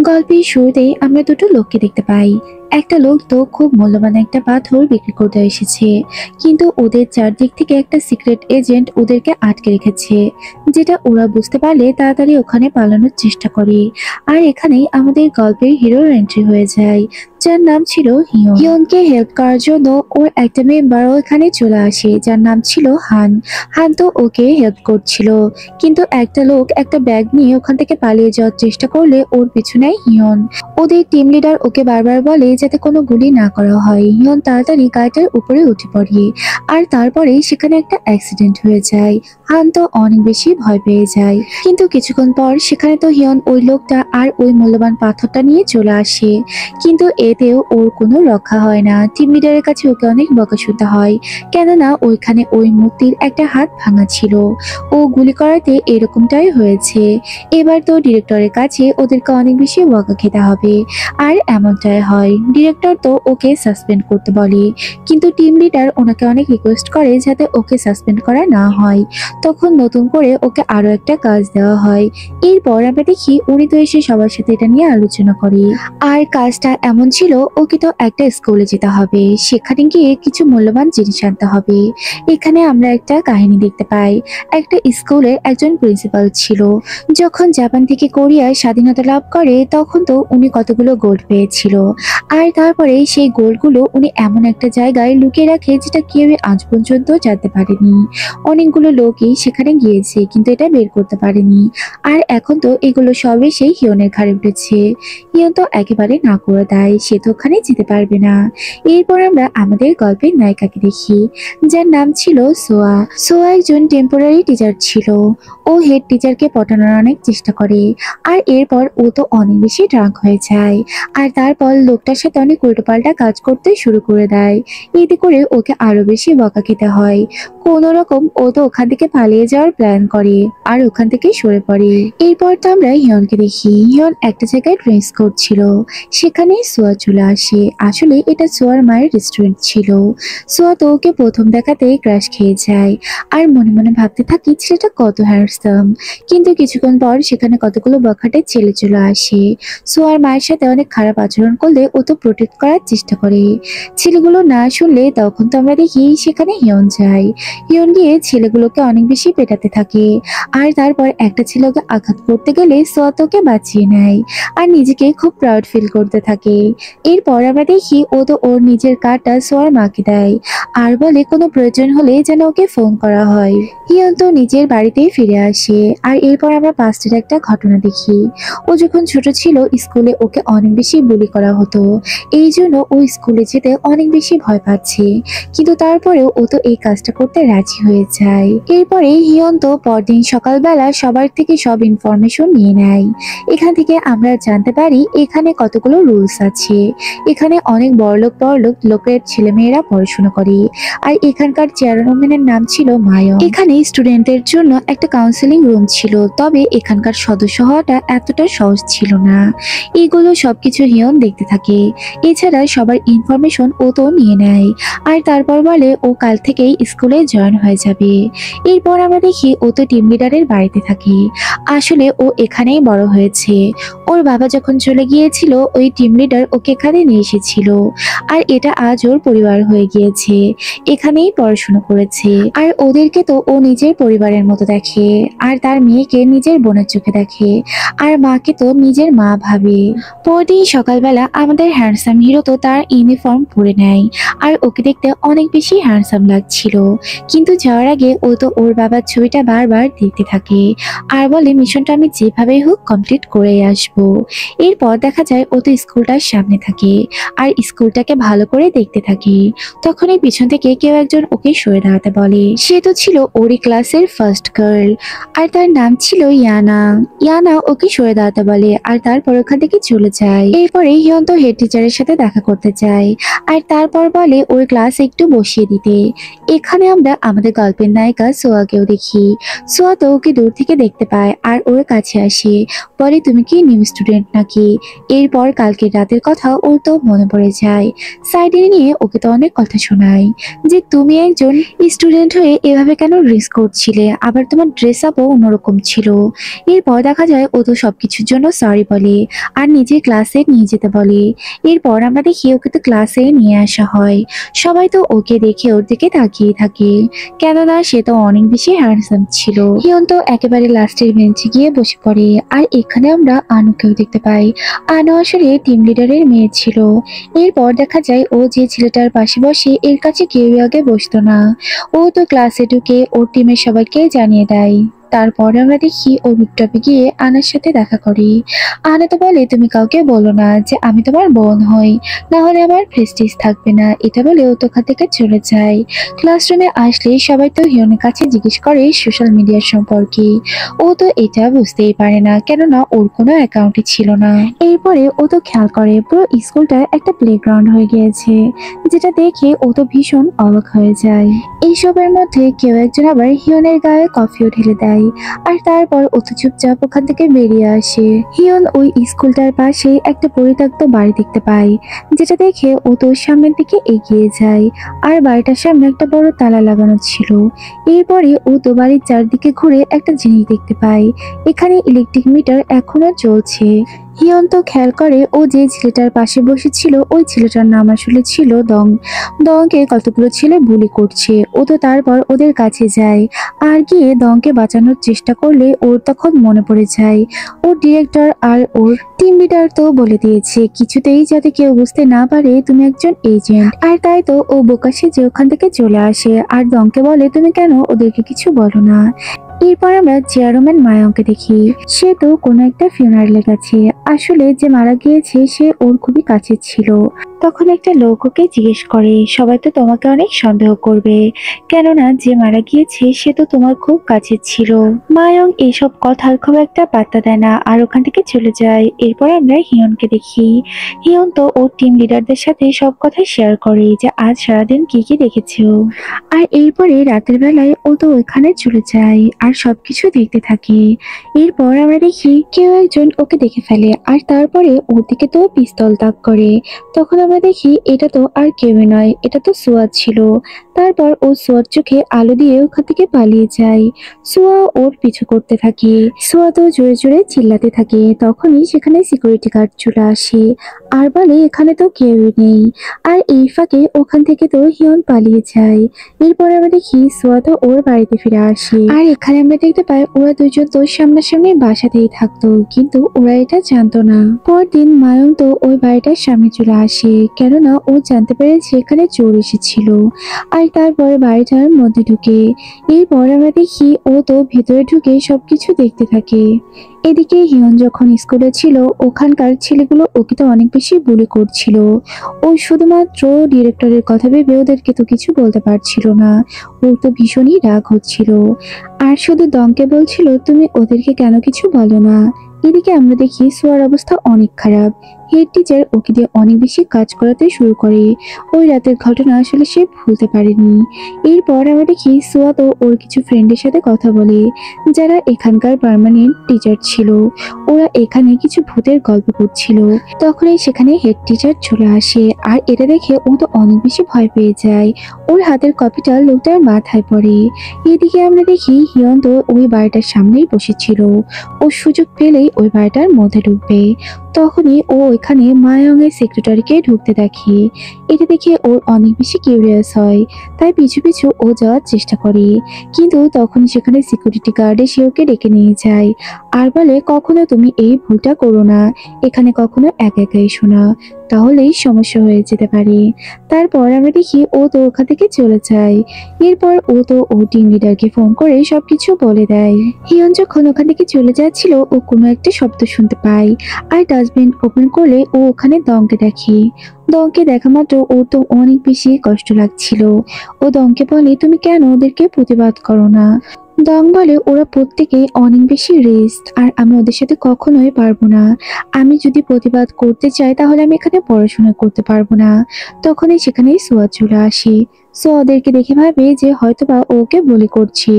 গল্পের শুরুতেই আমরা দুটো লোককে দেখতে পাই। একটা লোক তো খুব মূল্যবান একটা পাথর বিক্রি করতে এসেছে, কিন্তু ওদের চারদিক থেকে একটা সিক্রেট এজেন্ট ওদেরকে আটকে রেখেছে, যেটা ওরা বুঝতে পারলে তাড়াতাড়ি ওখানে পালানোর চেষ্টা করে। আর এখানেই আমাদের গল্পের হিরোর এন্ট্রি হয়ে যায়, যার নাম ছিল হিয়ন। হিয়নকে হেল্প করার জন্য ওর একটা মেম্বারও এখানে চলে আসে, যার নাম ছিল হান। হান তো ওকে হেল্প করছিল, কিন্তু একটা লোক একটা ব্যাগ নিয়ে ওখান থেকে পালিয়ে যাওয়ার চেষ্টা করলে ওর পিছু নেয় হিয়ন। ওদের টিম লিডার ওকে বারবার বলে যাতে কোনো গুলি না করা হয়। হিয়ন তাড়াতাড়ি গাড়িটার উপরে উঠে পড়ে, আর তারপরে সেখানে একটা অ্যাক্সিডেন্ট হয়ে যায়। হান তো অনেক বেশি ভয় পেয়ে যায়, কিন্তু কিছুক্ষণ পর সেখানে তো হিয়ন ওই লোকটা আর ওই মূল্যবান পাথরটা নিয়ে চলে আসে, কিন্তু এতেও ওর কোনো রক্ষা হয় না। টিম লিডারের কাছে ওকে অনেক বকা শুনতে হয়, কেননা ওইখানে ওই মূর্তির একটা হাত ভাঙা ছিল। ও গুলি করাতে এরকমটাই হয়েছে। এবার তো ডিরেক্টরের কাছে ওদেরকে অনেক বেশি বকা খেতে হবে, আর এমনটাই হয়। ডিরেক্টর তো ওকে সাসপেন্ড করতে বলে, কিন্তু টিম লিডার ওনাকে অনেক রিকোয়েস্ট করে যাতে ওকে সাসপেন্ড করা না হয়। তখন নতুন করে ওকে আরো একটা কাজ দেওয়া হয়। এরপর আমরা দেখি উনি তো এসে সবার সাথে এটা নিয়ে আলোচনা করে। আর কাজটা এমন ছিল, ওকে তো একটা স্কুলে যেতে হবে, সেখানে গিয়ে কিছু মূল্যবান জিনিস আনতে হবে। এখানে আমরা একটা কাহিনী দেখতে পাই। একটা স্কুলের একজন প্রিন্সিপাল ছিল। যখন জাপান থেকে কোরিয়ার স্বাধীনতা লাভ করে, তখন তো উনি কতগুলো গোল্ড পেয়েছিল, আর তারপরে সেই গোল্ডগুলো উনি এমন একটা জায়গায় লুকিয়ে রাখে যেটা কেউ আজ পর্যন্ত জানতে পারেনি। অনেকগুলো লোকই সেখানে গিয়েছে, কিন্তু এটা বের করতে পারেনি। আর এখন তো এগুলো সবই সেই হিয়নের ঘাড়ে উঠেছে। হিয়ন তো একেবারে না করে দেয়, সে তো ওখানে যেতে পারবে না। এরপর আমরা আমাদের গল্পের নায়িকাকে দেখি, যার নাম ছিল সোয়া। সোয়া একজন টেম্পোরারি টিচার ছিল। ও হেড টিচারকে পটানোর অনেক চেষ্টা করে, আর এরপর ও তো অনেক বেশি ড্রাঙ্ক হয়ে যায়, আর তারপর লোকটার সাথে অনেক উল্টোপাল্টা কাজ করতে শুরু করে দেয়। এতে করে ওকে আরো বেশি বকা খেতে হয়। কোন রকম ও তো ওখান থেকে পালিয়ে যাওয়ার প্ল্যান করে, আর ওখান থেকে সরে পড়ে। এরপর তো আমরা হিয়নকে দেখি। হিয়ন একটা জায়গায় ড্রিঙ্কস করছিল, সেখানে সোয়া চলে আসে। আসলে এটা সোয়ার মায়ের রেস্টুরেন্ট ছিল। সোয়া তো ওকে প্রথম দেখাতেই ক্রাশ খেয়ে যায়, আর মনে মনে ভাবতে থাকি ছেলেটা কত হ্যান্ডসাম। কিন্তু কিছুক্ষণ পর সেখানে কতগুলো বখাটে ছেলে চলে আসে। সোয়ার মায়ের সাথে অনেক খারাপ আচরণ করলে ও তো প্রোটেক্ট করার চেষ্টা করে। ছেলেগুলো না শুনলে তখন তো আমরা দেখি সেখানে হিয়ন যায়। হিয়ন গিয়ে ছেলেগুলোকে অনেক বেশি পেটাতে থাকে, আর তারপর একটা ছেলেকে আঘাত করতে গেলে সোয়া তোকে বাঁচিয়ে নেয়, আর নিজেকে খুব প্রাউড ফিল করতে থাকে। এরপর আমরা দেখি ও তো ওর নিজের কার্ডটা সোয়ার মাকে দেয়, আর বলে কোনো প্রয়োজন হলে যেন ওকে ফোন করা হয়। হিয়ন তো নিজের বাড়িতেই ফিরে আসে। আর এরপর আমরা পাস্টের একটা ঘটনা দেখি। ও যখন ছোট ছিল, স্কুলে ওকে অনেক বেশি বুলি করা হতো, এই জন্য ও স্কুলে যেতে অনেক বেশি ভয় পাচ্ছে, কিন্তু তারপরেও ও তো এই কাজটা করতে রাজি হয়ে যায়। এরপরে হিয়ন তো পরদিন সকালবেলা সবার থেকে সব ইনফরমেশন নিয়ে নেয়। এখান থেকে আমরা জানতে পারি এখানে কতগুলো রুলস আছে। এখানে অনেক বড়লোক লোকের ছেলেমেয়েরা পড়াশোনা করে, আর এখানকার চেয়ারম্যানের নাম ছিল মায়ং। এখানে স্টুডেন্টদের জন্য একটা কাউন্সিলিং রুম ছিল, তবে এখানকার সদস্য হওয়াটা এতটা সহজ ছিল না। এগুলো সবকিছু হিয়ন দেখতে থাকে। এছাড়া সবার ইনফরমেশন ও তো নিয়ে নেয়, আর তারপর বলে ও কাল থেকেই স্কুলে জয়েন হয়ে যাবে। এরপর আমরা দেখি ও তো টিম লিডারের বাড়িতে থাকে। আসলে ও এখানেই বড় হয়েছে। ওর বাবা যখন চলে গিয়েছিল, ওই টিম লিডার ওকে এখানে নিয়ে এসেছিল, আর এটা আজ ওর পরিবার হয়ে গিয়েছে। এখানেই পড়াশোনা করেছে, আর ওদেরকে তো ও নিজের পরিবারের মতো দেখে, আর তার মেয়েকে নিজের বোনের চোখে দেখে, আর মাকে তো নিজের মা ভাবে। পরদিন সকালবেলা আমাদের হ্যান্ডসাম হিরো তো তার ইউনিফর্ম পরে নেয়, আর ওকে দেখতে অনেক বেশি হ্যান্ডসাম লাগছিল। কিন্তু যাওয়ার আগে ও তো ওর বাবার ছবিটা বারবার দেখতে থাকে, আর বলে মিশনটা আমি যেভাবেই হোক কমপ্লিট করে আসবো। এরপর দেখা যায় ও তো স্কুলটার সামনে থাকে, আর স্কুলটাকে ভালো করে দেখতে থাকে। তখনই পিছন থেকে কেউ একজন ওকে সরে দাঁড়াতে বলে। সে তো ছিল ওরই ক্লাসের ফার্স্ট গার্ল, আর তার নাম ছিল ইয়ানা। ইয়ানা ওকে সরে দাঁড়াতে বলে, আর তারপর ওখান থেকে চলে যায়। এরপরে হিয়ন তো হেড টিচারের সাথে দেখা করতে চায়, আর তারপর বলে ওর ক্লাস একটু বসিয়ে দিতে। এখানে আমরা আমাদের গল্পের নায়িকা সোয়াকেও দেখি। সোয়া তো ওকে দূর থেকে দেখতে পায়, আর ওর কাছে আসে, বলে তুমি কি নিউ স্টুডেন্ট নাকি। এরপর কালকের রাতের কথা ওর তো মনে পড়ে যায়। সাইডে নিয়ে ওকে তো অনেক কথা শোনায় যে তুমি একজন স্টুডেন্ট হয়ে এভাবে কেন রিস্ক করছিলে, আবার তোমার ড্রেস আপও অন্যরকম ছিল। এরপর দেখা যায় ও তো সবকিছুর জন্য সরি বলে আর নিজের ক্লাসে নিয়ে যেতে বলে। এরপর আমরা দেখি ওকে তো ক্লাসে নিয়ে আসা হয়। সবাই তো ওকে দেখে ওর দিকে তাকিয়ে থাকে, কেননা সে তো অনেক বেশি হ্যান্ডসাম ছিল। হিয়ন তো একেবারে লাস্টের বেঞ্চে গিয়ে বসে পড়ে। আর এখানে আমরা আনুকেও দেখতে পাই। আনু আসলে টিম লিডারের মেয়ে ছিল। এরপর দেখা যায় ও যে ছেলেটার পাশে বসে এর কাছে কেউ আগে বসতো না। ও তো ক্লাসে ঢুকে ওর টিমের সবাইকে জানিয়ে দেয়। তারপরে আমরা দেখি ও রুপটপে গিয়ে আনার সাথে দেখা করে। আনা তো বলে তুমি কাউকে বলো না যে আমি তোমার বোন হই, না হলে আমার প্রেস্টিজ থাকবে না। এটা বলে ও তো ওখান থেকে চলে যায়। ক্লাসরুমে আসলে সবাই তো হিয়নের কাছে জিজ্ঞেস করে সোশ্যাল মিডিয়ার সম্পর্কে। ও তো এটা বুঝতেই পারে না, কেননা ওর কোনো অ্যাকাউন্টই ছিল না। এরপরে ও তো খেয়াল করে পুরো স্কুলটা একটা প্লেগ্রাউন্ড হয়ে গিয়েছে, যেটা দেখে ও তো ভীষণ অবাক হয়ে যায়। এইসবের মধ্যে কেউ একজন আবার হিয়নের গায়ে কফিও ঢেলে দেয়। আর তারপর ও তো চুপচাপ ওখান থেকে বেরিয়ে আসে। হিয়ন ওই স্কুলটার পাশে একটা পরিত্যক্ত বাড়ি দেখতে পায়, যেটা দেখে ও তো সামনের দিকে এগিয়ে যায়। আর বাড়িটার সামনে একটা বড় তালা লাগানো ছিল। এরপরে ও তো বাড়ির চারদিকে ঘুরে একটা জিনিস দেখতে পায়, এখানে ইলেকট্রিক মিটার এখনো চলছে। হিয়ন তো খেয়াল করে ও যে ছেলেটার পাশে বসেছিল ওই ছেলেটার নাম আসলে ছিল দং। দংকে কতগুলো ছেলে বুলি করছে। ও তো তারপর ওদের কাছে যায় আর গিয়ে দংকে বাঁচানোর চেষ্টা করলে ওর তখন মনে পড়ে যায় ওর ডিরেক্টর আর ওর টিম লিডার তো বলে দিয়েছে কিছুতেই যাতে কেউ বুঝতে না পারে তুমি একজন এজেন্ট। আর তাই তো ও বোকা সেজে ওখান থেকে চলে আসে আর দংকে বলে তুমি কেন ওদেরকে কিছু বলো না। এরপর আমরা চেয়ারম্যান মায়ংকে দেখি। সে তো কোনো একটা ফিউনারালে গেছে। আসলে যে মারা গিয়েছে সে ওর খুবই কাছের ছিল। তখন একটা লোক ওকে জিজ্ঞেস করে সবাই তো তোমাকে অনেক সন্দেহ করবে, কেননা যে মারা গিয়েছে সে তো তোমার খুব কাছের ছিল। মায়ং এইসব কথার খুব একটা পাত্তা দেয় না আর ওখান থেকে চলে যায়। এরপর আমরা হিয়নকে দেখি। হিয়ন তো ওর টিম লিডারদের সাথে সব কথা শেয়ার করে যে আজ সারাদিন কি কি দেখেছে ও। আর এরপরে রাতের বেলায় ও তো ওখানে চলে যায় আর সবকিছু দেখতে থাকে। এরপর আমরা দেখি কেউ একজন ওকে দেখে ফেলে আর তারপরে ওর দিকে তো পিস্তল তাক করে। তখন আমরা দেখি এটা তো আর কেউই নয়, এটা তো সুয়াদ ছিল। তারপর ও সুয়াদ চোখে আলো দিয়ে ওখান থেকে পালিয়ে যায়। সুয়া ওর পিছু করতে থাকে। সুয়া তো জোরে জোরে চিল্লাতে থাকে। তখনই সেখানে সিকিউরিটি গার্ড চলে আসে আর বলে এখানে তো কেউই নেই। আর এই ফাঁকে ওখান থেকে তো হিয়ন পালিয়ে যায়। এরপর আমরা দেখি সুয়া তো ওর বাড়িতে ফিরে আসে। আর এখানে আমরা দেখতে পাই ওরা দুজন তো সামনাসামনি বাসাতেই থাকতো, কিন্তু ওরা এটা জানতো না। পরদিন মায়ং তো ওই বাড়িটার সামনে চলে আসে, কেননা ও জানতে পেরেছে এখানে চোর এসেছিল। আর তারপর বাড়িটার মধ্যে ঢুকে। এরপর আমরা দেখি ও তো ভেতরে ঢুকে সবকিছু দেখতে থাকে। এদিকে হিয়ন যখন স্কুলে ছিল ওখানকার ছেলেগুলো ওকে তো অনেক বেশি বুলি করছিল। ও শুধুমাত্র ডিরেক্টরের কথা ভেবে ওদেরকে তো কিছু বলতে পারছিল না। ওর তো ভীষণই রাগ হচ্ছিল আর শুধু দমকে বলছিল তুমি ওদেরকে কেন কিছু বলো না। এদিকে আমরা দেখি সোয়ার অবস্থা অনেক খারাপ। হেড টিচার ওকে দিয়ে অনেক বেশি কাজ করাতে শুরু করে। ওই রাতের ঘটনা আসলে সে ভুলতে পারেনি। এরপর আমরা দেখি সোয়া তো ওর কিছু ফ্রেন্ডের সাথে কথা বলে, যারা এখানকার পার্মানেন্ট টিচার ছিল। ওরা এখানে কিছু ভূতের গল্প করছিল। তখনই সেখানে হেড টিচার চলে আসে আর এটা দেখে ও তো অনেক বেশি ভয় পেয়ে যায়। ওর হাতের কপিটা লোকটার মাথায় পড়ে। এদিকে আমরা দেখি হিয়ন তো ওই বাড়িটার সামনেই বসেছিল। ও সুযোগ পেলেই ওই বাড়িটার মধ্যে ঢুকবে। তখনই ও এখানে মায়ং এর সেক্রেটারিকে ঢুকতে দেখে। এটা দেখে ওর অনেক বেশি কিউরিয়াস হয়, তাই পিছু পিছু ও যাওয়ার চেষ্টা করে। কিন্তু তখন সেখানে সিকিউরিটি গার্ড এসে ওকে ডেকে নিয়ে যায় আর বলে কখনো তুমি এই ভুলটা করো না, এখানে কখনো একা একা এসো না, তাহলেই সমস্যা হয়ে যেতে পারে। তারপর আমরা দেখি ও তো ওখান থেকে চলে যায়। এরপর ও তো ও টিম লিডারকে ফোন করে সবকিছু বলে দেয়। হিয়ন যখন ওখান থেকে চলে যাচ্ছিল ও কোনো একটা শব্দ শুনতে পায় আর ডাস্টবিন ওপেন করলে ও ওখানে দংকে দেখে। দংকে দেখা মাত্র ওর তো অনেক বেশি কষ্ট লাগছিল। ও দংকে বলে তুমি কেন ওদেরকে প্রতিবাদ করো না। দং বলে ওরা প্রত্যেকে অনেক বেশি রিস্ক আর আমি ওদের সাথে কখনোই পারবো না। আমি যদি প্রতিবাদ করতে চাই তাহলে আমি এখানে পড়াশোনা করতে পারবো না। তখনই সেখানে সোয়া চলে আসে। সো ওদেরকে দেখে ভাবে যে হয়তোবা ওকে বুলি করছে।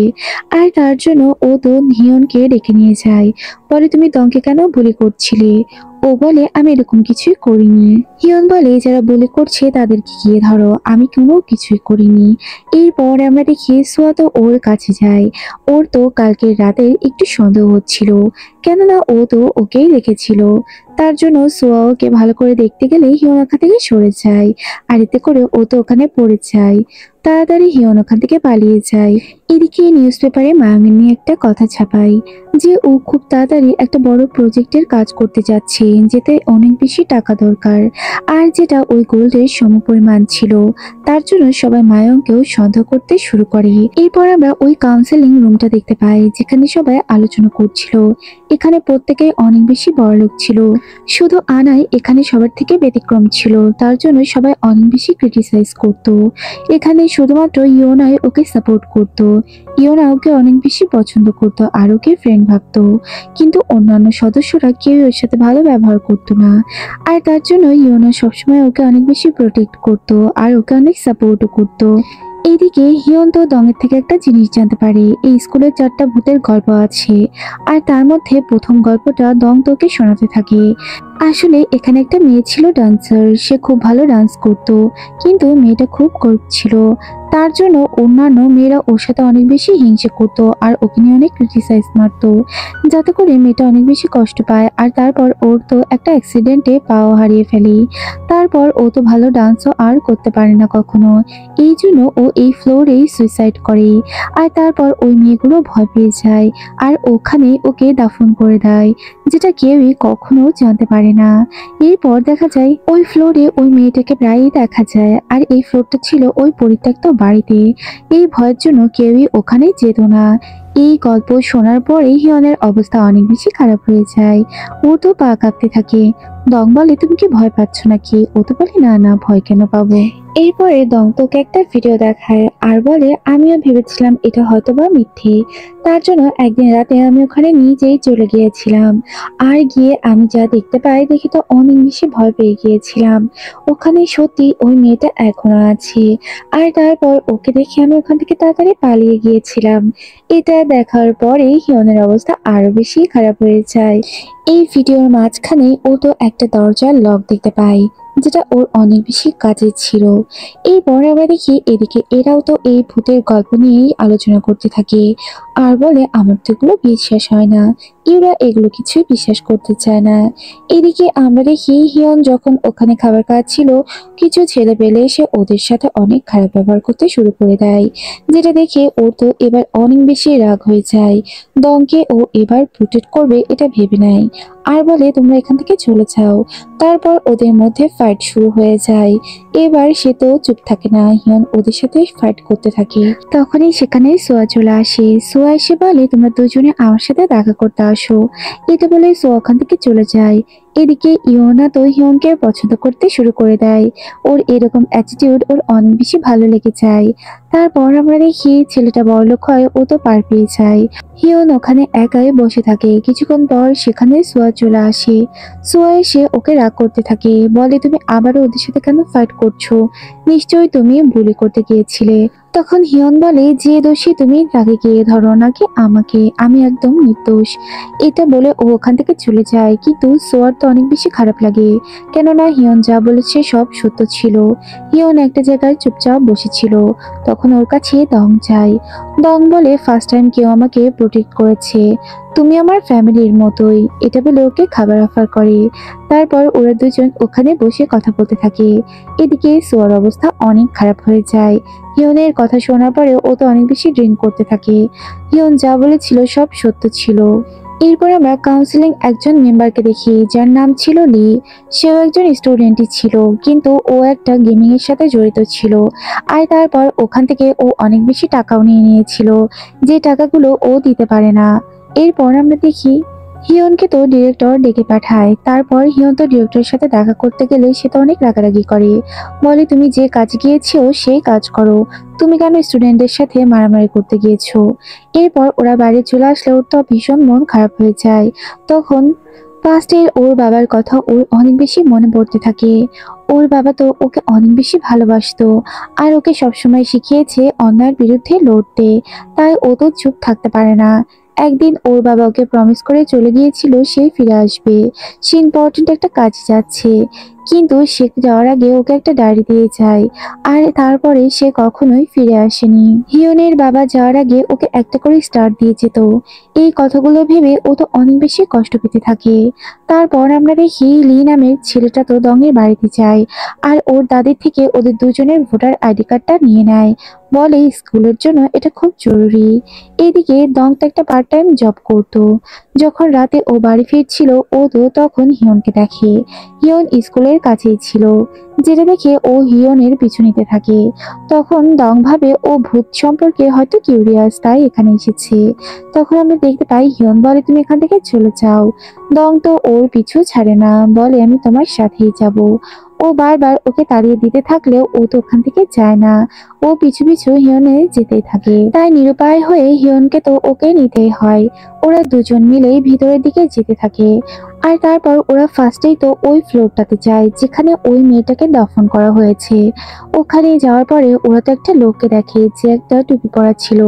আর তার জন্য ও তো হিয়নকে ডেকে নিয়ে যায়, বলে তুমি দংকে কেন বুলি করছিলে? ও বলে আমি এরকম কিছুই করিনি। হিয়ন বলে যারা বুলি করছে তাদেরকে গিয়ে ধরো, আমি কোনো কিছুই করিনি। এরপর আমরা দেখি সোয়া তো ওর কাছে যায়। ওর তো কালকের রাতে একটু সন্দেহ হচ্ছিল, কেননা ও তো ওকেই রেখেছিল। তার জন্য সোয়া ওকে ভালো করে দেখতে গেলে হিয়ন ওখান থেকে সরে যায়, আর এতে করে ও তো ওখানে পড়ে যায়। তাড়াতাড়ি হিয়ন ওখান থেকে পালিয়ে যায়। এদিকে নিউজ পেপারে মায়ামিন নিয়ে একটা কথা ছাপায় যে ও খুব তাড়াতাড়ি একটা বড় প্রজেক্টের কাজ করতে যাচ্ছে, যেতে অনেক বেশি টাকা দরকার, আর যেটা ওই গোল্ডের সমপরিমাণ ছিল। তার জন্য সবাই মায়ংকেও সন্দেহ করতে শুরু করে। এরপর আমরা ওই কাউন্সেলিং রুমটা দেখতে পাই, যেখানে সবাই আলোচনা করছিল। এখানে প্রত্যেকে অনেক বেশি বড়লোক ছিল, শুধু আনাই এখানে সবার থেকে ব্যতিক্রম ছিল। তার জন্য সবাই অনেক বেশি ক্রিটিসাইজ করত। এখানে শুধুমাত্র ইয়োনাই ওকে সাপোর্ট করত। ইয়োনা ওকে অনেক বেশি পছন্দ করত আর ওকে ফ্রেন্ড ভাবতো, কিন্তু অন্যান্য সদস্যরা কেউ ওর সাথে ভালো ব্যবহার করতো না। আর তার জন্য ইয়োনা সবসময় ওকে অনেক বেশি প্রোটেক্ট করতো আর ওকে অনেক সাপোর্টও করতো। এইদিকে হিয়ন তো দঙের থেকে একটা জিনিস জানতে পারে, এই স্কুলে 4টা ভূতের গল্প আছে, আর তার মধ্যে প্রথম গল্পটা দং তোকে শোনাতে থাকে। আসলে এখানে একটা মেয়ে ছিল ডান্সার, সে খুব ভালো ডান্স করতো, কিন্তু মেয়েটা খুব গরিব ছিল। তার জন্য অন্যান্য মেয়েরা ওর সাথে অনেক বেশি হিংসা করতো আর ওকে নিয়ে অনেক ক্রিটিসাইজ মারতো, যাতে করে মেয়েটা অনেক বেশি কষ্ট পায়। আর তারপর ওর তো একটা অ্যাক্সিডেন্টে পাও হারিয়ে ফেলে। তারপর ও তো ভালো ডান্সও আর করতে পারে না কখনো, এই জন্য ও এই ফ্লোরেই সুইসাইড করে। আর তারপর ওই মেয়েগুলো ভয় পেয়ে যায় আর ওখানে ওকে দাফন করে দেয়, যেটা কেউই কখনো জানতে পারে না। এরপর দেখা যায় ওই ফ্লোরে ওই মেয়েটাকে প্রায়ই দেখা যায়, আর এই ফ্লোরটা ছিল ওই পরিত্যক্ত বাড়িতে। এই ভয়ের জন্য কেউই ওখানে যেত না। এই গল্প শোনার পরে হিয়নের অবস্থা অনেক বেশি খারাপ হয়ে যায়। ও তো পা কাঁপতে থাকে। দং বলে তুমি কি ভয় পাচ্ছ নাকি? ও তো বলে না না, ভয় কেন পাবো। এরপরে দং তোকে একটা ভিডিও দেখায় আর বলে আমিও ভেবেছিলাম এটা হয়তোবা মিথ্যে। তার জন্য একদিন রাতে আমি ওখানে নিজেই চলে গিয়েছিলাম, আর গিয়ে আমি যা দেখতে পাই দেখি তো অনেক বেশি ভয় পেয়ে গিয়েছিলাম। ওখানে সত্যি ওই মেয়েটা এখনো আছে, আর তারপর ওকে দেখে আমি ওখান থেকে তাড়াতাড়ি পালিয়ে গিয়েছিলাম। এটা দেখার পরে হিয়নের অবস্থা আরো বেশি খারাপ হয়ে যায়। এই ভিডিওর মাঝখানে ও তো একটা দরজার লক দেখতে পায়, যেটা ওর অনেক বেশি কাজের ছিল। এরপর আমরা দেখি এদিকে এরাও তো এই ভূতের গল্প নিয়েই আলোচনা করতে থাকে, আর বলে আমার তো এগুলো বিশ্বাস হয় না। ইউরা এগুলো কিছুই বিশ্বাস করতে চায় না। এদিকে আমরা দেখি হিয়ন যখন ওখানে খাবার খাচ্ছিল, কিছু ছেলে পেলে এসে ওদের সাথে অনেক খারাপ ব্যবহার করতে শুরু করে দেয়, যেটা দেখে ওর তো এবার অনেক বেশি রাগ হয়ে যায়। দংকে ও এবার প্রোটেক্ট করবে এটা ভেবে নেয়, আর বলে তোমরা এখান থেকে চলে যাও। তারপর ওদের মধ্যে ফাইট শুরু হয়ে যায়। এবার সে তো চুপ থাকে না, হিয়ন ওদের সাথে ফাইট করতে থাকে। তখনই সেখানে সোয়া চলে আসে। সোয়া এসে বলে তোমরা দুজনে আমার সাথে দেখা করতে আসো। এটা বলে সোয়া ওখান থেকে চলে যায়। এদিকে ইয়োনা তো হিয়নকে পছন্দ করতে শুরু করে দেয়। ওর এরকম অ্যাটিটিউড ওর অনেক বেশি ভালো লেগে যায়। তারপর আমরা দেখি ছেলেটা বড়লোক হয়, ও তো পার পেয়ে যায়। হিয়ন ওখানে একাই বসে থাকে। কিছুক্ষণ পর সেখানে সোয়া চলে আসে। সোয়া এসে ওকে রাগ করতে থাকে, বলে তুমি আবারও ওদের সাথে কেন ফাইট করছো? নিশ্চয়ই তুমি বুলি করতে গিয়েছিলে। তখন হিয়ন বলে যে দোষী তুমি তাকে গিয়ে ধরো, নাকি আমাকে? আমি একদম নির্দোষ। এটা বলে ও ওখান থেকে চলে যায়, কিন্তু সোয়ার তো অনেক বেশি খারাপ লাগে, কেননা হিয়ন যা বলেছে সব সত্য ছিল। হিয়ন একটা জায়গায় চুপচাপ বসেছিল, তখন ওর কাছে দং যায়। দং বলে ফার্স্ট টাইম কেউ আমাকে প্রোটেক্ট করেছে, তুমি আমার ফ্যামিলির মতোই। এটা বলে ওকে খাবার অফার করে। তারপর ওরা দুজন ওখানে বসে কথা বলতে থাকে। এদিকে সোয়ার অবস্থা অনেক খারাপ হয়ে যায়। হিয়নের কথা শোনার পরে ও তো অনেক বেশি ড্রিঙ্ক করতে থাকে। হিয়ন যা বলেছিল সব সত্য ছিল। এরপর আমরা কাউন্সিলিং একজন মেম্বারকে দেখি, যার নাম ছিল লি। সেও একজন স্টুডেন্টই ছিল, কিন্তু ও একটা গেমিং এর সাথে জড়িত ছিল। আর তারপর ওখান থেকে ও অনেক বেশি টাকাও নিয়ে নিয়েছিল, যে টাকাগুলো ও দিতে পারে না। এরপর আমরা দেখি হিয়নকে তো ডিরেক্টর ডেকে পাঠায়। তারপর হিয়ন তো ডিরেক্টরের সাথে দেখা করতে গেলে সে তো অনেক রাগারাগি করে, বলে তুমি যে কাজ গিয়েছো সেই কাজ করো, তুমি কেন স্টুডেন্টদের সাথে মারামারি করতে গিয়েছো? এরপর ওরা বাইরে চলে আসলে ওর তো ভীষণ মন খারাপ হয়ে যায়। তখন পাস্টের ওর বাবার কথা ওর অনেক বেশি মনে পড়তে থাকে। ওর বাবা তো ওকে অনেক বেশি ভালোবাসতো আর ওকে সবসময় শিখিয়েছে অন্যায়ের বিরুদ্ধে লড়তে, তাই ও তো চুপ থাকতে পারে না। একদিন ওর বাবা ওকে প্রমিস করে চলে গিয়েছিল সে ফিরে আসবে, সে ইম্পর্টেন্ট একটা কাজে যাচ্ছে, কিন্তু সে যাওয়ার আগে ওকে একটা ডায়েরি দিয়ে যায় আর তারপরে সে কখনোই ফিরে আসেনি। হিয়নের বাবা যাওয়ার আগে ওকে একটা করে স্টার দিয়ে যেত। এই কথাগুলো ভেবে ও তো অনেক বেশি কষ্ট পেতে থাকে। তারপর আমরা দেখি লি নামের ছেলেটা তো দঙের বাড়িতে যায় আর ওর দাদির থেকে ওদের দুজনের ভোটার আইডি কার্ডটা নিয়ে নেয়, বলে স্কুলের জন্য এটা খুব জরুরি। এদিকে দং তো একটা পার্ট টাইম জব করতো। যখন রাতে ও বাড়ি ফিরছিল ও তো তখন হিয়নকে দেখে। হিয়ন স্কুলের কাছেই ছিল, যেটা দেখে ও হিয়নের পিছু নিতে থাকে। তখন দং ভাবে ও ভূত সম্পর্কে হয়তো কিউরিয়াস, তাই এখানে এসেছে। তখন আমরা দেখতে পাই হিয়ন বলে তুমি এখান থেকে চলে যাও। দং তো ওর পিছু ছাড়ে না, বলে আমি তোমার সাথেই যাব। ও বারবার ওকে তাড়িয়ে দিতে থাকলেও ও তো ওখান থেকে যায় না, ও পিছু পিছু হিয়নে যেতেই থাকে। তাই নিরুপায় হয়ে হিয়নকে তো ওকে নিতেই হয়। ওরা দুজন মিলেই ভিতরের দিকে যেতে থাকে। আর তারপর ওরা ফার্স্টেই তো ওই ফ্লোরটাতে যায় যেখানে ওই মেয়েটাকে দাফন করা হয়েছে। ওখানে যাওয়ার পরে ওরা তো একটা লোককে দেখে যে একটা টুপি পরা ছিল,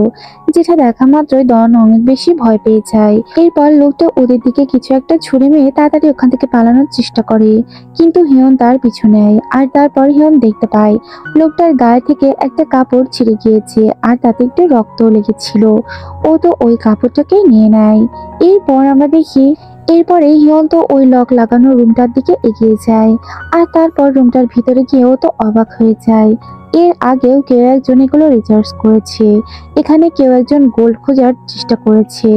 যেটা দেখা মাত্রই ডন অনেক বেশি ভয় পেয়ে যায়। এরপর লোকটা ওদের দিকে কিছু একটা ছুড়ে মেরে তাড়াতাড়ি ওখান থেকে পালানোর চেষ্টা করে, কিন্তু হিয়ন তার পিছু নেয়। আর তারপর হিয়ন দেখতে পায় লোকটার গায়ে থেকে একটা কাপড় ছিঁড়ে গিয়েছে আর তাতে একটু রক্ত লেগেছিল। ও তো ওই কাপড়টাকে নিয়ে নেয়। এরপর আমরা দেখি এরপরে হিয়ন তো ওই লক লাগানো রুমটার দিকে এগিয়ে যায় আর তারপর রুমটার ভিতরে গিয়েও তো অবাক হয়ে যায়। এর আগেও কেউ একজন এগুলো রিসার্চ করেছে, এখানে কেউ একজন গোল্ড খোঁজার চেষ্টা করেছে,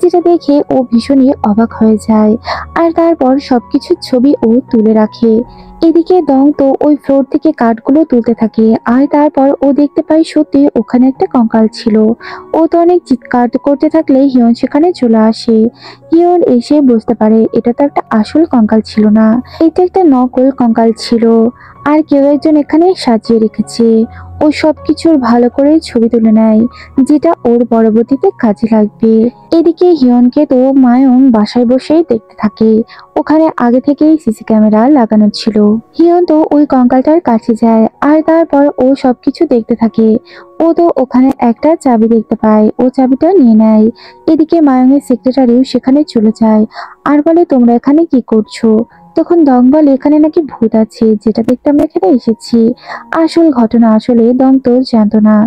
যেটা দেখে ও ভীষণই অবাক হয়ে যায়। আর তারপর সবকিছুর ছবি ও তুলে রাখে। এদিকে দং তো ওই ফ্লোর থেকে কাঠগুলো তুলতে থাকে আর তারপর ও দেখতে পায় সত্যি ওখানে একটা কঙ্কাল ছিল। ও তো অনেক চিৎকার করতে থাকলে হিয়ন সেখানে চলে আসে। হিয়ন এসে বুঝতে পারে এটা তো একটা আসল কঙ্কাল ছিল না, এটা একটা নকল কঙ্কাল ছিল আর কেউ একজন এখানে সাজিয়ে রেখেছে। ও সবকিছুর ভালো করে ছবি তুলে নেয়, যেটা ওর পরবর্তীতে কাজে লাগবে। এদিকে হিয়নকে তো মায়ং বাসায় বসেই দেখতে থাকে, ওখানে আগে থেকেই সিসি ক্যামেরা লাগানো ছিল। হিয়ন তো ওই কঙ্কালটার কাছে যায় আর তারপর ও সবকিছু দেখতে থাকে। ও তো ওখানে একটা চাবি দেখতে পায়, ও চাবিটা নিয়ে নেয়। এদিকে মায়ংয়ের সেক্রেটারিও সেখানে চলে যায় আর বলে তোমরা এখানে কি করছো। তখন দং বলে এখানে নাকি ভূত আছে, যেটা দেখতে আমরা এখানে এসেছি। আসল ঘটনা আসলে দং তো জানতো না।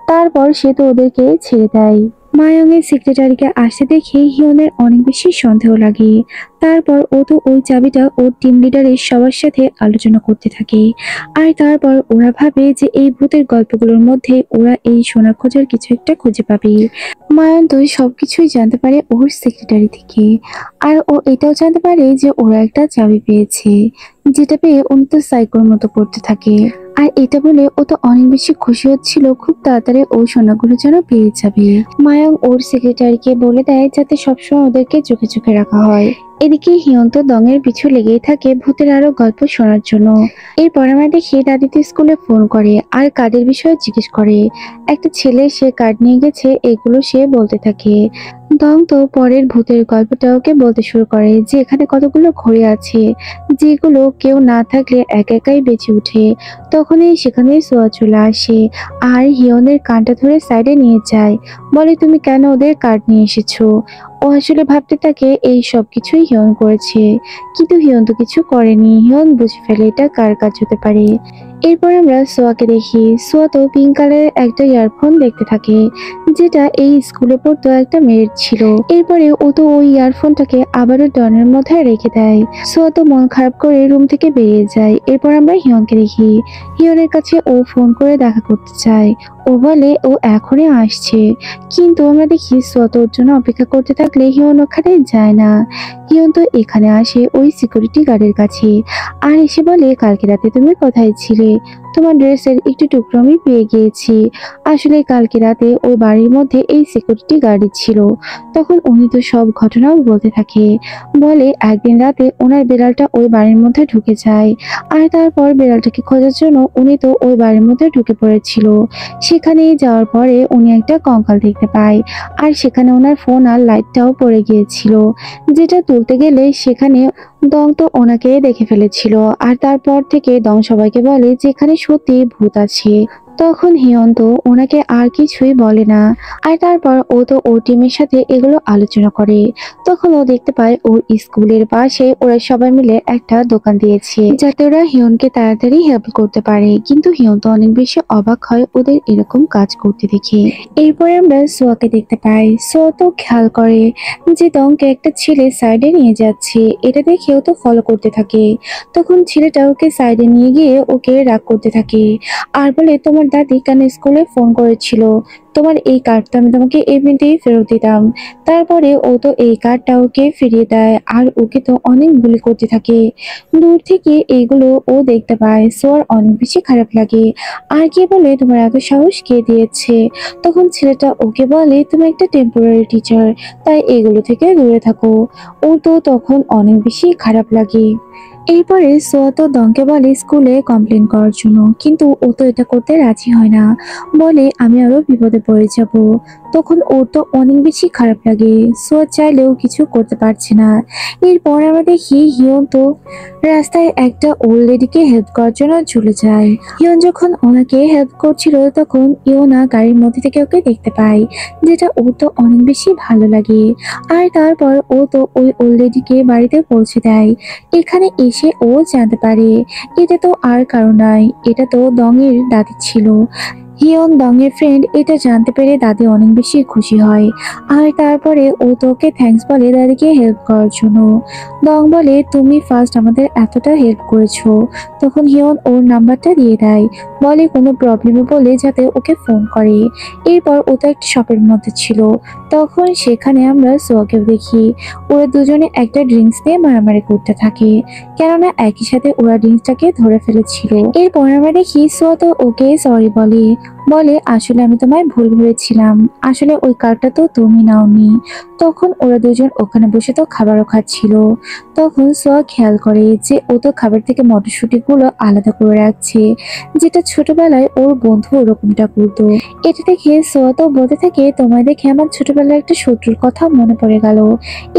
তারপর সে তো ওদেরকে ছেড়ে দেয়। মায়ংয়ের সেক্রেটারিকে আসতে দেখে হিয়নের অনেক বেশি সন্দেহ লাগে। তারপর ও তো ওই চাবিটা ওর টিম লিডারের সবার সাথে আলোচনা করতে থাকে। আর তারপর ওরা ভাবে যে এই ভূতের গল্পগুলোর মধ্যে ওরা এই সোনা খোঁজার কিছু একটা খুঁজে পাবে। মায়ন তো সবকিছুই জানতে পারে ওর সেক্রেটারি থেকে। আর ও এটাও জানতে পারে যে ওরা একটা চাবি পেয়েছে, যেটা পেয়ে উনি তো সাইকোর মতো করতে থাকে। আর এটা বলে ও তো অনেক বেশি খুশি হচ্ছিল, খুব তাড়াতাড়ি ও সোনাগুলো যেন পেয়ে যাবে। মায়ং ওর সেক্রেটারিকে বলে দেয় যাতে সবসময় ওদেরকে চোখে চোখে রাখা হয়। এদিকে হিয়ন্ত দঙের পিছু লেগেই থাকে ভূতের আরো গল্প শোনার জন্য। এরপর আমরা দেখি দাদিতে স্কুলে ফোন করে আর কার্ডের বিষয়ে জিজ্ঞেস করে। একটা ছেলে সে কার্ড নিয়ে গেছে, এগুলো সে বলতে থাকে। দং তো পরের ভূতের গল্পটা ওকে বলতে শুরু করে যে এখানে কতগুলো ঘড়ি আছে যেগুলো কেউ না থাকলে একা একাই বেঁচে ওঠে। তখনই সেখানে সোয়া চলে আসে আর হিয়নের কানটা ধরে সাইডে নিয়ে যায়, বলে তুমি কেন ওদের কার্ড নিয়ে এসেছো। ও আসলে ভাবতে থাকে এই সব কিছুই হিয়ন করেছে, কিন্তু হিয়ন তো কিছু করেনি। হিয়ন বুঝে ফেলে এটা কার কাজ হতে পারে। এরপর আমরা সোয়াকে দেখি। সোয়া তো পিঙ্ক কালারের একটা ইয়ারফোন দেখতে থাকে, যেটা এই স্কুলে পড়তো একটা মেয়ের ছিল। এরপরে ও তো ওই ইয়ারফোনটাকে আবারও ডনের মধ্যে রেখে দেয়। সোয়া তো মন খারাপ করে রুম থেকে বেরিয়ে যায়। এরপর আমরা হিয়নকে দেখি। হিয়নের কাছে ও ফোন করে দেখা করতে চায়, ও বলে ও এখনই আসছে, কিন্তু আমরা দেখি সোয়া তো ওর জন্য অপেক্ষা করতে থাকলে হিয়ন ওখানে যায় না। হিয়ন তো এখানে আসে ওই সিকিউরিটি গার্ডের কাছে আর এসে বলে কালকে রাতে তুমি কোথায় ছিলে। তোমার ড্রেসের একটি টুকরো আমি পেয়ে গিয়েছি। আসলে কালকে রাতে ওই বাড়ির মধ্যে এই সিকিউরিটি গার্ডই ছিল। তখন উনি তো সব ঘটনাও বলতে থাকে। বলে একদিন রাতে ওনার বিড়ালটা ওই বাড়ির মধ্যে ঢুকে যায়। আর তারপর বিড়ালটাকে খোঁজার জন্য উনি তো ওই বাড়ির মধ্যে ঢুকে পড়েছিল। সেখানে যাওয়ার পরে উনি একটা কঙ্কাল দেখতে পায়। আর সেখানে ওনার ফোন আর লাইটটাও পড়ে গিয়েছিল, যেটা তুলতে গেলে সেখানে দং তো ওনাকে দেখে ফেলেছিল। আর তারপর থেকে দং সবাইকে বলে যে এখানে সত্যি ভূত আছে। তখন হিয়ন্ত ওনাকে আর কিছুই বলে না। আর তারপর ও তো ওর টিমের সাথে এগুলো আলোচনা করে। তখন ও দেখতে পায় ওর স্কুলের পাশে ওরা সবাই মিলে একটা দোকান দিয়েছে, যাতে ওরা হিয়নকে তাড়াতাড়ি হেল্প করতে পারে। কিন্তু হিয়ন্ত অনেক বেশি অবাক হয় ওদের এরকম কাজ করতে দেখে। এরপরে আমরা সোয়াকে দেখতে পাই। সোয়া তো খেয়াল করে যে দংকে একটা ছেলে সাইডে নিয়ে যাচ্ছে। এটা দেখে ও তো ফলো করতে থাকে। তখন ছেলেটা ওকে সাইডে নিয়ে গিয়ে ওকে রাগ করতে থাকে আর বলে, তোমার দাদি কেন স্কুলে ফোন করেছিল? তোমার এই কার্ডটা আমি তোমাকে এমনিতেই ফেরত দিতাম। তারপরে ও তো এই কার্ডটা ওকে ফিরিয়ে দেয় আর ওকে তো অনেক বুলি করতে থাকে। দূর থেকে এইগুলো ও দেখতে পায়। সোয়ার অনেক বেশি খারাপ লাগে। আর কি বলে, তোমার এত সাহস কে দিয়েছে? তখন ছেলেটা ওকে বলে, তুমি একটা টেম্পোরারি টিচার, তাই এগুলো থেকে দূরে থাকো। ও তো তখন অনেক বেশি খারাপ লাগে। এরপরে সোয়া তো দংকে বলে স্কুলে কমপ্লেন করার জন্য, কিন্তু ও তো এটা করতে রাজি হয় না। বলে আমি আরো বিপদে পড়ে যাব। তখন ওর তো অনেক বেশি খারাপ লাগে। সোয়া চাইলেও কিছু করতে পারছে না। এরপর আমরা দেখি হিয়ন তো রাস্তায় একটা ওল্ড লেডিকে হেল্প করার জন্য চলে যায়। হিয়ন যখন ওনাকে হেল্প করছিল তখন ইয়োনা গাড়ির মধ্যে থেকে ওকে দেখতে পায়, যেটা ওর তো অনেক বেশি ভালো লাগে। আর তারপর ও তো ওই ওল্ড লেডিকে বাড়িতে পৌঁছে দেয়। এখানে এসে ও জানতে পারে এটা তো আর কারো নয়, এটা তো দং এর দাদি ছিল। হিয়ন দং এর ফ্রেন্ড। এটা জানতে পেরে দাদি অনেক বেশি খুশি হয়। আর তারপরে ও তোকে থ্যাঙ্কস বলে দাদিকে হেল্প করার জন্য। দং বলে, তুমি ফার্স্ট আমাদের এতটা হেল্প করেছো। তখন হিয়ন ওর নাম্বারটা দিয়ে দেয়। বলে কোনো প্রবলেমে বলে যাতে ওকে ফোন করে। এরপর ও তো একটা শপের মধ্যে ছিল। তখন সেখানে আমরা সোয়াকেও দেখি। ওরা দুজনে একটা ড্রিঙ্কস নিয়ে মারামারি করতে থাকে, কেননা একই সাথে ওরা ড্রিঙ্কসটাকে ধরে ফেলেছিল। এরপর আমরা দেখি সোয়া তো ওকে সরি বলে। বলে আসলে আমি তোমায় ভুল ভেবেছিলাম, আসলে ওই কার্ডটা তো তুমি নাওনি। তখন ওরা দুজন ওখানে বসে তো খাবারও খাচ্ছিল। তখন সোয়া খেয়াল করে যে ও তো খাবার থেকে মটরশুঁটি গুলো আলাদা করে রাখছে, যেটা ছোটবেলায় ওর বন্ধু ওরকমটা করতো। এটা দেখে সোয়া তো বলতে থাকে, তোমায় দেখে আমার ছোটবেলার একটা শত্রুর কথা মনে পড়ে গেল।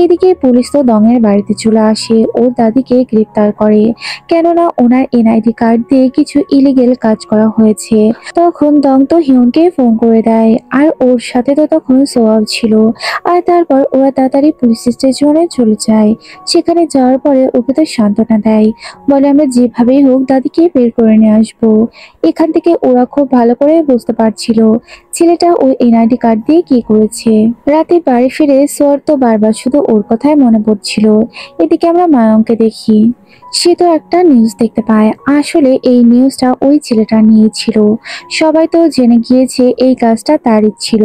এদিকে পুলিশ তো দং এর বাড়িতে চলে আসে, ওর দাদিকে গ্রেপ্তার করে, কেননা ওনার এনআইডি কার্ড দিয়ে কিছু ইলিগেল কাজ করা হয়েছে। তখন দং তো হিয়নকে ফোন করে দেয়, আর ওর সাথে তো তখন সোয়াব ছিল। আর তারপর ওরা তাড়াতাড়ি পুলিশ স্টেশনে চলে যায়। সেখানে যাওয়ার পরে ওকে তো সান্ত্বনা দেয়। বলে আমরা যেভাবেই হোক দাদিকে বের করে নিয়ে আসবো। এখান থেকে ওরা খুব ভালো করে বুঝতে পারছিল ছেলেটা ওই এনআইডি কার্ড দিয়ে কি করেছে। রাতে বাড়ি ফিরে সোয়ার তো বারবার শুধু ওর কথাই মনে পড়ছিল। এদিকে আমরা মায়ংকে দেখি। সে তো একটা নিউজ দেখতে পায়। আসলে এই নিউজটা ওই ছেলেটা নিয়েছিল। সবাই তো জেনে গিয়েছে এই কাজটা তারই ছিল।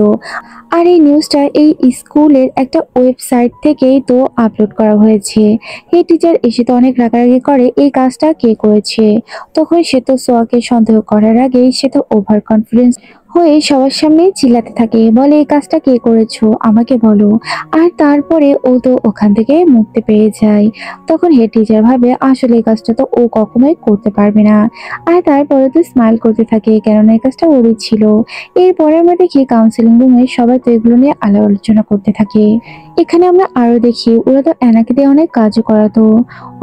আর এই নিউজটা এই স্কুলের একটা ওয়েবসাইট থেকেই তো আপলোড করা হয়েছে। এই টিচার এসে তো অনেক রাগারাগি করে এই কাজটা কে করেছে। তখন সে তো সোয়াকে সন্দেহ করার আগেই সে তো ওভার কনফিডেন্স হয়ে সবার সামনে চিল্লাতে থাকে। বলে এই কাজটা কে করেছো আমাকে বলো। আর তারপরে ও তো ওখান থেকে মুক্তি পেয়ে যায়। তখন হেড টিচার ভাবে আসলে এই কাজটা তো ও কখনোই করতে পারবে না। আর তারপরে তো স্মাইল করতে থাকে, কেননা এই কাজটা ওরই ছিল। এরপরে আমরা দেখি কাউন্সিলিং রুমে সবাই তো এগুলো নিয়ে আলাপ আলোচনা করতে থাকে। এখানে আমরা আরো দেখি ওরা তো অ্যানাকে দিয়ে অনেক কাজও করাতো,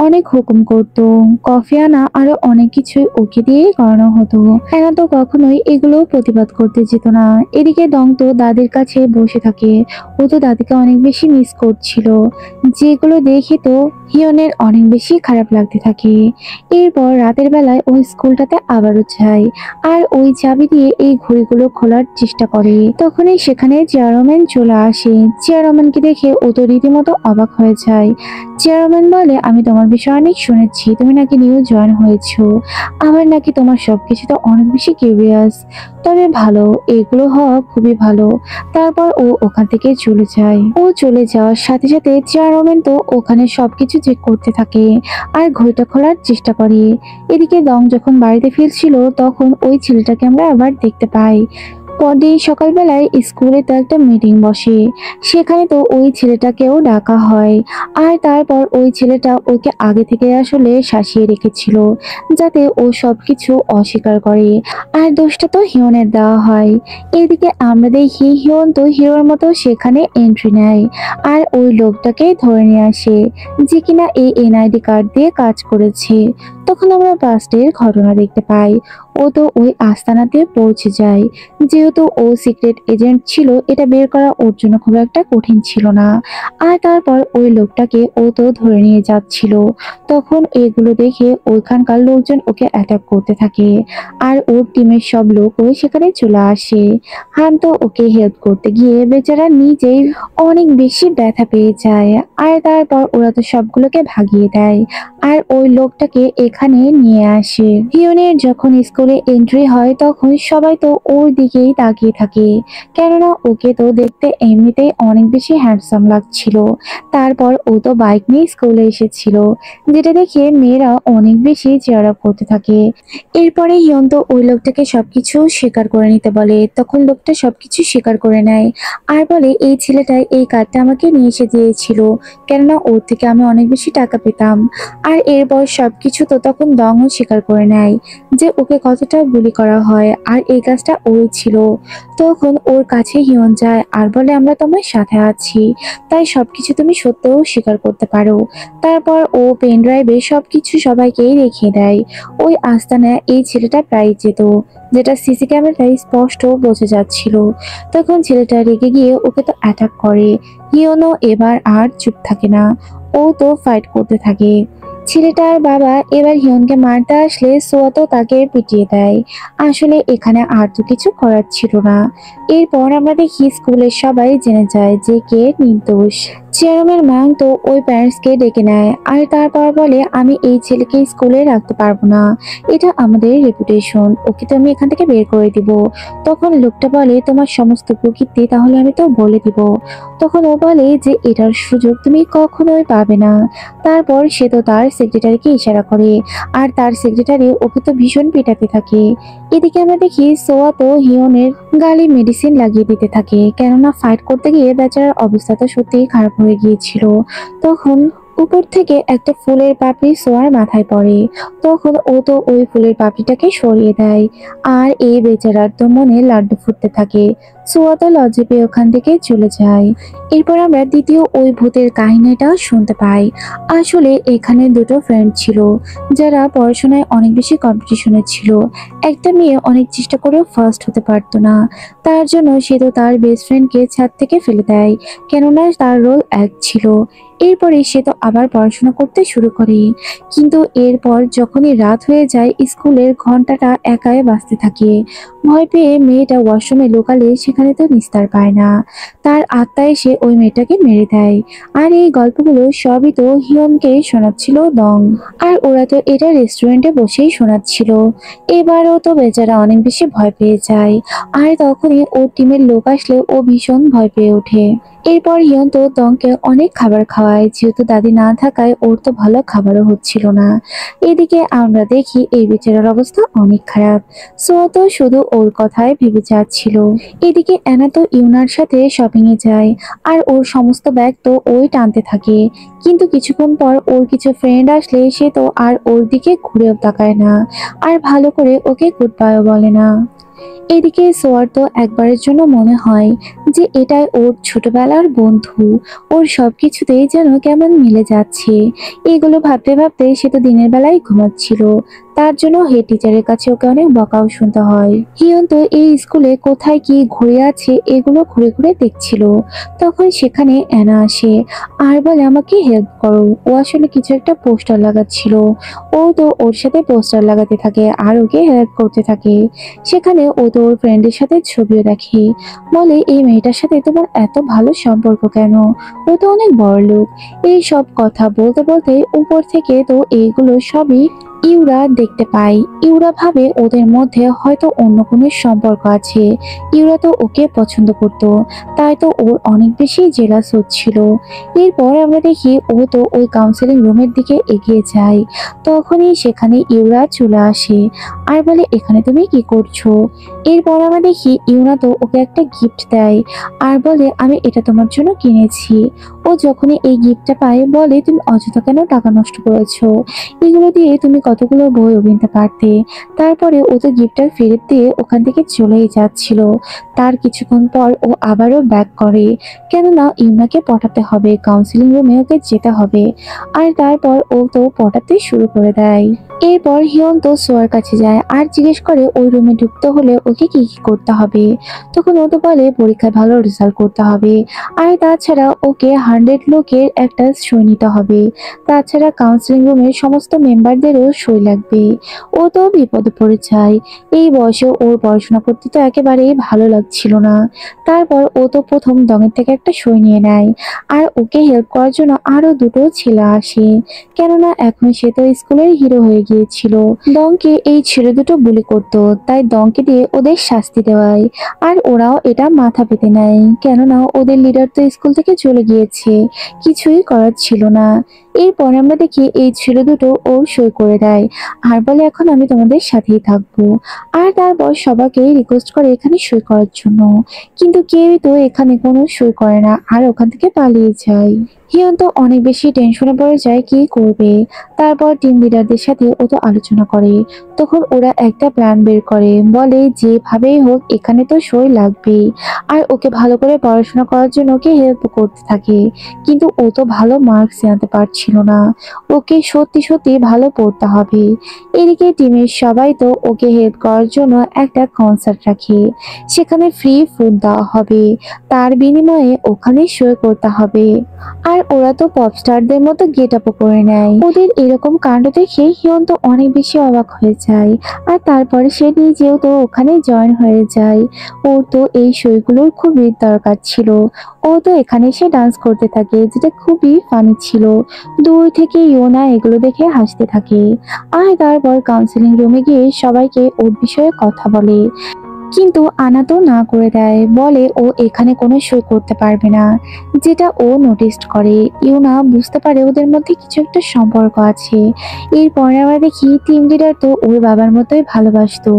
অনেক হুকুম করতো, কফি আনা আরো অনেক কিছুই ওকে দিয়ে করানো হতো। অ্যানা তো কখনোই এগুলো প্রতিবাদ করতে যেত না। এদিকে দং তো দাদির কাছে বসে থাকে। ও তো দাদিকে অনেক বেশি মিস করছিল, যেগুলো দেখে তো হিয়নের অনেক বেশি খারাপ লাগতে থাকে। এরপর রাতের বেলায় ওই স্কুলটাতে আবারও যায়, আর ওই চাবি দিয়ে এই ঘড়িগুলো খোলার চেষ্টা করে। তখনই সেখানে চেয়ারম্যান চলে আসে। চেয়ারম্যানকে দেখে দেখে ও তো রীতিমতো অবাক হয়ে যায়। চেয়ারম্যান বলে, আমি তোমার বিষয়ে অনেক শুনেছি, তুমি নাকি নিউ জয়েন হয়েছো, আবার নাকি তোমার সবকিছুতে অনেক বেশি কিউরিয়াস। তবে ভালো, এগুলো হওয়া খুবই ভালো। তারপর ও ওখান থেকে চলে যায়। ও চলে যাওয়ার সাথে সাথে চেয়ারম্যান তো ওখানে সবকিছু চেক করতে থাকে আর ঘড়িটা খোলার চেষ্টা করে। এদিকে দং যখন বাড়িতে ফিরছিল তখন ওই ছেলেটাকে আমরা আবার দেখতে পাই। পরদিন সকালবেলায় স্কুলে তো একটা মিটিং বসে, সেখানে তো ওই ছেলেটাকেও ডাকা হয়। আর তারপর ওই ছেলেটা ওকে আগে থেকে আসলে শাসিয়ে রেখেছিল যাতে ও সবকিছু অস্বীকার করে, আর দোষটা তো হিয়নের দেওয়া হয়। এদিকে আমরা দেখি হিয়ন তো হিরোর মতো সেখানে এন্ট্রি নেয় আর ওই লোকটাকে ধরে নিয়ে আসে যে কিনা এই এনআইডি কার্ড দিয়ে কাজ করেছে। তখন আমরা পাস্টের ঘটনা দেখতে পাই। ও তো ওই আস্তানাতে পৌঁছে যায়। যেহেতু ও সিক্রেট এজেন্ট ছিল, এটা বের করা ওর জন্য খুব একটা কঠিন ছিল না। আর তারপর ওই লোকটাকে ও তো ধরে নিয়ে যাচ্ছিল। তখন এগুলো দেখে ওইখানকার লোকজন ওকে অ্যাটাক করতে থাকে আর ওর টিমের সব লোকও সেখানে চলে আসে। হান তো ওকে হেল্প করতে গিয়ে বেচারা নিজেই অনেক বেশি ব্যথা পেয়ে যায়। আর তারপর ওরা তো সবগুলোকে ভাগিয়ে দেয় আর ওই লোকটাকে এখানে নিয়ে আসে। হিয়নের যখন স্কুলে এন্ট্রি হয় তখন সবাই তো ওর দিকেই তাকিয়ে থাকে, কেননা ওকে তো দেখতে এমনিতেই অনেক বেশি হ্যান্ডসাম লাগছিল। তারপর ও তো বাইক নিয়ে স্কুলে এসেছিল, যেটা দেখে মেয়েরা অনেক বেশি চেয়ার আপ করতে থাকে। এরপরে হিয়ন তো ওই লোকটাকে সবকিছু স্বীকার করে নিতে বলে। তখন লোকটা সবকিছু স্বীকার করে নেয় আর বলে, এই ছেলেটা এই কার্ডটা আমাকে নিয়ে এসে দিয়েছিল, কেননা ওর থেকে আমি অনেক বেশি টাকা পেতাম। আর এরপর সবকিছু তো তখন দংও স্বীকার করে নেয় যে ওকে কতটা গুলি করা হয় আর এই কাজটা ওই ছিল। তখন ওর কাছে হিয়ন যায় আর বলে, আমরা তোমার সাথে আছি, তাই সবকিছু তুমি সত্যও স্বীকার করতে পারো। তারপর ও পেন ড্রাইভে সবকিছু সবাইকেই দেখিয়ে দেয়। ওই আস্তানায় এই ছেলেটা প্রায় যেত, যেটা সিসি ক্যামেরায় স্পষ্ট বোঝা যাচ্ছিল। তখন ছেলেটা রেগে গিয়ে ওকে তো অ্যাটাক করে। হিয়নও এবার আর চুপ থাকে না, ও তো ফাইট করতে থাকে। ছেলেটার বাবা এবার হিয়নকে মারতে আসলে সোয়াতো তাকে পিটিয়ে দেয়। আসলে এখানে আর তো কিছু করার ছিল না। এরপর আমরা দেখি স্কুলের সবাই জেনে যায় যে কে নির্দোষ। চেয়ারম্যান ম্যাং তো ওই প্যারেন্টসকে ডেকে নেয় আর তারপর বলে, আমি এই ছেলেকে স্কুলে রাখতে পারবো না, এটা আমাদের রেপুটেশন, ওকে তো আমি এখান থেকে বের করে দিব। তখন লোকটা বলে, তোমার সমস্ত প্রকৃতি তাহলে আমি তো বলে দিব। তখন ও বলে যে এটার সুযোগ তুমি কখনোই পাবে না। তারপর সে তো তার সেক্রেটারিকে ইশারা করে আর তার সেক্রেটারি ওকে তো ভীষণ পেটাতে থাকে। এদিকে আমরা দেখি সোয়া তো হিয়নের গালে মেডিসিন লাগিয়ে দিতে থাকে, কেননা ফাইট করতে গিয়ে বেচারার অবস্থা তো সত্যিই খারাপ হয়ে গিয়েছিল। তখন উপর থেকে একটা ফুলের পাপড়ি সোয়ার মাথায় পড়ে। তখন ও তো ওই ফুলের পাপড়িটাকে সরিয়ে দেয় আর এই বেচারার তো মনে লাড্ডু ফুটতে থাকে। সোয়া তো লজ্জা পেয়ে ওখান থেকে চলে যায়। এরপর আমরা দ্বিতীয় ওই ভূতের কাহিনীটা শুনতে পাই। আসলে এখানে দুটো ফ্রেন্ড ছিল যারা পড়াশোনায় অনেক বেশি কম্পিটিশনে ছিল। একটা মেয়ে অনেক চেষ্টা করেও ফার্স্ট হতে পারতো না, তার জন্য সে তো তার বেস্ট ফ্রেন্ডকে ছাদ থেকে ফেলে দেয়, কেননা তার রোল এক ছিল। এরপরে সে তো আবার পড়াশোনা করতে শুরু করে, কিন্তু এরপর যখনই রাত হয়ে যায় স্কুলের ঘন্টাটা একাই বাজতে থাকে। ভয় পেয়ে মেয়েটা ওয়াশরুমে লোকালে সেখানে তো নিস্তার পায় না, তার আত্মা এসে ওই মেয়েটাকে মেরে দেয়। আর এই গল্পগুলো সবই তো হিয়নকে শোনাচ্ছিল দং, আর ওরা তো এটা রেস্টুরেন্টে বসেই শোনাচ্ছিল। এবারও তো বেচারা অনেক বেশি ভয় পেয়ে যায় আর তখনই ওর টিমের লোক আসলে ও ভীষণ ভয় পেয়ে ওঠে। এরপর হিয়ন তো দংকে অনেক খাবার খাওয়ায়, যেহেতু দাদি না থাকায় ওর তো ভালো খাবারও হচ্ছিল না। এদিকে আমরা দেখি এই বেচারার অবস্থা অনেক খারাপ। সোয়া তো শুধু ওর কথাই ভেবে যাচ্ছিল। এদিকে অ্যানা তো ইউনার সাথে শপিং এ যায় আর ওর সমস্ত ব্যাগ তো ওই টানতে থাকে, কিন্তু কিছুক্ষণ পর ওর কিছু ফ্রেন্ড আসলে সে তো আর ওর দিকে ঘুরেও তাকায় না আর ভালো করে ওকে গুড বাইও বলে না। এদিকে সোয়ার তো একবারের জন্য মনে হয় যে এটাই ওর ছোটবেলার বন্ধু, ওর সবকিছুতেই যেন কেমন মিলে যাচ্ছে। এগুলো ভাবতে ভাবতে সে তো দিনের বেলায় ঘুমাচ্ছিল। তার জন্য হেড টিচারের কাছে ওকে অনেক বকাও শুনতে হয়। হিয়ন তো এই স্কুলে কোথায় কি ঘুরে আছে এগুলো ঘুরে ঘুরে দেখছিল। তখন সেখানে অ্যানা আসে আর বলে আমাকে হেল্প করো। ও আসলে কিছু একটা পোস্টার লাগাচ্ছিল। ও তো ওর সাথে পোস্টার লাগাতে থাকে আর ওকে হেল্প করতে থাকে। সেখানে ও তো ওর ফ্রেন্ডের সাথে ছবিও দেখে। বলে এই মেয়েটার সাথে তোমার এত ভালো সম্পর্ক কেন? ও তো অনেক বড়লোক। এই সব কথা বলতে বলতে উপর থেকে তো এইগুলো সবই ইউরা দেখতে পায়। ইউরা ভাবে ওদের মধ্যে হয়তো অন্য কোনো সম্পর্ক আছে। ইউরা তো ওকে পছন্দ করত, তাই তো ওর অনেক বেশি জেলাস হচ্ছিল। এরপর আমরা দেখি ও তো ওই কাউন্সিলিং রুমের দিকে এগিয়ে যায়। তখনই সেখানে ইউরা চলে আসে আর বলে এখানে তুমি কি করছো? এরপর আমরা দেখি ইউরা তো ওকে একটা গিফট দেয় আর বলে আমি এটা তোমার জন্য কিনেছি। ও যখনই এই গিফটটা পায় বলে তুমি অযথা কেন টাকা নষ্ট করেছো? এগুলো দিয়ে তুমি কতগুলো বইও কিনতে পারতে। তারপরে ও তো গিফটটা ফেরত দিয়ে ওখান থেকে চলেই যাচ্ছিল। তার কিছুক্ষণ পর ও আবারও ব্যাক করে, কেননা ইউনাকে পটাতে হবে, কাউন্সিলিং রুমে ওকে যেতে হবে। আর তারপর ও তো পটাতে শুরু করে দেয়। এরপর হিয়ন তো সোয়ার কাছে যায় আর জিজ্ঞেস করে ওই রুমে ঢুকতে হলে ওকে কি কি করতে হবে। তখন ও তো বলে পরীক্ষায় ভালো রেজাল্ট করতে হবে, আর তাছাড়া ওকে 100 লোকের একটা সই নিতে হবে। তাছাড়া কাউন্সিলিং রুমের সমস্ত মেম্বারদেরও সই লাগবে। ও তো বিপদে পড়ে যায়। এই বয়সে ওর পড়াশোনা করতে তো একেবারেই ভালো লাগছিল না। তারপর ও তো প্রথম দমের থেকে একটা সই নিয়ে নেয় আর ওকে হেল্প করার জন্য আরো দুটো ছেলে আসে, কেননা এখন সে তো স্কুলের হিরো হয়ে গিয়েছিল। দংকে এই ছেলে দুটো বুলি করতো, তাই দংকে দিয়ে ওদের শাস্তি দেওয়ায়। আর ওরাও এটা মাথা পেতে নেয়, কেননা ওদের লিডার তো স্কুল থেকে চলে গিয়েছে, কিছুই করার ছিল না। এরপর আমরা দেখি এই ছেলে দুটো ও সই করে দেয় আর বলে এখন আমি তোমাদের সাথেই থাকবো। আর তারপর সবাইকে রিকোয়েস্ট করে এখানে সই করার জন্য, কিন্তু কেউই তো এখানে কোনো সই করে না আর ওখান থেকে পালিয়ে যায়। হিয়ন তো অনেক বেশি টেনশনে পড়ে যায় কি করবে। তারপর টিম লিডারদের সাথে ও তো আলোচনা করে। তখন ওরা একটা প্ল্যান বের করে, বলে যেভাবেই হোক এখানে তো সই লাগবেই। আর ওকে ভালো করে পড়াশোনা করার জন্য ওকে হেল্প করতে থাকে। কিন্তু ও তো ভালো মার্কস আনতে পারছিল না। ওকে সত্যি সত্যি ভালো পড়তে হবে। এদিকে টিমের সবাই তো ওকে হেল্প করার জন্য একটা কনসার্ট রাখে। সেখানে ফ্রি ফুড দেওয়া হবে, তার বিনিময়ে ওখানে সই করতে হবে। আর ওরা তো পপস্টারদের মতো গেট আপও করে নেয়। ওদের এরকম কাণ্ড দেখে হিয়ন তো অনেক বেশি অবাক হয়ে যায়। আর তারপরে সে নিজেও তো ওখানে জয়েন হয়ে যায়। ওর তো এই সইগুলোর খুবই দরকার ছিল। ও তো এখানে এসে ডান্স করতে থাকে, যেটা খুবই ফানি ছিল। দূর থেকে ইয়োনা এগুলো দেখে হাসতে থাকে। আর তারপর কাউন্সিলিং রুমে গিয়ে সবাইকে ওর বিষয়ে কথা বলে, কিন্তু আনা তো না করে দেয়, বলে ও এখানে কোনো সই করতে পারবে না। যেটা ও নোটিস করে। ইউনা বুঝতে পারে ওদের মধ্যে কিছু একটা সম্পর্ক আছে। এরপরে আমরা দেখি টিম লিডার তো ওর বাবার মতোই ভালোবাসতো,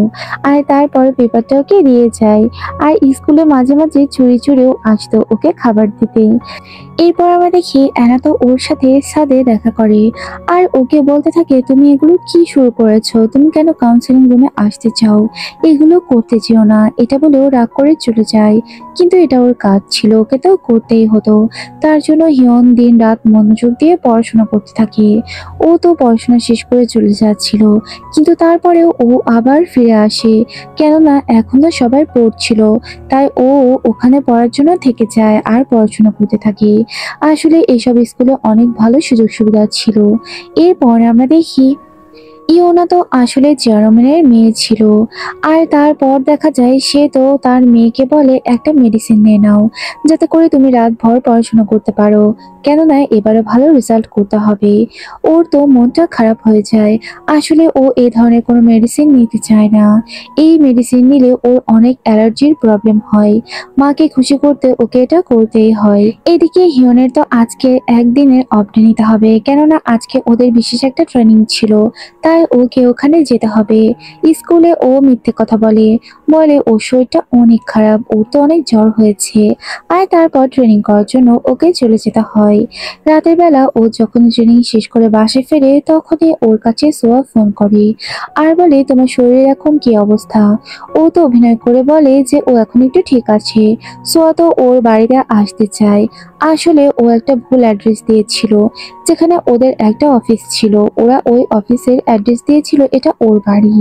আর তারপর পেপারটা ওকে দিয়ে যায়। আর স্কুলে মাঝে মাঝে চুরি চুরিও আসতো ওকে খাবার দিতে। এরপর আমরা দেখি অ্যানা তো ওর সাথে ছাদে দেখা করে আর ওকে বলতে থাকে তুমি এগুলো কি শুরু করেছো, তুমি কেন কাউন্সিলিং রুমে আসতে চাও? এগুলো করতে চেও না, এটা বলেও রাগ করে চলে যায়। কিন্তু এটা ওর কাজ ছিল, ওকে তো করতেই হতো। তার জন্য হিয়ন দিন রাত মনোযোগ দিয়ে পড়াশোনা করতে থাকে। ও তো পড়াশোনা শেষ করে চলে যাচ্ছিল, কিন্তু তারপরেও ও আবার ফিরে আসে, কেননা এখন তো সবাই পড়ছিল। তাই ও ওখানে পড়ার জন্য থেকে যায় আর পড়াশোনা করতে থাকে। আসলে এইসব স্কুলে অনেক ভালো সুযোগ সুবিধা ছিল। এরপর আমরা দেখি ইওনা তো আসলে চেয়ারম্যানের মেয়ে ছিল। আর তারপর দেখা যায় সে তো তার মেয়েকে বলে একটা মেডিসিন নিয়ে নাও, যাতে করে তুমি রাতভর পড়াশোনা করতে পারো, কেননা এবারে ভালো রেজাল্ট করতে হবে। ওর তো মনটা খারাপ হয়ে যায়। আসলে ও এই ধরনের কোনো মেডিসিন নিতে চায় না। এই মেডিসিন নিলে ওর অনেক অ্যালার্জির প্রবলেম হয়। মাকে খুশি করতে ওকে এটা করতেই হয়। এদিকে হিয়নের তো আজকে একদিনের অফ ডে নিতে হবে, কেননা আজকে ওদের বিশেষ একটা ট্রেনিং ছিল, তাই ওকে ওখানে যেতে হবে। স্কুলে ও মিথ্যে কথা বলে, বলে ওর শরীরটা অনেক খারাপ, ওর তো অনেক জ্বর হয়েছে। আর তারপর ট্রেনিং করার জন্য ওকে চলে যেতে হয়। রাতের বেলা ও যখন ট্রেনিং শেষ করে বাসে ফেরে, তখনই ওর কাছে সোয়া ফোন করে আর বলে তোমার শরীরের এখন কি অবস্থা। ও তো অভিনয় করে বলে যে ও এখন একটু ঠিক আছে। সোয়া তো ওর বাড়িতে আসতে চায়। আসলে ও একটা ভুল অ্যাড্রেস দিয়েছিল, যেখানে ওদের একটা অফিস ছিল। ওরা ওই অফিসের অ্যাড্রেস অ্যাড্রেস দিয়েছিল এটা ওর বাড়ি।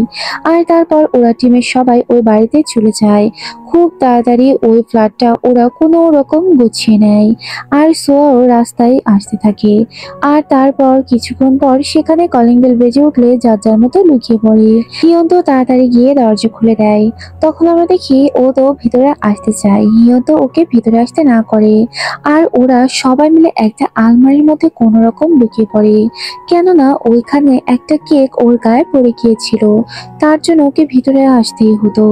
আর তারপর ওরা টিমের সবাই ওই বাড়িতে চলে যায়। খুব তাড়াতাড়ি ওই ফ্ল্যাটটা ওরা কোনো রকম গুছিয়ে নেয়। আর সোয়াও রাস্তায় আসতে থাকে। আর তারপর কিছুক্ষণ পর সেখানে কলিং বেল বেজে উঠলে যার যার মতো লুকিয়ে পড়ে। হিয়ন তো তাড়াতাড়ি গিয়ে দরজা খুলে দেয়। তখন আমরা দেখি ও তো ভিতরে আসতে চায়, হিয়ন তো ওকে ভিতরে আসতে না করে। আর ওরা সবাই মিলে একটা আলমারির মধ্যে কোনো রকম লুকিয়ে পড়ে, কেননা ওইখানে একটা কেক ওর গায়ে পড়ে গিয়েছিল, তার জন্য ওকে ভিতরে আসতেই হতো।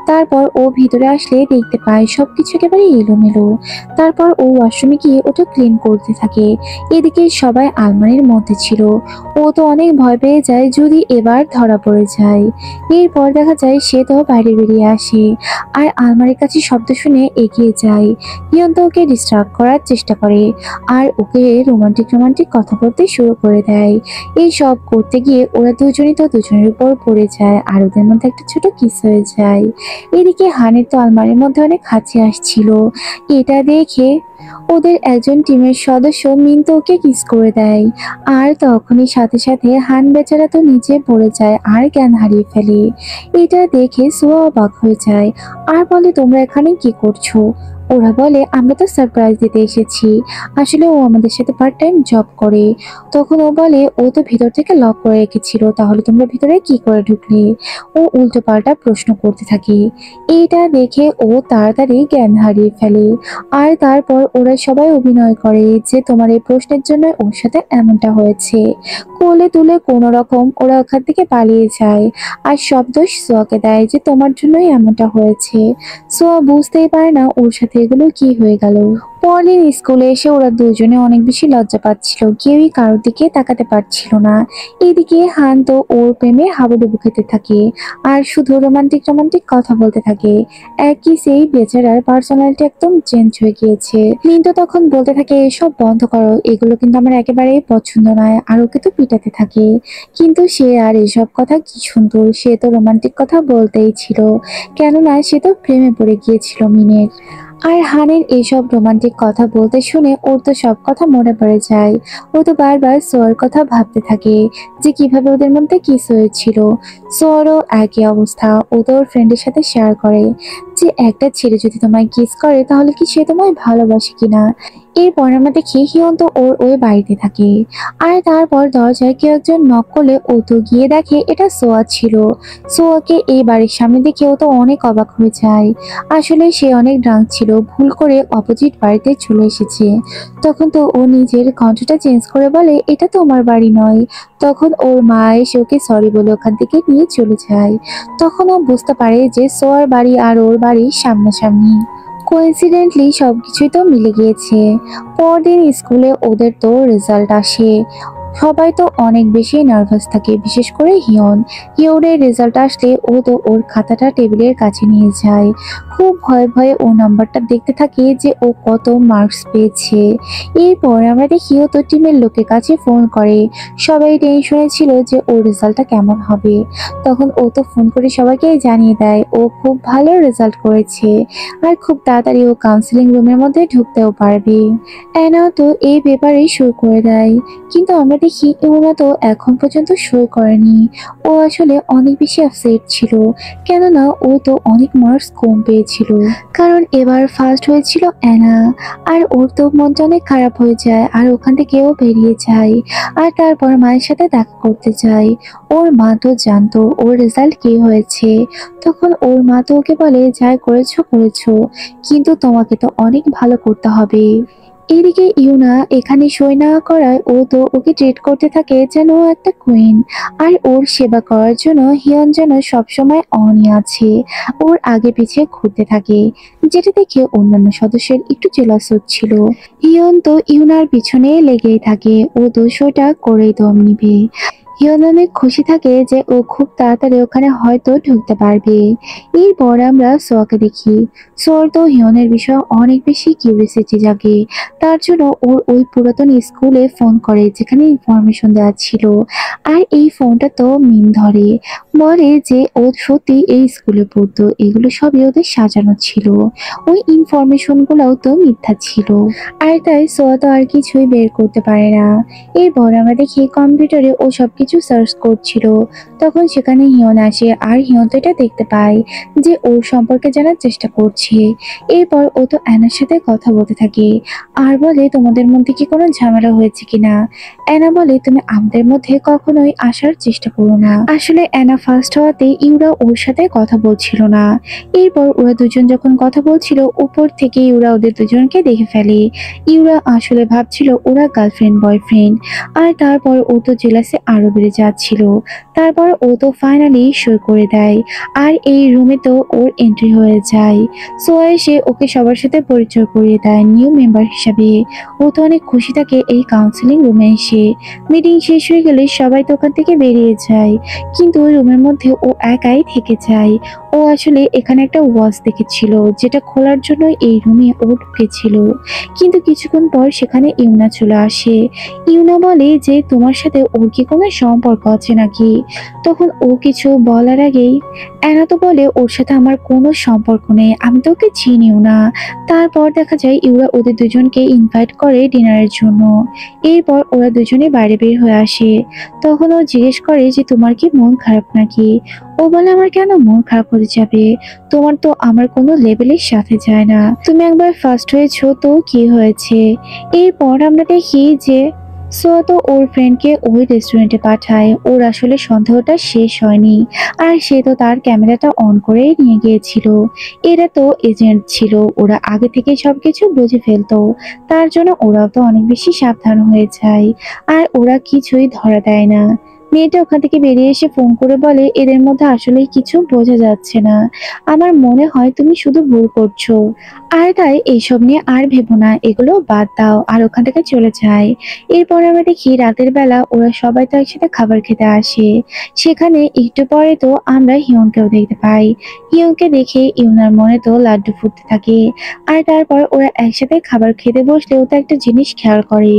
তারপর ও ভিতরে আসলে দেখতে পায় সবকিছু একেবারে এলোমেলো। তারপর ও ওয়াশরুমে গিয়ে ওটা ক্লিন করতে থাকে। এদিকে সবাই আলমারির মধ্যে ছিল। ও তো অনেক ভয় পেয়ে যায় যদি এবার ধরা পড়ে যায়। এরপর দেখা যায় সে তো বাইরে বেরিয়ে আসে আর আলমারির কাছে শব্দ শুনে এগিয়ে যায়। হিয়ন তো ওকে ডিস্টার্ব করার চেষ্টা করে আর ওকে রোমান্টিক রোমান্টিক কথা বলতে শুরু করে দেয়। এই সব করতে গিয়ে ওরা দুজনই তো দুজনের উপর পড়ে যায় আর ওদের মধ্যে একটা ছোট কিস হয়ে যায়। এদিকে হানের তো আলমারির মধ্যে অনেক হাঁচি আসছিল। এটা দেখে ওদের একজন টিমের সদস্য মিন্তু ওকে কিস করে দেয়। আর তখনই সাথে সাথে হান বেচারা তো নিচে পড়ে যায় আর জ্ঞান হারিয়ে ফেলে। এটা দেখে সোয়া অবাক হয়ে যায় আর বলে, তোমরা এখানে কি করছো? ওরা বলে, আমরা তো সারপ্রাইজ দিতে এসেছি, আসলে ও আমাদের সাথে পার্ট টাইম জব করে। তখন ও বলে, ও তো ভিতর থেকে লক করে রেখেছিল, তাহলে তোমরা ভিতরে কি করে ঢুকলে? ও উল্টো পাল্টা প্রশ্ন করতে থাকে। এইটা দেখে ও তাড়াতাড়ি জ্ঞান হারিয়ে ফেলে। আর তারপর ওরা সবাই অভিনয় করে যে তোমার এই প্রশ্নের জন্য ওর সাথে এমনটা হয়েছে। কোলে তুলে কোনো রকম ওরা ওখান থেকে পালিয়ে যায় আর সব দোষ সোয়াকে দেয় যে তোমার জন্যই এমনটা হয়েছে। সোয়া বুঝতেই পারে না ওর সাথে এগুলো কি হয়ে গেল। পরদিন স্কুলে এসে ওরা দুজনে অনেক বেশি লজ্জা পাচ্ছিল, কেউই কারোর দিকে তাকাতে পারছিল না। এদিকে হান তো ওর প্রেমে হাবুডুবু খেতে থাকে আর শুধু রোমান্টিক রোমান্টিক কথা বলতে থাকে। একই সেই বেচারার পার্সোনালিটি একদম চেঞ্জ হয়ে গিয়েছে। মিন্টু তখন বলতে থাকে, এসব বন্ধ করো, এগুলো কিন্তু আমার একেবারেই পছন্দ নয়। আর ওকে তো পিটাতে থাকে, কিন্তু সে আর এসব কথা কি শুনতো, সে তো রোমান্টিক কথা বলতেই ছিল, কেননা সে তো প্রেমে পড়ে গিয়েছিল মিনের। আর হানের এইসব রোমান্টিক কথা বলতে শুনে ওর তো সব কথা মনে পড়ে যায়। ও তো বারবার সোয়ার কথা ভাবতে থাকে যে কিভাবে ওদের মধ্যে কিস হয়েছিল। সোয়ারও একই অবস্থা, ও তো ওর ফ্রেন্ডের সাথে শেয়ার করে যে একটা ছেলে যদি তোমায় কিস করে তাহলে কি সে তোমায় ভালোবাসে কিনা। এরপর আমরা দেখি হিয়ন তো ওর ওই বাড়িতে থাকে। আর তারপর দরজায় কেউ একজন নক করলে ও তো গিয়ে দেখে এটা সোয়া ছিল। সোয়াকে এই বাড়ির সামনে দেখে ও তো অনেক অবাক হয়ে যায়। আসলে সে অনেক ড্রাঙ্ক ছিল, ভুল করে অপোজিট বাড়িতে চলে এসেছে। তখন তো ও নিজের কণ্ঠটা চেঞ্জ করে বলে, এটা তো আমার বাড়ি নয়। তখন ওর মা এসে ওকে সরি বলে ওখান থেকে নিয়ে চলে যায়। তখন ও বুঝতে পারে যে সোয়ার বাড়ি আর ওর বাড়ি সামনাসামনি। কোইন্সিডেন্টলি সবকিছুই তো মিলে গিয়েছে। পরদিন স্কুলে ওদের তো রেজাল্ট আসে। সবাই তো অনেক বেশি নার্ভাস থাকে, বিশেষ করে হিয়ন। হিয়নের রেজাল্ট আসলে ও তো ওর খাতাটা টেবিলের কাছে নিয়ে যায়। খুব ভয়ে ভয়ে ও নাম্বারটা দেখতে থাকে যে ও কত মার্কস পেয়েছে। এরপর আমরা দেখি ও তো টিমের লোকের কাছে ফোন করে। সবাই টেনশনে ছিল যে ওর রেজাল্টটা কেমন হবে। তখন ও তো ফোন করে সবাইকে জানিয়ে দেয় ও খুব ভালো রেজাল্ট করেছে আর খুব তাড়াতাড়ি ও কাউন্সিলিং রুমের মধ্যে ঢুকতেও পারবে। অ্যানাও তো এই ব্যাপারেই শুরু করে দেয়, কিন্তু আমরা দেখি ইউনা তো এখন পর্যন্ত সই করেনি। ও আসলে অনেক বেশি আপসেট ছিল, কেননা ও তো অনেক মার্কস কম পেয়েছিল, কারণ এবার ফার্স্ট হয়েছিল অ্যানা। আর ওর তো মনটা অনেক খারাপ হয়ে যায় আর ওখান থেকে ও বেরিয়ে যায়। আর তারপর মায়ের সাথে দেখা করতে যায়। ওর মা তো জানতো ওর রেজাল্ট কি হয়েছে। তখন ওর মা তো ওকে বলে, যাই করেছো করেছো, কিন্তু তোমাকে তো অনেক ভালো করতে হবে। এদিকে ইউনা এখানে সই না করায় ও তো ওকে ট্রিট করতে থাকে যেন ও একটা কুইন। আর ওর সেবা করার জন্য হিয়ন যেন সবসময় অনই আছে, ওর আগে পিছিয়ে ঘুরতে থাকে, যেটা দেখে অন্যান্য সদস্যের একটু জেলাস হচ্ছিল। হিয়ন তো ইউনার পিছনে লেগেই থাকে, ও তো সইটা করেই দম নিবে। হিয়ন অনেক খুশি থাকে যে ও খুব তাড়াতাড়ি ওখানে হয়তো ঢুকতে পারবে। এরপর আমরা সোয়াকে দেখি। সোয়ার তো হিয়নের বিষয়ে অনেক বেশি কিউরিয়াসিটি জাগে, তার জন্য ওর ওই পুরাতন স্কুলে ফোন করে যেখানে ইনফরমেশন দেওয়া ছিল। আর এই ফোনটা তো মিন ধরে, বলে যে ও সত্যি এই স্কুলে পড়তো, এগুলো সবই ওদের সাজানো ছিল, ওই ইনফরমেশন গুলাও তো মিথ্যা ছিল। আর তাই সোয়া তো আর কিছুই বের করতে পারে না। এরপর আমরা দেখি কম্পিউটারে ও সবকিছু সার্চ করছিল, তখন সেখানে হিয়ন আসে আর হিয়ন তো এটা দেখতে পায় যে ওর সম্পর্কে জানার চেষ্টা করছে। এরপর ও তো অ্যানার সাথে কথা বলতে থাকে আর বলে তোমাদের মধ্যে কি কোনো ঝামেলা হয়েছে কিনা। অ্যানা বলে তুমি আমাদের মধ্যে কখনোই আসার চেষ্টা করো না। আসলে অ্যানা ফার্স্ট হওয়াতে ইউরা ওর সাথে কথা বলছিল না। এরপর ওরা দুজন যখন কথা বলছিল উপর থেকে ইউরা ওদের দুজনকে দেখে ফেলে। ইউরা আসলে ভাবছিল ওরা গার্লফ্রেন্ড বয়ফ্রেন্ড, আর তারপর ও তো জেলাসে আরো বেড়ে যাচ্ছিল। তারপর ও তো ফাইনালি সই করে দেয় আর এই রুমে তো ওর এন্ট্রি হয়ে যায়। সোয়া এসে ওকে সবার সাথে পরিচয় করিয়ে দেয় নিউ মেম্বার হিসাবে। ও তো অনেক খুশি থাকে এই কাউন্সিলিং রুমে এসে। মিটিং শেষ হয়ে গেলে সবাই তো ওখান থেকে বেরিয়ে যায়, কিন্তু ওই রুমের মধ্যে ও একাই থেকে যায়। ও আসলে এখানে একটা ওয়াচ দেখেছিল যেটা খোলার জন্য এই রুমে ও ঢুকেছিল, কিন্তু কিছুক্ষণ পর সেখানে ইউনা চলে আসে। ইউনা বলে যে তোমার সাথে ওর কি কোনো সম্পর্ক আছে নাকি। তখন ও কিছু বলার আগেই অ্যানা তো বলে ওর সাথে আমার কোনো সম্পর্ক নেই, আমি তো ওকে চিনিও না। তারপর দেখা যায় ইউরা ওদের দুজনকে ইনভাইট করে ডিনারের জন্য। এরপর ওরা দুজনে বাইরে বের হয়ে আসে। তখন ও জিজ্ঞেস করে যে তোমার কি মন খারাপ নাকি। ও বলে আমার কেন মন খারাপ হতে যাবে, তোমার তো আমার কোনো লেভেলের সাথে যায় না, তুমি একবার ফার্স্ট হয়েছো তো কি হয়েছে। এরপর আমরা দেখি যে সোয়া তো ওর ফ্রেন্ডকে ওই রেস্টুরেন্টে পাঠায়। ওর আসলে সন্দেহটা শেষ হয়নি, আর সে তো তার ক্যামেরাটা অন করে নিয়ে গিয়েছিল। এরা তো এজেন্ট ছিল, ওরা আগে থেকে সবকিছু বুঝে ফেলতো, তার জন্য ওরাও তো অনেক বেশি সাবধান হয়ে যায় আর ওরা কিছুই ধরা দেয় না। মেয়েটা ওখান থেকে বেরিয়ে এসে ফোন করে বলে এদের মধ্যে আসলে কিছু বোঝা যাচ্ছে না, আমার মনে হয় তুমি শুধু ভুল করছো। আর তাই এইসব নিয়ে আর ভেবো না, এগুলো বাদ দাও, আর ওখান থেকে চলে যায়। এরপর আমরা দেখি রাতের বেলা ওরা সবাই তো একসাথে খাবার খেতে আসে। সেখানে একটু পরে তো আমরা হিয়নকেও দেখতে পাই। হিয়নকে দেখে ইউনার মনে তো লাড্ডু ফুটতে থাকে। আর তারপর ওরা একসাথে খাবার খেতে বসলে ও তো একটা জিনিস খেয়াল করে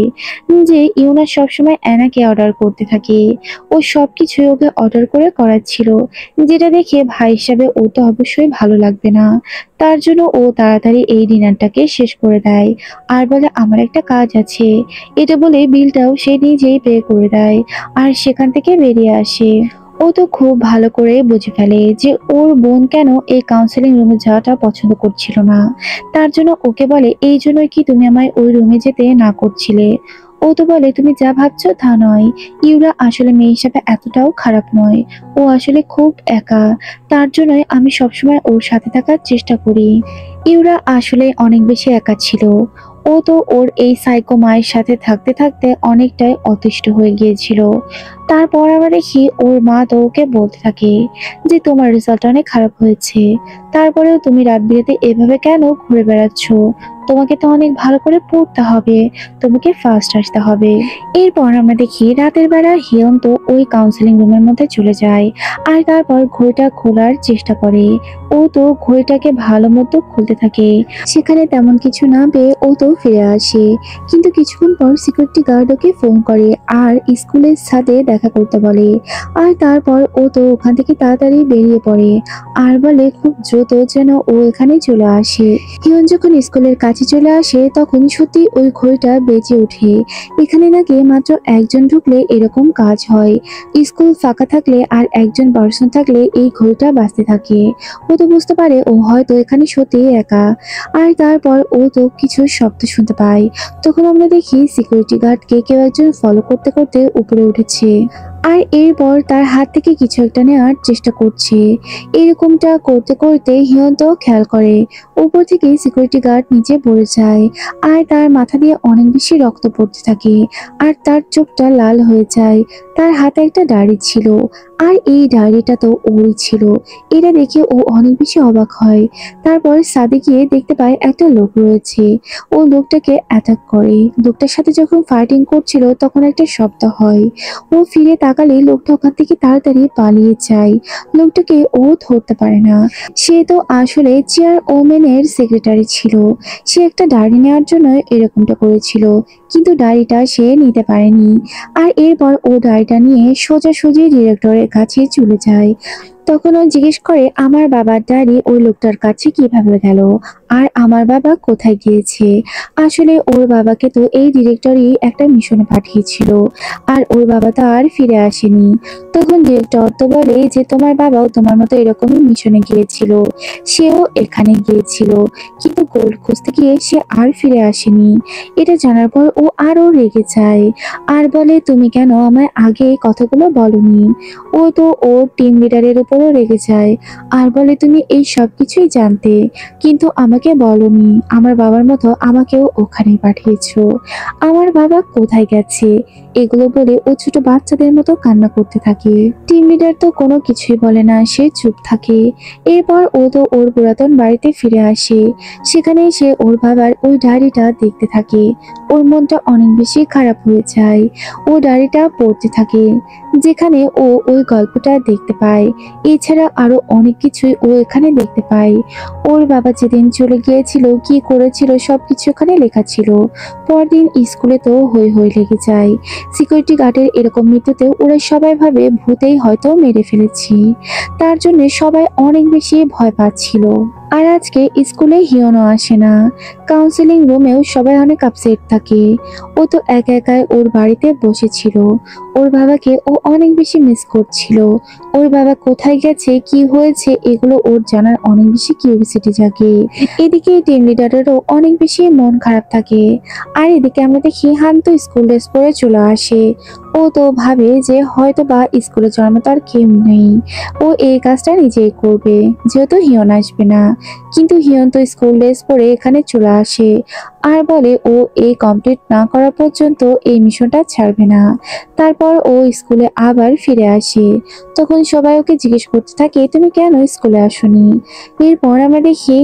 যে ইউনা সবসময় অ্যানাকে অর্ডার করতে থাকে। ও সবকিছুই ওকে অর্ডার করে করাচ্ছিল, যেটা দেখে ভাই হিসাবে ও তো অবশ্যই ভালো লাগবে না। তার জন্য ও তাড়াতাড়ি এই ডিনারটাকে শেষ করে দেয় আর বলে আমার একটা কাজ আছে। এটা বলে বিলটাও সে নিজেই পে করে দেয় আর সেখান থেকে বেরিয়ে আসে। ও তো খুব ভালো করে বুঝে ফেলে যে ওর বোন কেন এই কাউন্সিলিং রুমে যাওয়াটা পছন্দ করছিল না। তার জন্য ওকে বলে এই জন্যই কি তুমি আমায় ওই রুমে যেতে না করছিলে। ও তো বলে তুমি যা ভাবছো তা নয়, ইউরা আসলে মেয়ে হিসাবে এতটাও খারাপ নয়, ও আসলে খুব একা, তার জন্যই আমি সবসময় ওর সাথে থাকার চেষ্টা করি। ইউরা আসলে অনেক বেশি একা ছিল। ও তো ওর এই সাইকো মায়ের সাথে থাকতে থাকতে অনেকটাই অতিষ্ঠ হয়ে গিয়েছিল। তারপর আমরা দেখি ওর মা তো ওকে বলতে থাকে যে তোমার রেজাল্ট অনেক খারাপ হয়েছে, তারপরেও তুমি রাত বিরেতে এভাবে কেন ঘুরে বেড়াচ্ছ, তোমাকে তো অনেক ভালো করে পড়তে হবে, তোমাকে ফার্স্ট আসতে হবে। এরপর আমরা দেখি রাতের বেলা হিয়ন তো ওই কাউন্সিলিং রুমের মধ্যে চলে যায় আর তারপর ঘড়িটা খোলার চেষ্টা করে। ও তো ঘড়িটাকে ভালো মতো খুলতে থাকে, সেখানে তেমন কিছু না পেয়ে ও তো ফিরে আসে। কিন্তু কিছুক্ষণ পর সিকিউরিটি গার্ড ওকে ফোন করে আর স্কুলের সাথে দেখা করতে বলে। আর তারপর ও তো ওখান থেকে তাড়াতাড়ি বেরিয়ে পড়ে আর বলে খুব দ্রুত যেন ও এখানে চলে আসে। হিয়ন যখন স্কুলের কাছে চলে আসে তখন সত্যি ওই ঘড়িটা বেজে ওঠে। এখানে নাকি মাত্র একজন ঢুকলে এরকম কাজ হয়, স্কুল ফাঁকা থাকলে আর একজন পার্সন থাকলে এই ঘড়িটা বাজতে থাকে। ও তো বুঝতে পারে ও হয়তো এখানে সত্যি একা। আর তারপর ও তো কিছু শব্দ শুনতে পায়, তখন আমরা দেখি সিকিউরিটি গার্ডকে কেউ একজন ফলো করতে করতে উপরে উঠেছে আর এরপর তার হাত থেকে কিছু একটা নেওয়ার চেষ্টা করছে। এরকমটা করতে করতে হিয়ন্ত খেয়াল করে উপর থেকে সিকিউরিটি গার্ড নিচে পড়ে যায় আর তার মাথা দিয়ে অনেক বেশি রক্ত পড়তে থাকে আর তার চোখটা লাল হয়ে যায়। তার হাতে একটা ডায়েরি ছিল আর এই ডায়েরিটা তো ওরই ছিল। এটা দেখে ও অনেক বেশি অবাক হয়। তারপর সাদে গিয়ে দেখতে পায় একটা লোক রয়েছে, ও লোকটাকে অ্যাটাক করে। লোকটার সাথে যখন ফাইটিং করছিল তখন একটা শব্দ হয়, ও ফিরে তাকালে লোকটা ওখান থেকে তাড়াতাড়ি পালিয়ে যায়। লোকটাকে ও ধরতে পারে না, সে তো আসলে চেয়ার ওমেনের সেক্রেটারি ছিল। সে একটা ডায়েরি নেওয়ার জন্য এরকমটা করেছিল, কিন্তু ডায়েরিটা সে নিতে পারেনি। আর এরপর ও ডায়েরি ডায়েরিটা নিয়ে সোজাসুজি ডিরেক্টরের কাছে চলে যায়। তখন ও জিজ্ঞেস করে আমার বাবার ডায়েরি ওই লোকটার কাছে কিভাবে গেল, আর আমার বাবা কোথায় গিয়েছে। আসলে ওর বাবাকে তো এই ডিরেক্টরই একটা মিশনে পাঠিয়েছিল, আর ওর বাবা তো আর ফিরে আসেনি। তখন ডিরেক্টর তো বলে যে তোমার বাবাও তোমার মতো এরকমই মিশনে গিয়েছিল, সেও এখানে গিয়েছিল, কিন্তু গোল্ড খুঁজতে গিয়ে সে আর ফিরে আসেনি। এটা জানার পর ও আরো রেগে যায়, আর বলে তুমি কেন আমায় আগে এই কথাগুলো বলনি। ও তো ওর টিম লিডারের উপরও রেগে যায়, আর বলে তুমি এই সব কিছুই জানতে, কিন্তু আমাকে বলনি। আমার বাবার মতো আমাকেও ওখানে পাঠিয়েছো। আমার বাবা কোথায় গেছে, এগুলো বলে ও ছোট বাচ্চাদের মতো কান্না করতে থাকে। টিম লিডার তো কোনো কিছুই বলে না, সে চুপ থাকে। এরপর ও তো ওর পুরাতন বাড়িতে ফিরে আসে। সেখানে সে ওর বাবার ওই ডায়েরিটা দেখতে থাকে। ওর মনটা অনেক বেশি খারাপ হয়ে যায়। ও ডায়েরিটা পড়তে থাকে, যেখানে ও ওই গল্পটা দেখতে পায়। এছাড়া আরো অনেক কিছুই ও এখানে দেখতে পায়। ওর বাবা যেদিন চলে গিয়েছিল, কি করেছিল, সবকিছু এখানে লেখা ছিল। পরদিন স্কুলে তো হই হই লেগে যায়। সিকিউরিটি গার্ডের এরকম মৃত্যুতে ওরা সবাই ভাবে ভূতেই হয়তো মেরে ফেলেছি। তার জন্য সবাই অনেক বেশি ভয় পাচ্ছিল। আর আজকে স্কুলে হিয়নও আসে না। কাউন্সিলিং রুমেও সবাই অনেক আপসেট থাকে। ও তো একা একাই ওর বাড়িতে বসেছিল। ওর বাবাকে ও অনেক বেশি মিস করছিল। ওর বাবা কোথায় গেছে, কি হয়েছে, এগুলো ওর জানার অনেক বেশি কিউরিসিটি জাগে। এদিকে টিম লিডারেরও অনেক বেশি মন খারাপ থাকে। আর এদিকে আমরা দেখি হান্তু স্কুল ড্রেস পরে চলে আসে। ও তো ভাবে যে হয়তো বা স্কুলে জন্ম তার কেউ নেই, ও এই কাজটা নিজেই করবে, যেহেতু হিয়ন আসবে না। কিন্তু হিয়ন তো স্কুল ড্রেস পরে এখানে চলে আসে, আর বলে ও এই কমপ্লিট না করা পর্যন্ত এই মিশনটা ছাড়বে না। তারপর ও স্কুলে আবার ফিরে আসে। তখন সবাই ওকে জিজ্ঞেস করতে থাকে তুমি কেন স্কুলে আসোনি। এরপর আমরা দেখি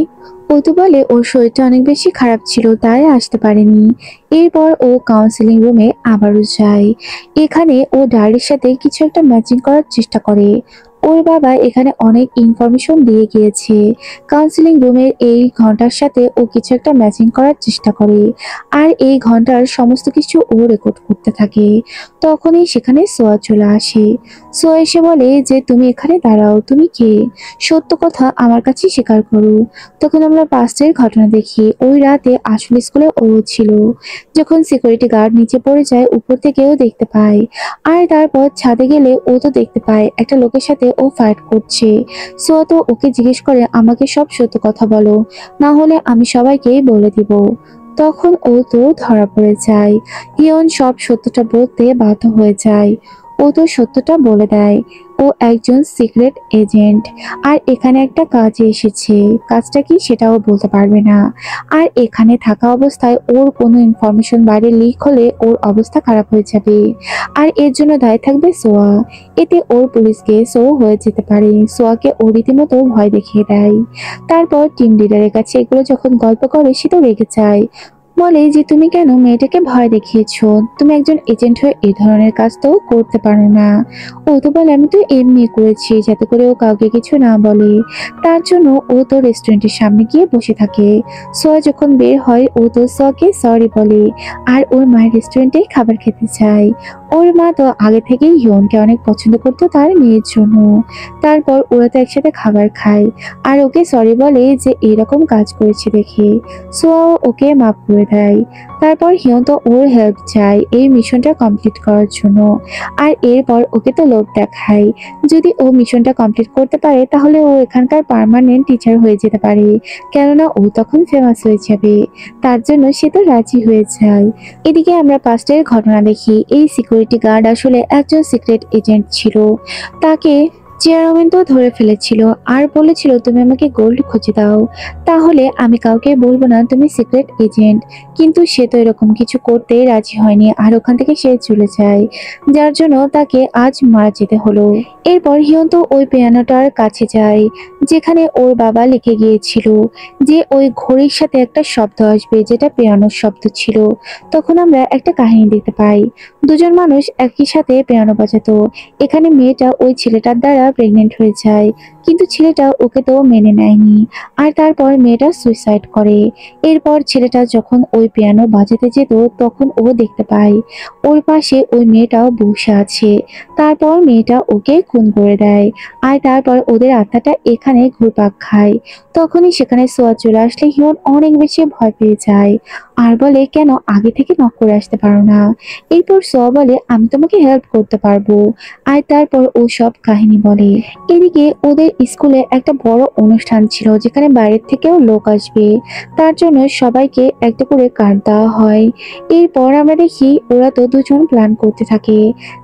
ও তো বলে ওর শরীরটা অনেক বেশি খারাপ ছিল, তাই আসতে পারেনি। এরপর ও কাউন্সিলিং রুমে আবারও যায়। এখানে ও ডায়েরির সাথে কিছু একটা ম্যাচিং করার চেষ্টা করে। ওর বাবা এখানে অনেক ইনফরমেশন দিয়ে গিয়েছে। কাউন্সিলিং রুমের এই ঘন্টার সাথে ও কিছু একটা ম্যাচিং করার চেষ্টা করে, আর এই ঘন্টার সমস্ত কিছু ও রেকর্ড করতে থাকে। তখনই সেখানে সোয়া চলে আসে। সোয়া এসে বলে যে তুমি এখানে দাঁড়াও, তুমি কে, সত্য কথা আমার কাছে স্বীকার করো। তখন আমরা পাস্টের ঘটনা দেখি। ওই রাতে আসলে স্কুলে ও ছিল। যখন সিকিউরিটি গার্ড নিচে পড়ে যায়, উপর থেকেও দেখতে পায়। আর তারপর ছাদে গেলে ও তো দেখতে পায় একটা লোকের সাথে ও ফাইট করছে। সোয়া তো ওকে জিজ্ঞেস করে আমাকে সব সত্য কথা বলো, না হলে আমি সবাইকেই বলে দিব। তখন ও তো ধরা পড়ে যায়। হিয়ন সব সত্যটা বলতে বাধ্য হয়ে যায়। ও তো সত্যটা বলে দেয়, ও একজন সিক্রেট এজেন্ট, আর এখানে একটা কাজে এসেছে। কাজটা কি সেটাও বলতে পারবে না। আর এখানে থাকা অবস্থায় ওর কোনো ইনফরমেশন বাইরে লিক হলে ওর অবস্থা খারাপ হয়ে যাবে, আর এর জন্য দায়ী থাকবে সোয়া। এতে ওর পুলিশ কেসও হয়ে যেতে পারে। সোয়াকে ও রীতিমতো ভয় দেখিয়ে দেয়। তারপর টিম লিডারের কাছে এগুলো যখন গল্প করে, সে তো রেগে যায়। বলে যে তুমি কেন মেয়েটাকে ভয় দেখিয়েছো, তুমি একজন এজেন্ট হয়ে এই ধরনের কাজ তো করতে পারো না। ও তো বলে আমি তো এমনি করেছি যাতে করে ও কাউকে কিছু না বলে। তার জন্য ও তো রেস্টুরেন্টের সামনে গিয়ে বসে থাকে। সোয়া যখন বের হয়, ও তো সোয়াকে সরি বলে, আর ওর মায়ের রেস্টুরেন্টে খাবার খেতে চায়। ওর মা তো আগে থেকেই হিয়নকে অনেক পছন্দ করতো তার মেয়ের জন্য। তারপর ওরা তো একসাথে খাবার খায়, আর ওকে সরি বলে যে এরকম কাজ করেছে দেখে। সোয়াও ওকে মাফ করে দেয়। তারপর হিয়ন তো ওর হেল্প চায় এই মিশনটা কমপ্লিট করার জন্য। আর এরপর ওকে তো লোভ দেখায়, যদি ও মিশনটা কমপ্লিট করতে পারে তাহলে ও এখানকার পার্মানেন্ট টিচার হয়ে যেতে পারে, কেননা ও তখন ফেমাস হয়ে যাবে। তার জন্য সে তো রাজি হয়ে যায়। এদিকে আমরা পাস্টের ঘটনা দেখি। এই সিকিউরিটি গার্ড আসলে একজন সিক্রেট এজেন্ট ছিল। তাকে চেয়ারম্যান তো ধরে ফেলেছিল, আর বলেছিল তুমি আমাকে গোল্ড খুঁজে দাও, তাহলে আমি কাউকে বলবো না তুমি সিক্রেট এজেন্ট। কিন্তু সে তো এরকম কিছু করতে রাজি হয়নি, আর ওখান থেকে সে চলে যায়, যার জন্য তাকে আজ মারা যেতে হলো। এরপর হিয়ন তো ওই পিয়ানোটার কাছে যায়, যেখানে ওর বাবা লিখে গিয়েছিল যে ওই ঘড়ির সাথে একটা শব্দ আসবে, যেটা পিয়ানোর শব্দ ছিল। তখন আমরা একটা কাহিনী দেখতে পাই। দুজন মানুষ একই সাথে পিয়ানো বাজাতো। এখানে মেয়েটা ওই ছেলেটার দ্বারা প্রেগনেন্ট হয়ে যায়, কিন্তু ছেলেটা ওকে তো মেনে নেয়নি। আর তারপর মেয়েটা সুইসাইড করে। এরপর ছেলেটা যখন ওই পিয়ানো বাজাতে যেত তখন ও দেখতে পায় ওর পাশে ওই মেয়েটাও বসে আছে। তারপর মেয়েটা ওকে খুন করে দেয়। আর তারপর ওদের আত্মাটা এখানে ঘুরপাক খায়। তখনই সেখানে সোয়া চলে আসলে হিয়ন অনেক বেশি ভয় পেয়ে যায় আর বলে, কেন আগে থেকে নক করে আসতে পারো না? এরপর সোয়া বলে, আমি তোমাকে হেল্প করতে পারবো। আর তারপর ও সব কাহিনী বলে। এদিকে ওদের স্কুলে একটা বড় অনুষ্ঠান ছিল যেখানে বাইরের থেকেও লোক আসবে, তার জন্য সবাইকে একটা করে কার্ড দেওয়া হয়। এরপর আমরা দেখি ওরা তো দুজন প্ল্যান করতে থাকে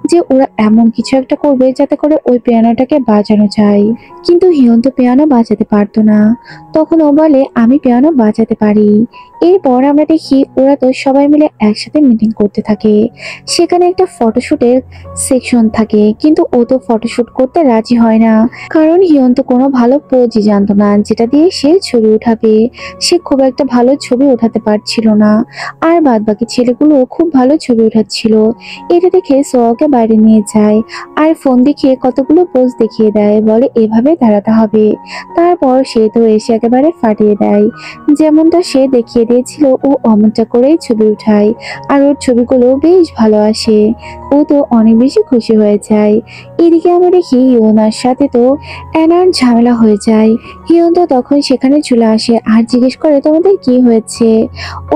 যে ওরা এমন কিছু একটা করবে যাতে করে ওই পিয়ানোটাকে বাজানো যায়। কিন্তু হিয়ন তো পিয়ানো বাজাতে পারতো না। তখন ও বলে, আমি পিয়ানো বাজাতে পারি। এরপর আমরা দেখি ওরা তো সবাই মিলে একসাথে মিটিং করতে থাকে। সেখানে একটা ফটোশুটের সেকশন থাকে, কিন্তু ও তো ফটোশুট করতে রাজি হয় না, কারণ হিয়ন তো কোনো ভালো পোজই জানতো না যেটা দিয়ে সে ছবি উঠাবে। সে খুব একটা ভালো ছবি উঠাতে পারছিল না, আর বাদ বাকি ছেলেগুলো খুব ভালো ছবি উঠাচ্ছিল। এটা দেখে সোয়াকে বাইরে নিয়ে যায় আর ফোন দেখিয়ে কতগুলো পোজ দেখিয়ে দেয়, বলে এভাবে দাঁড়াতে হবে। তারপর সে তো এসে একেবারে ফাটিয়ে দেয়। যেমনটা সে দেখিয়ে দিয়েছিল ও অমনটা করেই ছবি উঠায়, আর ওর ছবিগুলো বেশ ভালো আসে। ও তো অনেক বেশি খুশি হয়ে যায়। এদিকে আমরা দেখি হিয়নার সাথে তো অ্যানার ঝামেলা হয়ে যায়। হিয়ন তো তখন সেখানে চলে আসে আর জিজ্ঞেস করে, তোমাদের কি হয়েছে?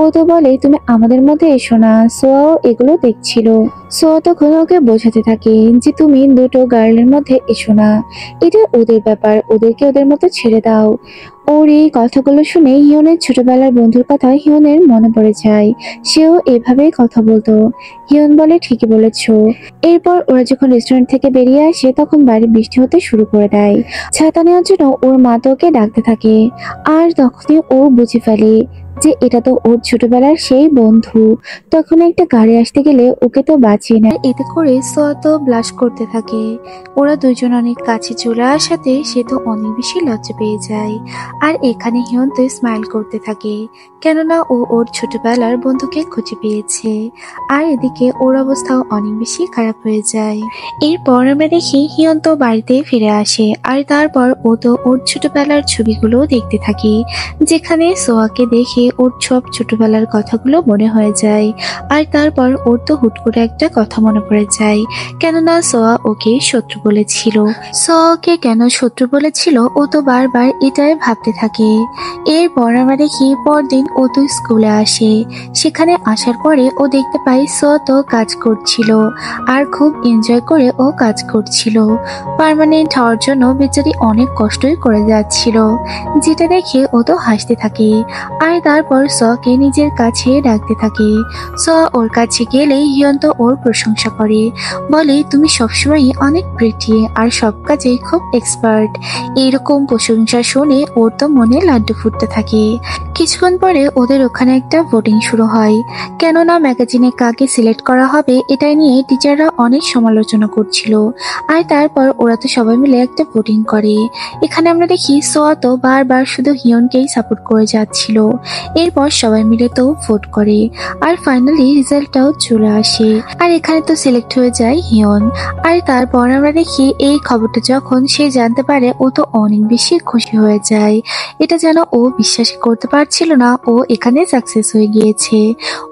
ও তো বলে, তুমি আমাদের মধ্যে এসো না। সোয়াও এগুলো দেখছিল। সোয়া তখন ওকে বোঝাতে থাকে যে তুমি দুটো গার্লের মধ্যে এসো না, এটা ওদের ব্যাপার, ওদেরকে ওদের মতো ছেড়ে দাও। ওর এই কথাগুলো শুনে হিয়নের ছোটবেলার বন্ধুর কথা হিয়নের মনে পড়ে যায়। সেও এভাবেই কথা বলতো। হিয়ন বলে, ঠিকই বলেছো। এরপর ওরা যখন রেস্টুরেন্ট থেকে বেরিয়ে আসে তখন বাইরে বৃষ্টি হতে শুরু করে দেয়। ছাতা নেওয়ার জন্য ওর মা তো ওকে ডাকতে থাকে, আর তখনই ও বুঝে ফেলে যে এটা তো ওর ছোটবেলার সেই বন্ধু। তখন একটা গাড়ি আসতে গেলে ওকে তো বাঁচিয়ে নেয়। এতে করে সোয়া তো ব্লাশ করতে থাকে। ওরা দুজন অনেক কাছে চলে আসাতে সে তো অনেক বেশি লজ্জা পেয়ে যায়। আর এখানে হিয়ন তো স্মাইল করতে থাকে, কেননা ও ওর ছোটবেলার বন্ধুকে খুঁজে পেয়েছে। আর এদিকে ওর অবস্থাও অনেক বেশি খারাপ হয়ে যায়। এরপর আমরা দেখি হিয়ন তো বাড়িতে ফিরে আসে, আর তারপর ও তো ওর ছোটবেলার ছবিগুলো দেখতে থাকে, যেখানে সোয়াকে দেখে ওর সব ছোটবেলার কথাগুলো মনে হয়ে যায়। আর তারপর ওর তো হুট করে একটা কথা মনে পড়ে যায়, কেননা সোয়া ওকে শত্রু বলেছিল। সোয়া ওকে কেন শত্রু বলেছিল ও তো বারবার এটাই ভাবতে থাকে। এরপর আমরা দেখি পরদিন ও তো স্কুলে আসে। সেখানে আসার পরে ও দেখতে পাই সোয়া তো কাজ করছিল, আর খুব এনজয় করে ও কাজ করছিল। পার্মানেন্ট হওয়ার জন্য বেচারি অনেক কষ্টই করে যাচ্ছিল, যেটা দেখে ও তো হাসতে থাকে। আর তারপর সোয়াকে নিজের কাছে ডাকতে থাকে। সোয়া ওর কাছে গেলে হিয়ন তো ওর প্রশংসা করে, বলে তুমি সবসময় অনেক প্রিটি আর সব কাজে খুব এক্সপার্ট। এরকম প্রশংসা শুনে ওর তো মনে লাড্ডু ফুটতে থাকে। কিছুক্ষণ পরে ওদের ওখানে একটা ভোটিং শুরু হয়, কেননা ম্যাগাজিনে কাকে সিলেক্ট করা হবে এটা নিয়ে টিচাররা অনেক সমালোচনা করছিল। আর তারপর ওরা তো সবাই মিলে একটা ভোটিং করে। এখানে আমরা দেখি সোয়া তো বারবার শুধু হিয়নকেই সাপোর্ট করে যাচ্ছিল। এরপর সবাই মিলে তো ভোট করে, আর ফাইনালি রেজাল্টটাও চলে আসে। আর এখানে তো সিলেক্ট হয়ে যায় হিয়ন। আর তারপর আমরা দেখি এই খবরটা যখন সে জানতে পারে ও তো অনেক বেশি খুশি হয়ে যায়। এটা যেন ও বিশ্বাস করতে পারছিল না ও এখানে সাকসেস হয়ে গিয়েছে।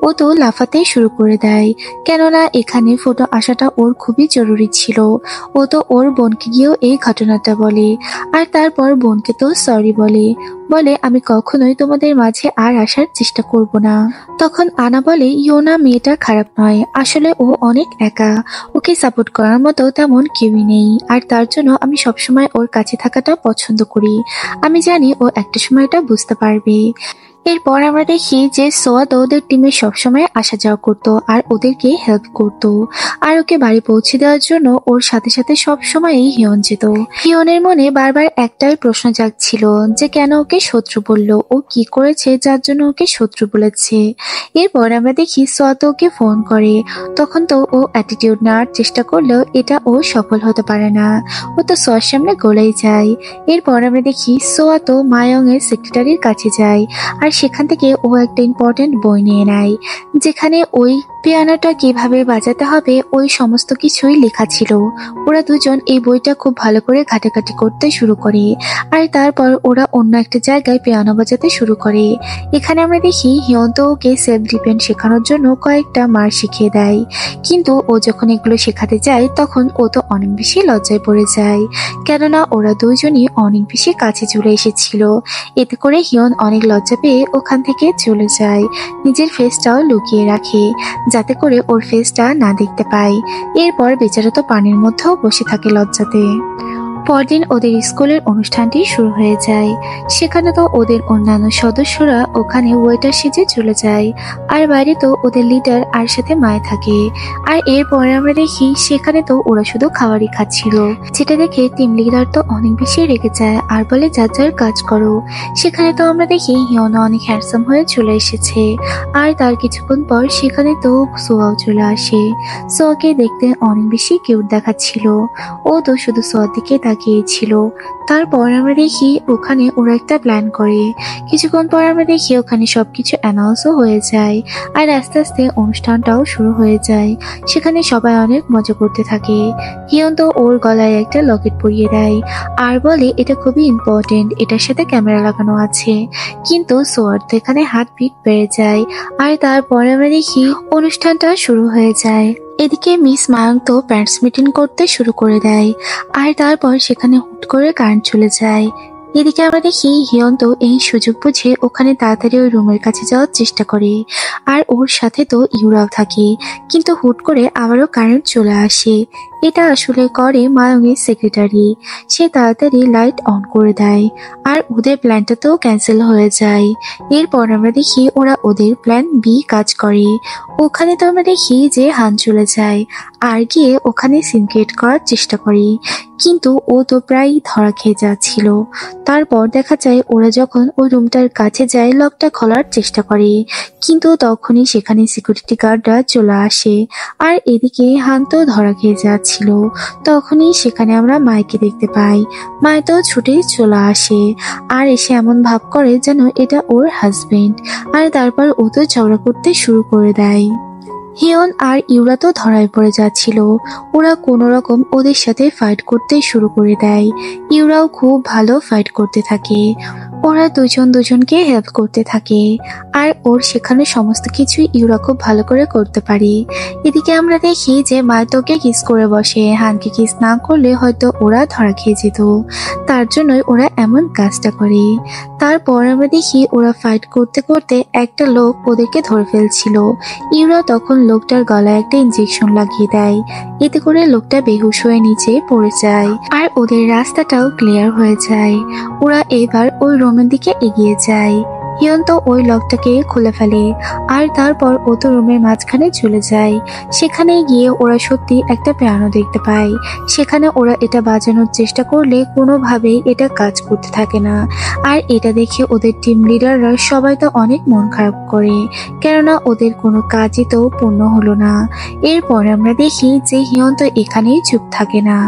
ও তো লাফাতেই শুরু করে দেয়, কেননা এখানে ফটো আসাটা ওর খুবই জরুরি ছিল। ও তো ওর বোনকে গিয়েও এই ঘটনাটা বলে, আর তারপর বোনকে তো সরি বলে, বলে আমি কখনোই তোমাদের মাঝে আর আসার চেষ্টা করব না। তখন আনা বলে, ইয়োনা মেয়েটা খারাপ নয়, আসলে ও অনেক একা, ওকে সাপোর্ট করার মতো তেমন কেউই নেই, আর তার জন্য আমি সবসময় ওর কাছে থাকাটা পছন্দ করি। আমি জানি ও একটা সময় এটা বুঝতে পারবে। এরপর আমরা দেখি যে সোয়া তো ওদের টিমে সবসময় আসা যাওয়া করতো আর ওদেরকে হেল্প করতো, আর ওকে বাড়ি পৌঁছে দেওয়ার জন্য ওর সাথে সাথে সবসময়ই হিয়ন যেত। হিয়নের মনে বারবার একটাই প্রশ্ন জাগছিল যে কেন ওকে শত্রু বলল, ও কি করেছে যার জন্য ওকে শত্রু বলেছে। এরপর আমরা দেখি সোয়া তো ওকে ফোন করে, তখন তো ও অ্যাটিটিউড নেওয়ার চেষ্টা করলেও এটা ও সফল হতে পারে না, ও তো সোয়ার সামনে গলেই যায়। এরপর আমরা দেখি সোয়া তো মায়ং এর সেক্রেটারির কাছে যায়, আর আর সেখান থেকে ও একটা ইম্পর্টেন্ট বই নিয়ে নেয়, যেখানে ওই পিয়ানোটা কিভাবে বাজাতে হবে ওই সমস্ত কিছুই লেখা ছিল। ওরা দুজন এই বইটা খুব ভালো করে ঘাটাঘাটি করতে শুরু করে, আর তারপর ওরা অন্য একটা জায়গায় পিয়ানো বাজাতে শুরু করে। এখানে আমরা দেখি হিয়ন্ত ওকে সেলফ ডিফেন্স শেখানোর জন্য কয়েকটা মার শিখিয়ে দেয়, কিন্তু ও যখন এগুলো শেখাতে যায় তখন ও তো অনেক বেশি লজ্জায় পড়ে যায়, কেননা ওরা দুইজনই অনেক বেশি কাছে চলে এসেছিল। এতে করে হিয়ন অনেক লজ্জা পেয়ে ওখান থেকে চলে যায়, নিজের ফেসটাও লুকিয়ে রাখে যাতে করে ওর ফেসটা না দেখতে পায়। এরপর বেচারা তো পানির মধ্যেও বসে থাকে লজ্জাতে। পরদিন ওদের স্কুলের অনুষ্ঠানটি শুরু হয়ে যায়। সেখানে তো ওদের অন্যান্য সদস্যরা ওখানে ওয়েটার সেজে চলে যায়, আর বাইরে তো ওদের লিডার আর সাথে মায় থাকে। আর এরপরে আমরা দেখি সেখানে তো ওরা শুধু খাবারই খাচ্ছিল, যেটা দেখে টিম লিডার তো অনেক বেশি রেগে যায় আর বলে যার যার কাজ করো। সেখানে তো আমরা দেখি হিয়না অনেক হ্যান্ডসাম হয়ে চলে এসেছে, আর তার কিছুক্ষণ পর সেখানে তো সোয়াও চলে আসে। সোয়াকে দেখতে অনেক বেশি কিউট দেখাচ্ছিল, ও তো শুধু সোয়ার দিকে তাকিয়েছিল। তারপর আমরা দেখি ওখানে ওরা একটা প্ল্যান করে। কিছুক্ষণ পর আমরা দেখি ওখানে সবকিছু অ্যানাউন্সও হয়ে যায়, আর আস্তে আস্তে অনুষ্ঠানটাও শুরু হয়ে যায়। সেখানে সবাই অনেক মজা করতে থাকে। হিয়ন তো ওর গলায় একটা লকেট পরিয়ে দেয় আর বলে এটা খুবই ইম্পর্টেন্ট, এটার সাথে ক্যামেরা লাগানো আছে। কিন্তু সোয়ার তো এখানে হার্টবিট বেড়ে যায়, আর তারপর আমরা দেখি অনুষ্ঠানটা শুরু হয়ে যায়। এদিকে মিস মায়ঙ্ক তো প্যারেন্টস মিটিং করতে শুরু করে দেয়, আর তারপর সেখানে হুট করে কারেন্ট চলে যায়। এদিকে আমরা দেখি হিয়ন্ত এই সুযোগ বুঝে ওখানে তাড়াতাড়ি ওই রুমের কাছে যাওয়ার চেষ্টা করে, আর ওর সাথে তো ইউরাও থাকে। কিন্তু হুট করে আবারও কারেন্ট চলে আসে। এটা আসলে করে মায়ঙ্কের সেক্রেটারি। সে তাড়াতাড়ি লাইট অন করে দেয়, আর ওদের প্ল্যানটা তো ক্যান্সেল হয়ে যায়। এরপর আমরা দেখি ওরা ওদের প্ল্যান বি কাজ করে। ওখানে তো আমরা দেখি যে হান চলে যায় আর গিয়ে ওখানে সিনক্রেট করার চেষ্টা করে, কিন্তু ও তো প্রায় ধরা খেয়ে যাচ্ছিল। তারপর দেখা যায় ওরা যখন ওই রুমটার কাছে যায় লকটা খোলার চেষ্টা করে, কিন্তু তখনই সেখানে সিকিউরিটি গার্ডরা চলে আসে, আর এদিকে হান তো ধরা খেয়ে যাচ্ছিল। তখনই সেখানে আমরা মাইকে দেখতে পাই। মায় তো ছুটে চলে আসে আর এসে এমন ভাব করে যেন এটা ওর হাজবেন্ড, আর তারপর ও তো ঝগড়া করতে শুরু করে দেয়। হিয়ন আর ইউরা তো ধরায় পড়ে যাচ্ছিল। ওরা কোনো রকম ওদের সাথে ফাইট করতে শুরু করে দেয়। ইউরাও খুব ভালো ফাইট করতে থাকে। ওরা দুজন দুজনকে হেল্প করতে থাকে, আর ওর শেখানো সমস্ত কিছুই ইউরা খুব ভালো করে করতে পারে। এদিকে আমরা দেখি যে মায়তোকে কিস করে বসে। হানকে কিস না করলে হয়তো ওরা ধরা খেয়ে যেত, তার জন্যই ওরা এমন কাজটা করে। তারপর আমরা দেখি ওরা ফাইট করতে করতে একটা লোক ওদেরকে ধরে ফেলছিল। ইউরা তখন লোকটার গলায় একটা ইনজেকশন লাগিয়ে দেয়, এতে করে লোকটা বেহুশ হয়ে নিচে পড়ে যায়, আর ওদের রাস্তাটাও ক্লিয়ার হয়ে যায়। ওরা এবার ওই রুমের দিকে এগিয়ে যায়। হিয়ন তো ওই লকটাকে খুলে ফেলে, আর তারপর ও তো রুমের মাঝখানে চলে যায়। সেখানে গিয়ে ওরা সত্যি একটা পিয়ানো দেখতে পায়। সেখানে ওরা এটা বাজানোর চেষ্টা করলে কোনোভাবেই এটা কাজ করতে থাকে না, আর এটা দেখে ওদের টিম লিডাররা সবাই তো অনেক মন খারাপ করে, কেননা ওদের কোনো কাজই তো পূর্ণ হলো না। এরপর আমরা দেখি যে হিয়ন তো এখানেই চুপ থাকে না।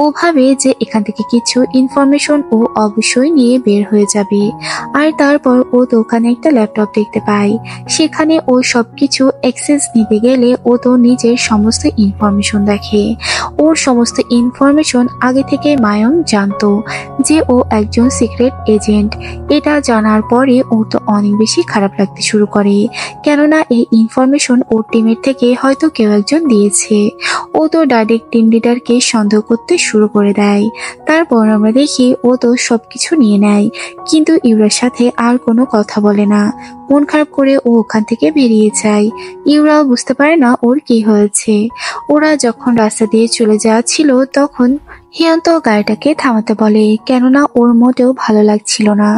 ও ভাবে যে এখান থেকে কিছু ইনফরমেশন ও অবশ্যই নিয়ে বের হয়ে যাবে, আর তারপর ও দোকানে একটা ল্যাপটপ দেখতে পায়। সেখানে ও সবকিছু অ্যাক্সেস নিতে গেলে ও তো নিজের সমস্ত ইনফরমেশন দেখে। ওর সমস্ত ইনফরমেশন আগে থেকে মায়ং জানতো যে ও একজন সিক্রেট এজেন্ট। এটা জানার পরে ও তো অনেক বেশি খারাপ লাগতে শুরু করে, কেননা এই ইনফরমেশন ওর টিমের থেকে হয়তো কেউ একজন দিয়েছে। ও তো ডাইরেক্ট টিম লিডারকে সন্দেহ করতে শুরু করে দেয়। তারপর আমরা দেখি ও তো সবকিছু নিয়ে নেয়, কিন্তু ইউরার সাথে আর কোনো কথা বলে না। মন খারাপ করে ও ওখান থেকে বেরিয়ে যায়। ইউরাও বুঝতে পারে না ওর কি হয়েছে। ওরা যখন রাস্তা দিয়ে চলে যাচ্ছিল তখন হিয়ন্ত গাড়িটাকে থামাতে বলে, কেননা ওর মোটেও ভালো লাগছিল না।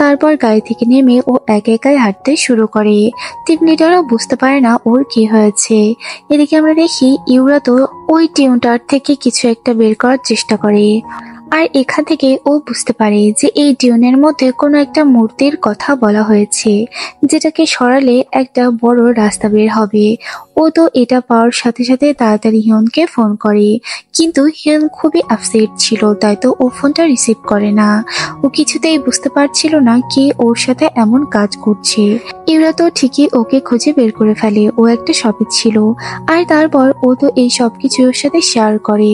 তারপর গাড়ি থেকে নেমে ও একা একাই হাঁটতে শুরু করে। টিম লিডারও বুঝতে পারে না ওর কি হয়েছে। এদিকে আমরা দেখি ইউরা তো ওই টিউনটার থেকে কিছু একটা বের করার চেষ্টা করে, আর এখান থেকে ও বুঝতে পারে যে এই টিউনের মধ্যে কোনো একটা মূর্তির কথা বলা হয়েছে, যেটাকে সরালে একটা বড় রাস্তা বের হবে। ও তো এটা পাওয়ার সাথে সাথে তাড়াতাড়ি হিয়নকে ফোন করে, কিন্তু হিয়ন খুবই আপসেট ছিল, তাই তো ও ফোনটা রিসিভ করে না। ও কিছুতেই বুঝতে পারছিল না কে ওর সাথে এমন কাজ করছে। ইউরা তো ঠিকই ওকে খুঁজে বের করে ফেলে, ও একটা শপে ছিল। আর তারপর ও তো এই সবকিছু ওর সাথে শেয়ার করে।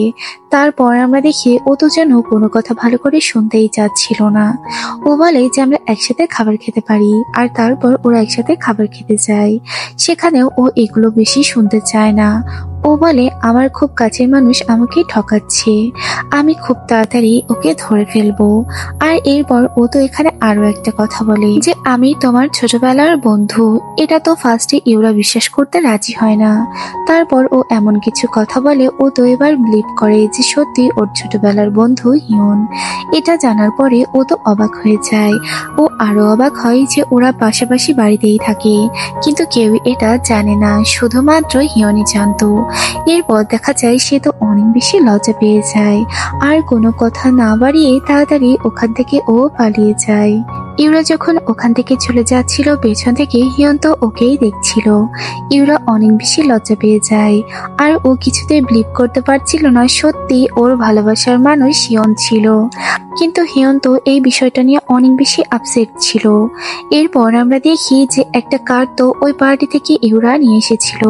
তারপর আমরা দেখি ও তো যেন কোনো কথা ভালো করে শুনতেই চাচ্ছিল না। ও বলে যে আমরা একসাথে খাবার খেতে পারি, আর তারপর ওরা একসাথে খাবার খেতে যায়। সেখানেও ও এগুলো বেশি শুনতে চায় না। ও বলে আমার খুব কাছের মানুষ আমাকে ঠকাচ্ছে, আমি খুব তাড়াতাড়ি ওকে ধরে ফেলবো। আর এরপর ও তো এখানে আরো একটা কথা বলে যে আমি তোমার ছোটবেলার বন্ধু। এটা তো ফার্স্টে ইউরা বিশ্বাস করতে রাজি হয় না। তারপর ও এমন কিছু কথা বলে ও তো এবার বিলিভ করে যে সত্যি ওর ছোটবেলার বন্ধু হিয়ন। এটা জানার পরে ও তো অবাক হয়ে যায়। ও আরো অবাক হয় যে ওরা পাশাপাশি বাড়িতেই থাকে, কিন্তু কেউ এটা জানে না, শুধুমাত্র হিয়নই জানতো। এরপর দেখা যায় সে তো অনেক বেশি লজ্জা পেয়ে যায়, আর কোনো কথা না বাড়িয়ে তাড়াতাড়ি ওখান থেকে ও পালিয়ে যায়। ইউরা যখন ওখান থেকে চলে যাচ্ছিল পেছন থেকে হিয়ন তো ওকেই দেখছিল। ইউরা অনেক বেশি লজ্জা পেয়ে যায়, আর ও কিছুতেই বিলিভ করতে পারছিল না সত্যি ওর ভালোবাসার মানুষ হিয়ন ছিল। কিন্তু হিয়ন তো এই বিষয়টা নিয়ে অনেক বেশি আপসেট ছিল। এরপর আমরা দেখি যে একটা কার্ড তো ওই পার্টি থেকে ইউরা নিয়ে এসেছিল,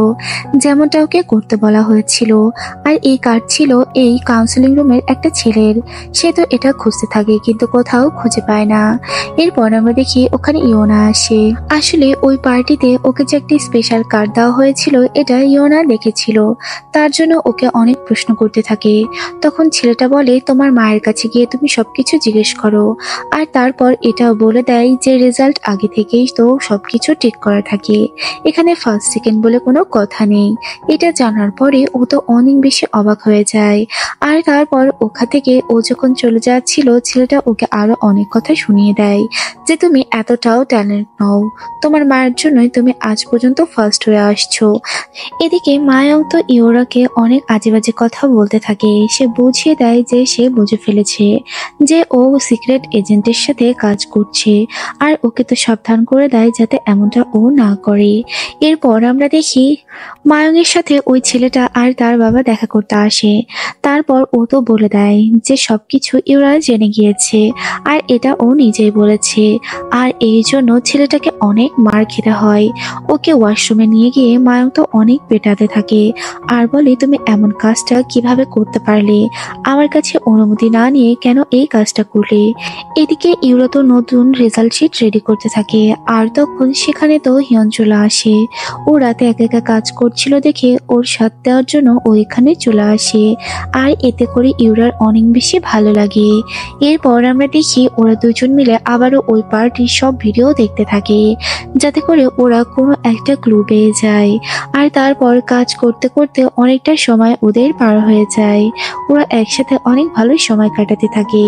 যেমনটা ওকে করতে বলা হয়েছিল। আর এই কার্ড ছিল এই কাউন্সিলিং রুমের একটা ছেলের। সে তো এটা খুঁজতে থাকে কিন্তু কোথাও খুঁজে পায় না। এরপর আমরা দেখি ওখানে ইয়োনা আসে। আসলে ওই পার্টিতে ওকে যে একটি স্পেশাল কার্ড দেওয়া হয়েছিল এটা ইয়োনা দেখেছিল, তার জন্য ওকে অনেক প্রশ্ন করতে থাকে। তখন ছেলেটা বলে তোমার মায়ের কাছে গিয়ে তুমি সবকিছু জিজ্ঞেস করো। আর তারপর এটাও বলে দেয় যে রেজাল্ট আগে থেকেই তো সবকিছু ঠিক করা থাকে, এখানে ফার্স্ট সেকেন্ড বলে কোনো কথা নেই। এটা জানার পরে ও তো অনেক বেশি অবাক হয়ে যায়। আর তারপর ওখান থেকে ও যখন চলে যাচ্ছিল ছেলেটা ওকে আরো অনেক কথা শুনিয়ে দেয় যে তুমি এতটাও ট্যালেন্ট নও, তোমার মায়ের জন্যই তুমি আজ পর্যন্ত ফার্স্ট হয়ে আসছো। এদিকে মায়াও তো ইউরাকে অনেক আজে বাজে কথা বলতে থাকে। সে বুঝিয়ে দেয় যে সে বুঝে ফেলেছে যে ও সিক্রেট এজেন্টের সাথে কাজ করছে, আর ওকে তো সাবধান করে দেয় যাতে এমনটা ও না করে। এরপর আমরা দেখি মায়ংয়ের সাথে ওই ছেলেটা আর তার বাবা দেখা করতে আসে। তারপর ও তো বলে দেয় যে সবকিছু ইউরা জেনে গিয়েছে, আর এটা ও নিজেই বলেছে। আর এই জন্য ছেলেটাকে অনেক মার খেতে হয়। ওকে ওয়াশরুমে নিয়ে গিয়ে মায়ং তো অনেক পেটাতে থাকে, আর বলে তুমি এমন কাজটা কিভাবে করতে পারলে, আমার কাছে অনুমতি না নিয়ে কেন এই কাজটা করলে। এদিকে ইউরা তো নতুন রেজাল্ট শিট রেডি করতে থাকে, আর তখন সেখানে তো হিয়ন চলে আসে। ও রাতে একা একা কাজ করছিল দেখে ওর সাথ দেওয়ার জন্য ও এখানে চলে আসে, আর এতে করে ইউরার অনেক বেশি ভালো লাগে। এরপর আমরা দেখি ওরা দুজন মিলে আবারও ওই পার্টির সব ভিডিও দেখতে থাকে, যাতে করে ওরা কোনো একটা ক্লু পেয়ে যায়। আর তারপর কাজ করতে করতে অনেকটা সময় ওদের পার হয়ে যায়। ওরা একসাথে অনেক ভালো সময় কাটাতে থাকে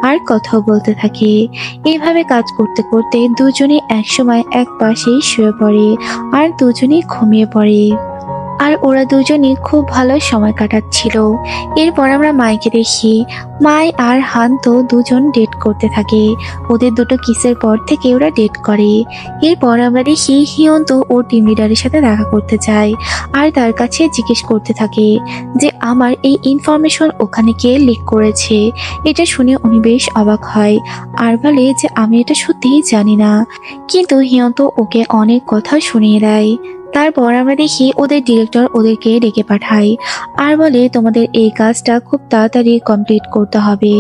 আর কথাও বলতে থাকে। এইভাবে কাজ করতে করতে দুজনে একসময় এক পাশেই শুয়ে পড়ে আর দুজনেই ঘুমিয়ে পড়ে। আর ওরা দুজনই খুব ভালো সময় কাটাচ্ছিল। এরপর আমরা মাইকে দেখি মাই আর হান তো দুজন ডেট করতে থাকে। ওদের দুটো কিসের পর থেকে ওরা ডেট করে। এরপর আমরা দেখি হিয়ন তো ওর টিম লিডারের সাথে দেখা করতে চায়, আর তার কাছে জিজ্ঞেস করতে থাকে যে আমার এই ইনফরমেশন ওখানে কে লিক করেছে। এটা শুনে উনি বেশ অবাক হয় আর বলে যে আমি এটা সত্যিই জানি না, কিন্তু হিয়ন তো ওকে অনেক কথা শুনিয়ে দেয়। তারপর আমরা দেখি ওদের ডিরেক্টর ওদেরকে ডেকে পাঠায় আর বলে তোমাদের এই কাজটা খুব তাড়াতাড়ি কমপ্লিট করতে হবে।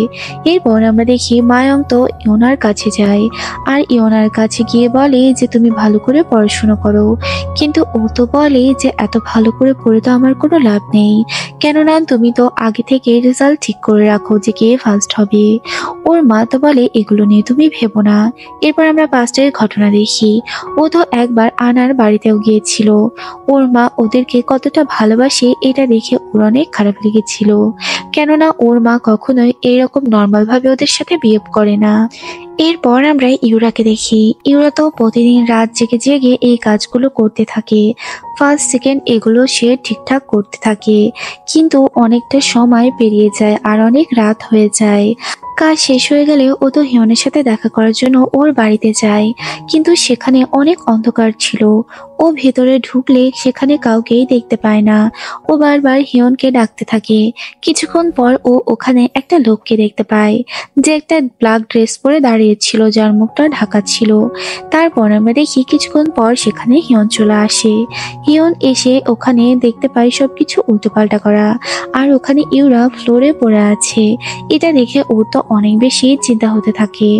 এরপর আমরা দেখি মায়ং তো ইয়োনার কাছে যায়, আর ইয়োনার কাছে গিয়ে বলে যে তুমি ভালো করে পড়াশোনা করো। কিন্তু ও তো বলে যে এত ভালো করে পড়ে তো আমার কোনো লাভ নেই, কেননা তুমি তো আগে থেকে রেজাল্ট ঠিক করে রাখো যে কে ফার্স্ট হবে। ওর মা তো বলে এগুলো নিয়ে তুমি ভেবো না। এরপর আমরা পাস্টের ঘটনা দেখি। ও তো একবার আনার বাড়িতেও গিয়েছিল। ওর মা ওদেরকে কতটা ভালোবাসে এটা দেখে ওর অনেক খারাপ লেগেছিল, কেননা ওর মা কখনোই এরকম নর্মাল ভাবে ওদের সাথে বিহেভ করে না। এরপর আমরা ইউরাকে দেখি। ইউরা তো প্রতিদিন রাত জেগে জেগে এই কাজগুলো করতে থাকে। ফার্স্ট সেকেন্ড এগুলো সে ঠিকঠাক করতে থাকে, কিন্তু অনেকটা সময় পেরিয়ে যায় আর অনেক রাত হয়ে যায়। কাজ শেষ হয়ে গেলে ও তো হিয়নের সাথে দেখা করার জন্য ওর বাড়িতে যায়, কিন্তু সেখানে অনেক অন্ধকার ছিল। ও ও ভেতরে ঢুকলে সেখানে কাউকেই দেখতে পায় না। ও বারবার হিয়নকে ডাকতে থাকে। কিছুক্ষণ পর ও ওখানে একটা লোককে দেখতে পায়, যে একটা ব্ল্যাক ড্রেস পরে দাঁড়িয়েছিল, যার মুখটা ঢাকা ছিল। তারপর আমরা দেখি কিছুক্ষণ পর সেখানে হিয়ন চলে আসে। হিয়ন এসে ওখানে দেখতে পায় সবকিছু উল্টোপাল্টা করা, আর ওখানে ইউরা ফ্লোরে পড়ে আছে। এটা দেখে ওর তো অনেক বেশি চিন্তা হতে থাকে।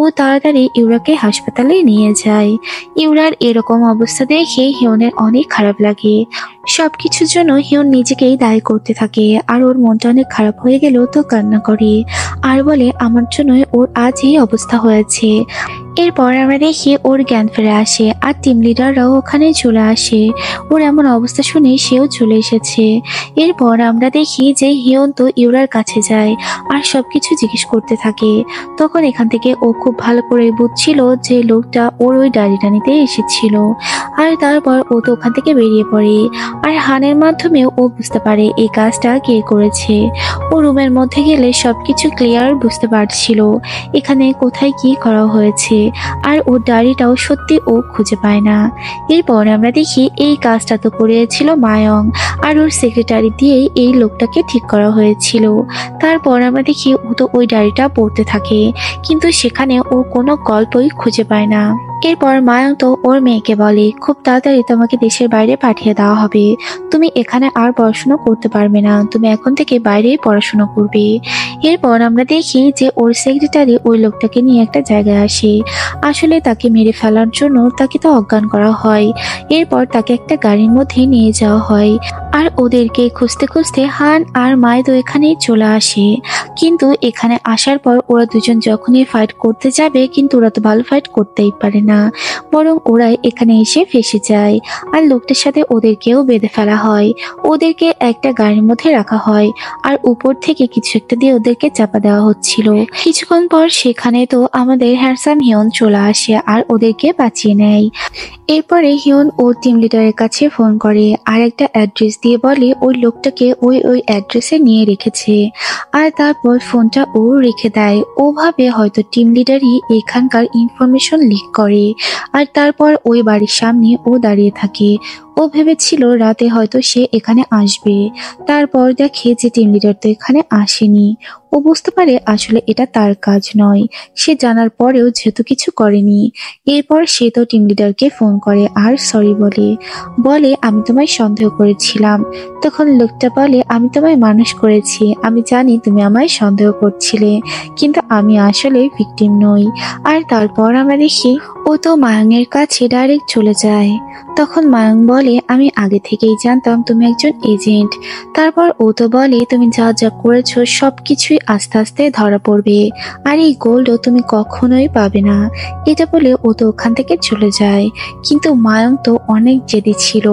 ও তাড়াতাড়ি ইউরাকে হাসপাতালে নিয়ে যায়। ইউরার এরকম অবস্থা দেখে হিয়নের অনেক খারাপ লাগে। সবকিছুর জন্য হিয়ন নিজেকেই দায়ী করতে থাকে, আর ওর মনটা অনেক খারাপ হয়ে গেলেও তো কান্না করে, আর বলে আমার জন্যই ওর আজ এই অবস্থা হয়েছে। এরপর আমরা দেখি ওর জ্ঞান ফিরে আসে, আর টিম লিডাররাও ওখানে চলে আসে। ওর এমন অবস্থা শুনে সেও চলে এসেছে। এরপর আমরা দেখি যে হিয়ন তো ইউরার কাছে যায় আর সবকিছু জিজ্ঞেস করতে থাকে। তখন এখান থেকে ও খুব ভালো করে বুঝছিল যে লোকটা ওর ওই ডায়েরিটা নিতে এসেছিল। আর তারপর ও তো ওখান থেকে বেরিয়ে পড়ে, আর হানের মাধ্যমেও ও বুঝতে পারে এই কাজটা কে করেছে। ও রুমের মধ্যে গেলে সবকিছু ক্লিয়ার বুঝতে পারছিল এখানে কোথায় কি করা হয়েছে, আর ওর ডায়েরিটাও সত্যি ও খুঁজে পায় না। এরপর আমরা দেখি এই কাজটা তো করেছিল মায়ং, আর ওর সেক্রেটারি দিয়েই এই লোকটাকে ঠিক করা হয়েছিল। তারপর আমরা দেখি ও তো ওই ডায়েরিটা পড়তে থাকে, কিন্তু সেখানে ও কোনো গল্পই খুঁজে পায় না। এরপর মায়ং তো ওর মেয়েকে বলে, খুব তাড়াতাড়ি তোমাকে দেশের বাইরে পাঠিয়ে দেওয়া হবে, তুমি এখানে আর পড়াশোনা করতে পারবে না, তুমি এখন থেকে বাইরেই পড়াশোনা করবে। এরপর আমরা দেখি যে ওর সেক্রেটারি ওই লোকটাকে নিয়ে একটা জায়গায় আসে। আসলে তাকে মেরে ফেলার জন্য তাকে তো অজ্ঞান করা হয়। এরপর তাকে একটা গাড়ির মধ্যে নিয়ে যাওয়া হয়, আর ওদেরকে খুঁজতে খুঁজতে হান আর মায়দো এখানে চলে আসে। কিন্তু এখানে আসার পর ওরা দুজন যখনই ফাইট করতে যাবে, কিন্তু ওরা তো ভালো ফাইট করতেই পারে না, বরং ওরাই এখানে এসে ফেসে যায়। আর লোকটার সাথে ওদেরকেও বেঁধে ফেলা হয়। ওদেরকে একটা গাড়ির মধ্যে রাখা হয়, আর উপর থেকে কিছু একটা দিয়ে ওদেরকে চাপা দেওয়া হচ্ছিল। কিছুক্ষণ পর সেখানে তো আমাদের হ্যান্ডসাম হিয়ন চলে আসে আর ওদেরকে বাঁচিয়ে নেয়। এরপরে হিয়ন ও টিম লিডারের কাছে ফোন করে, আর একটা অ্যাড্রেস দিয়ে বলে ওই লোকটাকে ওই ওই অ্যাড্রেসে নিয়ে রেখেছে। আর তারপর ফোনটা ও রেখে দেয়। ও ভাবে হয়তো টিম লিডারই এখানকার ইনফরমেশন লিক করে। আর তারপর ওই বাড়ির সামনে ও দাঁড়িয়ে থাকে। ও ভেবেছিল রাতে হয়তো সে এখানে আসবে। তারপর দেখে যে টিম লিডার তো এখানে আসেনি। ও বুঝতে পারে আসলে এটা তার কাজ নয়। সে জানার পরেও যেহেতু কিছু করেনি। এরপর সে তো টিম লিডারকে ফোন করে আর সরি বলে আমি তোমায় সন্দেহ করেছিলাম। তখন লোকটা বলে আমি তোমায় মানুষ করেছি, আমি জানি তুমি আমায় সন্দেহ করছিলে, কিন্তু আমি আসলে ভিকটিম নই। আর তারপর আমরা দেখি ও তো মায়ংয়ের কাছে ডাইরেক্ট চলে যায়। তখন মায়ং বলে আমি আগে থেকেই জানতাম তুমি একজন এজেন্ট। তারপর ও তো বলে তুমি যা যা করেছো সবকিছুই আস্তে আস্তে ধরা পড়বে, আর এই গোল্ডও তুমি কখনোই পাবে না। এটা বলে ও তো ওখান থেকে চলে যায়। কিন্তু মায়ং তো অনেক জেদি ছিল,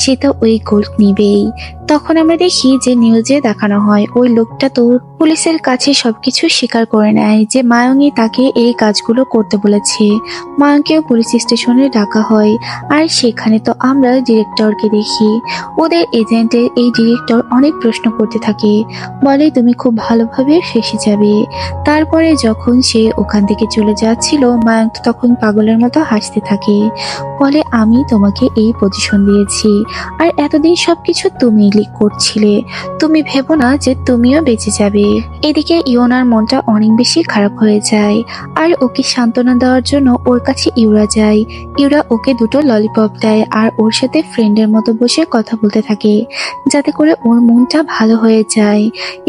সে তো ওই গোল্ড নিবেই। তখন আমরা দেখি যে নিউজে দেখানো হয় ওই লোকটা তো পুলিশের কাছে সবকিছু স্বীকার করে নেয় যে মায়ংই তাকে এই কাজগুলো করতে বলেছে। মায়ংকেও পুলিশ স্টেশনে ডাকা হয়, আর সেখানে তো আমরা ডিরেক্টরকে দেখি। ওদের এজেন্টের এই ডিরেক্টর অনেক প্রশ্ন করতে থাকে, বলে তুমি খুব ভালোভাবে ফেসে যাবে। তারপরে যখন সে ওখান থেকে চলে যাচ্ছিল, মায়ং তো তখন পাগলের মতো হাসতে থাকে, বলে আমি তোমাকে এই পজিশন দিয়েছি, আর এতদিন সবকিছু তুমি লিক করছিলে, তুমি ভেবো না যে তুমিও বেঁচে যাবে। এদিকে ইওনার মনটা অনেক বেশি খারাপ হয়ে যায়, আর ওকে সান্ত্বনা দেওয়ার জন্য ওর কাছে ইউরা যায়। ইউরা ওকে দুটো ললিপপ দেয়, আর ওর সাথে ফ্রেন্ডের মতো বসে কথা বলতে থাকে, যাতে করে ওর মনটা ভালো হয়ে যায়।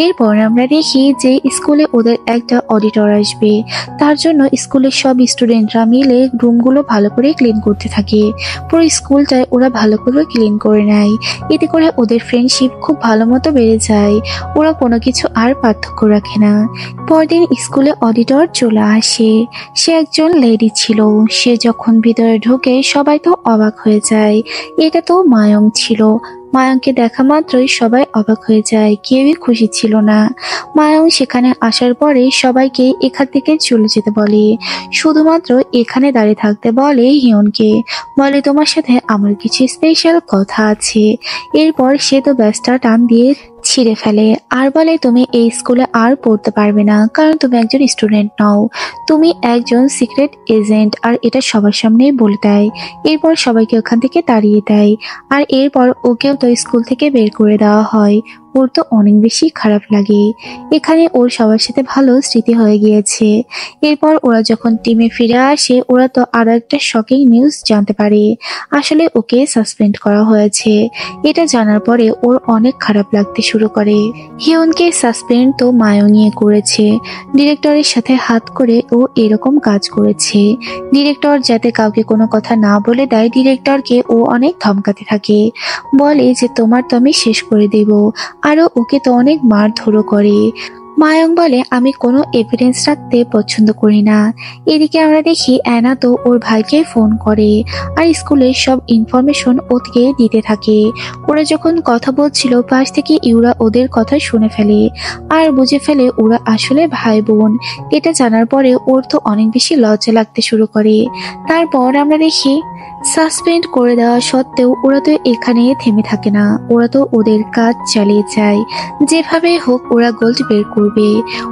এরপর আমরা দেখি যে স্কুলে ওদের একটা অডিটর আসবে। তার জন্য স্কুলের সব স্টুডেন্টরা মিলে রুমগুলো ভালো করে ক্লিন করতে থাকে। পুরো স্কুলটায় ওরা ভালো করে ক্লিন করে নেয়। এতে করে ওদের ফ্রেন্ডশিপ খুব ভালো মতো বেড়ে যায়। ওরা কোনো কিছু আর পার্থক্য রাখে না। পরদিন স্কুলে অডিটর চলে আসে। সে একজন লেডি ছিল। সে যখন ভিতরে ঢোকে সবাই তো অবাক হয়ে যায়। এটা তো মায়ং ছিল। মায়ংকে দেখা মাত্রই সবাই অবাক হয়ে যায়, কেউই খুশি ছিল না। মায়ং সেখানে আসার পরে সবাইকে এখান থেকে চলে যেতে বলে, শুধুমাত্র এখানে দাঁড়িয়ে থাকতে বলে হিয়নকে, বলে তোমার সাথে আমার কিছু স্পেশাল কথা আছে। এরপর সে তো ব্যাসটা টান দিয়ে ছিঁড়ে ফেলে আর বলে তুমি এই স্কুলে আর পড়তে পারবে না, কারণ তুমি একজন স্টুডেন্ট নও, তুমি একজন সিক্রেট এজেন্ট। আর এটা সবার সামনেই বলে দেয়। এরপর সবাইকে ওখান থেকে তাড়িয়ে দেয়। আর এরপর ওকেও তো স্কুল থেকে বের করে দেওয়া হয়। ওর তো অনেক বেশি খারাপ লাগে। এখানে ওর সবার সাথে ভালো স্মৃতি হয়ে গিয়েছে। এরপর ওরা যখন টিমে ফিরে আসে, ওরা তো আরো একটা শকিং নিউজ জানতে পারে। আসলে ওকে সাসপেন্ড করা হয়েছে। এটা জানার পরে ওর অনেক খারাপ লাগতে শুরু করে। হিয়নকে সাসপেন্ড তো মায়ো নিয়ে করেছে। ডিরেক্টরের সাথে হাত করে ও এরকম কাজ করেছে। ডিরেক্টর যাতে কাউকে কোনো কথা না বলে দেয়, ডিরেক্টরকে ও অনেক ধমকাতে থাকে। বলে যে তোমার তো আমি শেষ করে দেব। আরো ওকে তো অনেক মারধরও করে। মায়ং বলে আমি কোনো এভিডেন্স রাখতে পছন্দ করি না। এদিকে আমরা দেখি অ্যানা তো ওর ভাইকে ফোন করে আর স্কুলের সব ইনফরমেশন ওকে দিতে থাকে। ওরা যখন কথা বলছিল, পাশ থেকে ইউরা ওদের কথা শুনে ফেলে আর বুঝে ফেলে ওরা আসলে ভাই বোন। এটা জানার পরে ওর তো অনেক বেশি লজ্জা লাগতে শুরু করে। তারপর আমরা দেখি সাসপেন্ড করে দেওয়া সত্ত্বেও ওরা তো এখানে থেমে থাকে না। ওরা তো ওদের কাজ চালিয়ে যায়। যেভাবে হোক ওরা গোল্ড বের করবে।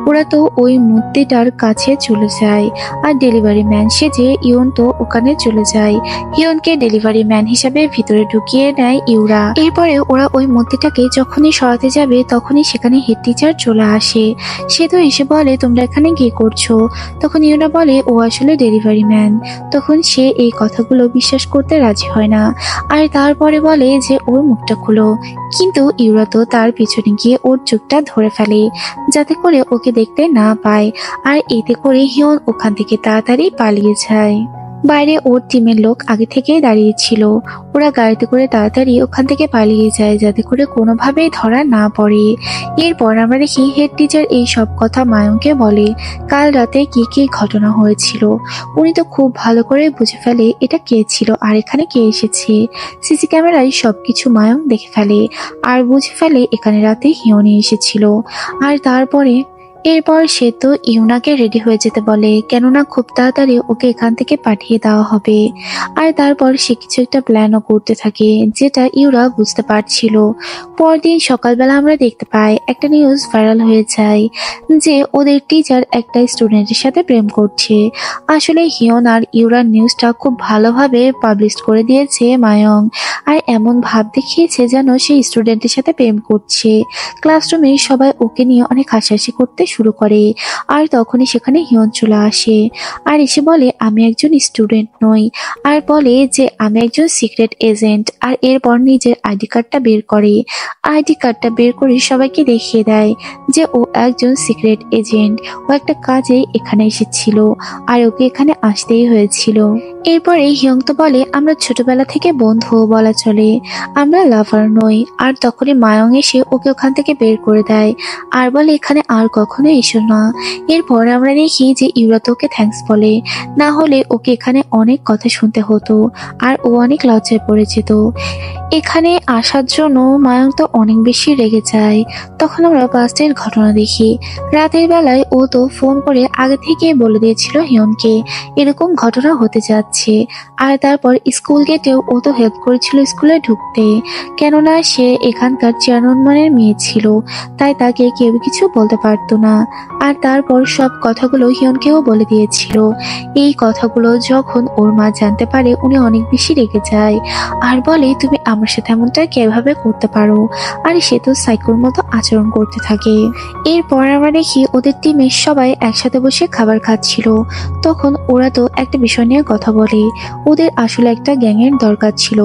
ওরা তো ওই মূর্তিটার কাছে চলে যায় আর ডেলিভারি ম্যান সেজে ইয়ন তো ওখানে চলে যায়। ইয়নকে ডেলিভারি ম্যান হিসাবে ভিতরে ঢুকিয়ে নেয় ইউরা। এরপরে ওরা ওই মূর্তিটাকে যখনই সরাতে যাবে, তখনই সেখানে হেড টিচার চলে আসে। সে তো এসে বলে তোমরা এখানে কি করছো? তখন ইউরা বলে ও আসলে ডেলিভারি ম্যান। তখন সে এই কথাগুলো বিশ্বাস করতে রাজি হয় না আর তারপরে বলে যে ওর মুখটা খুলো। কিন্তু ইউরা তো তার পিছনে গিয়ে ওর চোখটা ধরে ফেলে যাতে করে ওকে দেখতে না পায়। আর এতে করে হিয়ন ওখান থেকে তাড়াতাড়ি পালিয়ে যায়। বাইরে ওর টিমের লোক আগে থেকেই দাঁড়িয়ে ছিল। ওরা গাড়িতে করে তাড়াতাড়ি ওখান থেকে পালিয়ে যায় যাতে করে কোনোভাবেই ধরা না পড়ে। এরপর আমরা দেখি হেড টিচার এই সব কথা মায়ংকে বলে কাল রাতে কি কি ঘটনা হয়েছিল। উনি তো খুব ভালো করে বুঝে ফেলে এটা কে ছিল আর এখানে কে এসেছে। সিসি ক্যামেরায় সবকিছু মায়ং দেখে ফেলে আর বুঝে ফেলে এখানে রাতে হিয়নি এসেছিল। আর তারপরে এরপর সে তো ইউনাকে রেডি হয়ে যেতে বলে, কেননা খুব তাড়াতাড়ি ওকে এখান থেকে পাঠিয়ে দেওয়া হবে। আর তারপর সে কিছু একটা প্ল্যানও করতে থাকে যেটা ইউরা বুঝতে পারছিল। পরদিন সকালবেলা আমরা দেখতে পাই একটা নিউজ ভাইরাল হয়ে যায় যে ওদের টিচার একটা স্টুডেন্টের সাথে প্রেম করছে। আসলে হিয়ন আর ইউরার নিউজটা খুব ভালোভাবে পাবলিশ করে দিয়েছে মায়ং। আর এমন ভাব দেখিয়েছে যেন সেই স্টুডেন্টের সাথে প্রেম করছে। ক্লাসরুমে সবাই ওকে নিয়ে অনেক হাসাহাসি করতে শুরু করে। আর তখনই সেখানে হিয়ন চলে আসে আর এসে বলে আমি একজন স্টুডেন্ট নই, আর বলে যে আমি একজন সিক্রেট এজেন্ট। আর এরপর নিজের আইডি কার্ডটা বের করে। আইডি কার্ডটা বের করে সবাইকে দেখিয়ে দেয় যে ও একজন সিক্রেট এজেন্ট। ও একটা কাজে এখানে এসেছিল আর ওকে এখানে আসতেই হয়েছিল। এরপরে হিয়ং তো বলে আমরা ছোটবেলা থেকে বন্ধু বলা চলে, আমরা লাভার নই। আর তখনই মায়ং এসে ওকে ওখান থেকে বের করে দেয় আর বলে এখানে আর কখনো এসো না। এরপর আমরা দেখি যে ইউরা তো ওকে থ্যাঙ্কস বলে, না হলে ওকে এখানে অনেক কথা শুনতে হতো আর ও অনেক লজ্জায় পড়ে যেত। এখানে আসার জন্য মায়ং তো অনেক বেশি রেগে যায়। তখন আমরা পাস্টের ঘটনা দেখি। রাতের বেলায় ও তো ফোন করে আগে থেকে বলে দিয়েছিল হিয়নকে এরকম ঘটনা হতে যাচ্ছে। আর তারপর স্কুল গেটেও ও তো হেল্প করেছিল স্কুলে ঢুকতে, কেননা সে এখানকার চেয়ারম্যানের মেয়ে ছিল, তাই তাকে কেউ কিছু বলতে পারতো না। আর তারপর সব কথাগুলো হিয়নকেও বলে দিয়েছিল। এই কথাগুলো যখন ওর মা জানতে পারে, উনি অনেক বেশি রেগে যায় আর বলে তুমি আমার সাথে এমনটা কিভাবে করতে পারো। আর সে তো সাইকোর মতো আচরণ করতে থাকে। এরপর আমরা দেখি ওদের টিমের সবাই একসাথে বসে খাবার খাচ্ছিল। তখন ওরা তো একটা বিষয় নিয়ে কথা বলে। ওদের আসলে একটা গ্যাংয়ের দরকার ছিল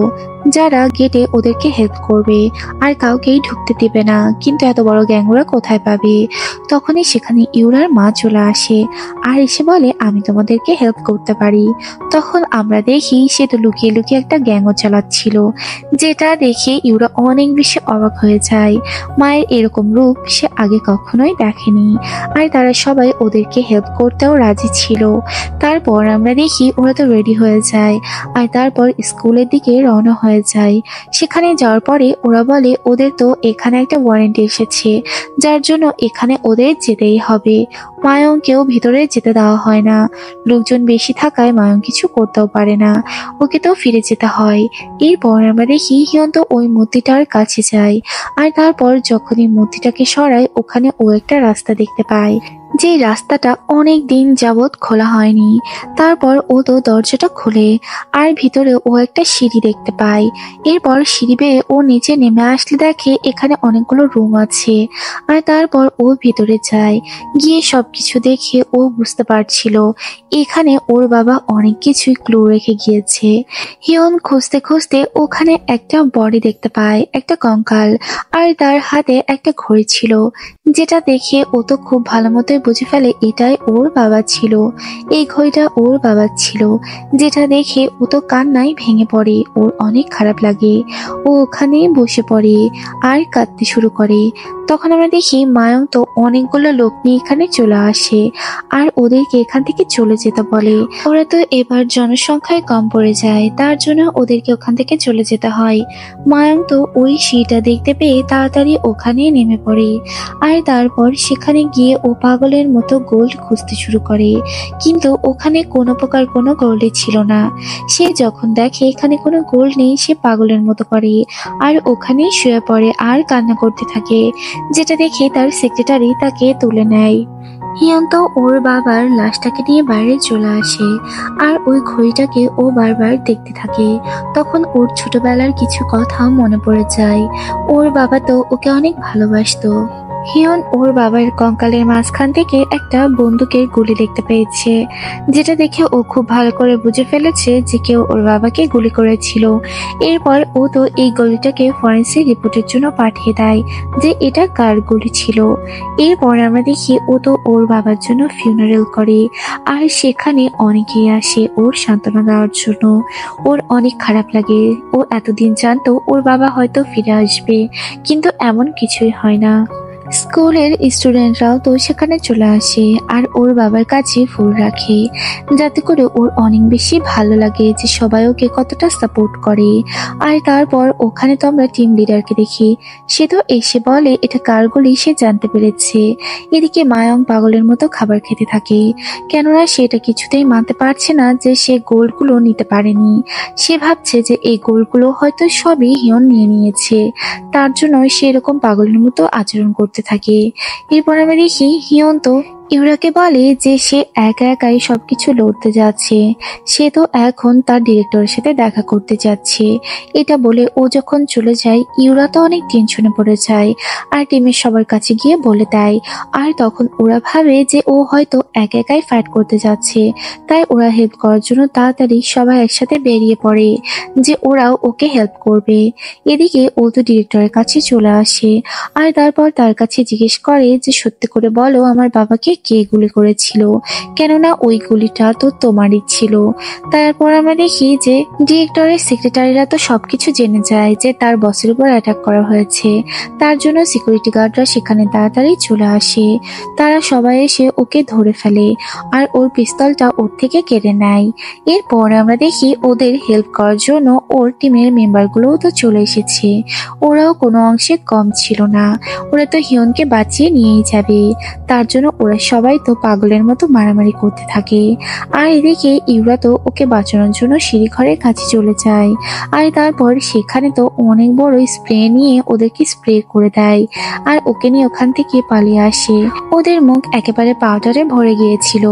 যারা গেটে ওদেরকে হেল্প করবে আর কাউকেই ঢুকতে দিবে না। কিন্তু এত বড় গ্যাং ওরা কোথায় পাবে? তখনই সেখানে ইউরার মা চলে আসে আর এসে বলে আমি তোমাদেরকে হেল্প করতে পারি। তখন আমরা দেখি সে তো লুকিয়ে লুকিয়ে একটা গ্যাংও চালাচ্ছিল, যেটা দেখে ইউরা অনেক বেশি অবাক হয়ে যায়। মায়ের এরকম রূপ সে আগে কখনোই দেখেনি। আর তারা সবাই ওদেরকে হেল্প করতেও রাজি ছিল। তারপর আমরা দেখি ওরা তো রেডি হয়ে যায় আর তারপর স্কুলের দিকে রওনা হয়। হয়ে যায়। সেখানে যাওয়ার পরে ওরা বলে ওদের তো এখানে একটা ওয়ারেন্টি এসেছে, যার জন্য এখানে ওদের যেতেই হবে। মায়ংকেও ভিতরে যেতে দেওয়া হয় না। লোকজন বেশি থাকায় মায়ং কিছু করতেও পারে না, ওকে তো ফিরে যেতে হয়। এরপর আমরা দেখি হিয়ন্ত ওই মূর্তিটার কাছে যায়, আর তারপর যখনই মূর্তিটাকে সরায় ওখানে ও একটা রাস্তা দেখতে পায়, যে রাস্তাটা অনেক দিন যাবৎ খোলা হয়নি। তারপর ও তো দরজাটা খোলে, আর ভিতরে ও একটা সিঁড়ি দেখতে পায়। এরপর সিঁড়ি বেয়ে ও নিচে নেমে আসলে দেখে এখানে অনেকগুলো রুম আছে, আর তারপর ও ভিতরে যায়। গিয়ে সবকিছু দেখে ও বুঝতে পারছিল এখানে ওর বাবা অনেক কিছুই ক্লু রেখে গিয়েছে। হিয়ন খুঁজতে খুঁজতে ওখানে একটা বডি দেখতে পায়, একটা কঙ্কাল, আর তার হাতে একটা ঘড়ি ছিল, যেটা দেখে ও তো খুব ভালো মতোই বুঝে ফেলে এটাই ওর বাবা ছিল। এই ঘড়িটা ওর বাবার ছিল, যেটা দেখে ও তো কান্নায় ভেঙে পড়ে, ওর অনেক খারাপ লাগে। ও ওখানে বসে পড়ে আর কাঁদতে শুরু করে। তখন আমরা দেখি মায়ং তো অনেকগুলো লোক নিয়ে এখানে চলে আসে, আর ওদেরকে এখান থেকে চলে যেতে বলে। ওরা তো এবার জনসংখ্যায় কম পড়ে যায়, তার জন্য ওদেরকে ওখান থেকে চলে যেতে হয়। মায়ং তো ওই সিঁড়িটা দেখতে পেয়ে তাড়াতাড়ি ওখানে নেমে পড়ে, আর তারপর সেখানে গিয়ে ও পাগলের মতো গোল্ড খুঁজতে শুরু করে, কিন্তু ওখানে কোনো প্রকার কোনো গোল্ডই ছিল না। সে যখন দেখে এখানে কোনো গোল্ড নেই, সে পাগলের মতো করে আর ওখানে শুয়ে পড়ে আর কান্না করতে থাকে, যেটা দেখে তার সেক্রেটারি তাকে তুলে নেয়। হিয়ন্ত ওর বাবার লাশটাকে নিয়ে বাইরে চলে আসে, আর ওই ঘড়িটাকে ও বারবার দেখতে থাকে। তখন ওর ছোটবেলার কিছু কথা মনে পড়ে যায়। ওর বাবা তো ওকে অনেক ভালোবাসতো। হিয়ন ওর বাবার কঙ্কালের মাঝখান থেকে একটা বন্দুকের গুলি দেখতে পেয়েছে, যেটা দেখে ও খুব ভালো করে বুঝে ফেলেছে যে কেউ ওর বাবাকে গুলি করেছিল। এরপর ও তো এই গুলিটাকে ফরেন্সিক রিপোর্টের জন্য পাঠিয়ে দেয় যে এটা কার গুলি ছিল। এরপর আমরা দেখি ও তো ওর বাবার জন্য ফিউনারেল করে, আর সেখানে অনেকেই আসে ওর সান্ত্বনা দেওয়ার জন্য। ওর অনেক খারাপ লাগে, ও এতদিন জানতো ওর বাবা হয়তো ফিরে আসবে, কিন্তু এমন কিছুই হয় না। স্কুলের স্টুডেন্টরাও তো সেখানে চলে আসে আর ওর বাবার কাছে ফুল রাখে, যাতে করে ওর অনেক বেশি ভালো লাগে যে সবাই ওকে কতটা সাপোর্ট করে। আর তারপর ওখানে তো আমরা টিম লিডারকে দেখি, সে তো এসে বলে এটা কার গুলি সে জানতে পেরেছে। এদিকে মায়ং পাগলের মতো খাবার খেতে থাকে, কেননা সে এটা কিছুতেই মানতে পারছে না যে সে গোল্ডগুলো নিতে পারেনি। সে ভাবছে যে এই গোল্ডগুলো হয়তো সবই হিয়ন নিয়ে নিয়েছে, তার জন্য সে এরকম পাগলের মতো আচরণ করতে থাকে। এরপর আমরা দেখি হিয়ন্ত ইউরাকে বলে যে সে একা একাই সবকিছু লড়তে যাচ্ছে, সে তো এখন তার ডিরেক্টরের সাথে দেখা করতে যাচ্ছে। এটা বলে ও যখন চলে যায় ইউরা তো অনেক টেনশনে পড়ে যায়, আর টিমের সবার কাছে গিয়ে বলে দেয়। আর তখন ওরা ভাবে যে ও হয়তো একা একাই ফাইট করতে যাচ্ছে, তাই ওরা হেল্প করার জন্য তাড়াতাড়ি সবাই একসাথে বেরিয়ে পড়ে যে ওরাও ওকে হেল্প করবে। এদিকে ও তো ডিরেক্টরের কাছে চলে আসে, আর তারপর তার কাছে জিজ্ঞেস করে যে সত্যি করে বলো আমার বাবাকে কে গুলি করেছিল, কেননা ওই গুলিটা তো তোমারই ছিল। তারপর আমরা দেখি যে ডিরেক্টরের সেক্রেটারিরা তো সবকিছু জেনে যায় যে তার বসের উপর অ্যাটাক করা হয়েছে, তার জন্য সিকিউরিটি গার্ডরা সেখানে তাড়াতাড়ি চলে আসে। তারা সবাই এসে ওকে ধরে ফেলে আর ওর পিস্তলটা ওর থেকে কেড়ে নেয়। এরপর আমরা দেখি ওদের হেল্প করার জন্য ওর টিমের মেম্বারগুলোও তো চলে এসেছে, ওরাও কোনো অংশে কম ছিল না। ওরা তো হিয়নকে বাঁচিয়ে নিয়েই যাবে, তার জন্য ওরা সবাই তো পাগলের মতো মারামারি করতে থাকে। আর এদিকে ইউরা তো ওকে বাঁচানোর জন্য সিঁড়ি ঘরের কাছে চলে যায়, আর তারপর সেখানে তো অনেক বড় স্প্রে নিয়ে ওদেরকে স্প্রে করে দেয়, আর ওকে নিয়ে ওখান থেকে পালিয়ে আসে। ওদের মুখ একেবারে পাউডারে ভরে গিয়েছিল।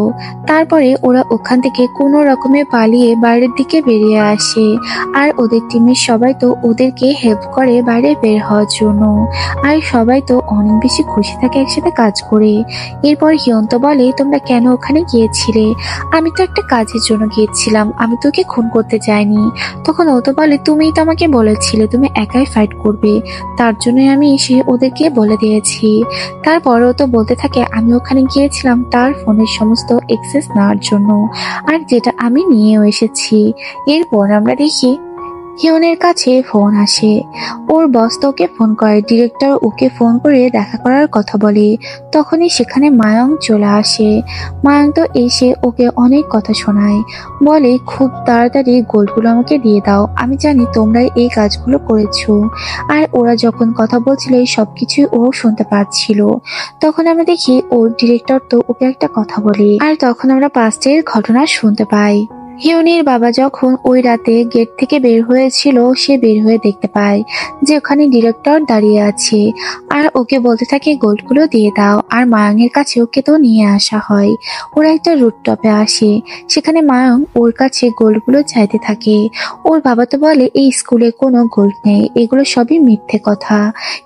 তারপরে ওরা ওখান থেকে কোনো রকমে পালিয়ে বাইরের দিকে বেরিয়ে আসে, আর ওদের টিমের সবাই তো ওদেরকে হেল্প করে বাইরে বের হওয়ার জন্য। আর সবাই তো অনেক বেশি খুশি থাকে একসাথে কাজ করে। এরপর হিয়ন্ত বলে তোমরা কেন ওখানে গিয়েছিলে? আমি তো একটা কাজের জন্য গিয়েছিলাম, আমি তোকে খুন করতে যাইনি। তখন ও তো বলে তুমিই তো আমাকে বলেছিলে তুমি একাই ফাইট করবে, তার জন্যই আমি এসে ওদেরকে বলে দিয়েছি। তারপর ও তো বলতে থাকে আমি ওখানে গিয়েছিলাম তার ফোনের সমস্ত অ্যাক্সেস নেওয়ার জন্য, আর যেটা আমি নিয়েও এসেছি। এরপর আমরা দেখি হিয়নের কাছে ফোন আসে। ওর বস তো ওকে ফোন করে, ডিরেক্টর ওকে ফোন করে দেখা করার কথা বলে। তখনই সেখানে মায়ং চলে আসে। মায়ং তো এসে ওকে অনেক কথা শোনায়, বলে খুব তাড়াতাড়ি গোল্ডগুলো আমাকে দিয়ে দাও, আমি জানি তোমরা এই কাজগুলো করেছো। আর ওরা যখন কথা বলছিল এই সবকিছু ও শুনতে পাচ্ছিল। তখন আমরা দেখি ওর ডিরেক্টর তো ওকে একটা কথা বলে, আর তখন আমরা পাস্টের ঘটনা শুনতে পাই। হিয়নের বাবা যখন ওই রাতে গেট থেকে বের হয়েছিল, সে বের হয়ে দেখতে পায় যে ওখানে ডিরেক্টর দাঁড়িয়ে আছে, আর ওকে বলতে থাকে গোল্ডগুলো দিয়ে দাও। আর মায়ংয়ের কাছে ওকে তো নিয়ে আসা হয়। ওরা একটা রুটটপে আসে, সেখানে মায়ং ওর কাছে গোল্ডগুলো চাইতে থাকে। ওর বাবা তো বলে এই স্কুলে কোনো গোল্ড নেই, এগুলো সবই মিথ্যে কথা।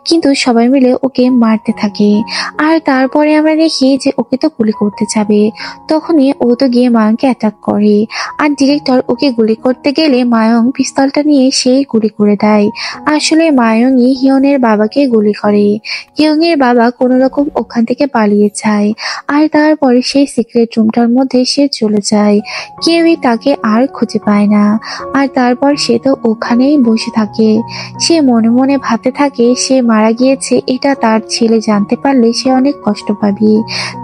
কিন্তু সবাই মিলে ওকে মারতে থাকে। আর তারপরে আমরা দেখি যে ওকে তো গুলি করতে যাবে, তখনই ও তো গিয়ে মায়ংকে অ্যাটাক করে। আর ডিরেক্টর ওকে গুলি করতে গেলে মায়ং পিস্তলটা নিয়ে সেই গুলি করে দেয়। আসলে মায়ংই হিয়নের বাবাকে গুলি করে। হিয়ংয়ের বাবা কোনো রকম ওখান থেকে পালিয়ে যায়। আর তারপরে সেই সিক্রেট রুমটার মধ্যে সে চলে যায়। কেউই তাকে আর খুঁজে পায় না। আর তারপর সে তো ওখানেই বসে থাকে। সে মনে মনে ভাবতে থাকে সে মারা গিয়েছে, এটা তার ছেলে জানতে পারলে সে অনেক কষ্ট পাবে।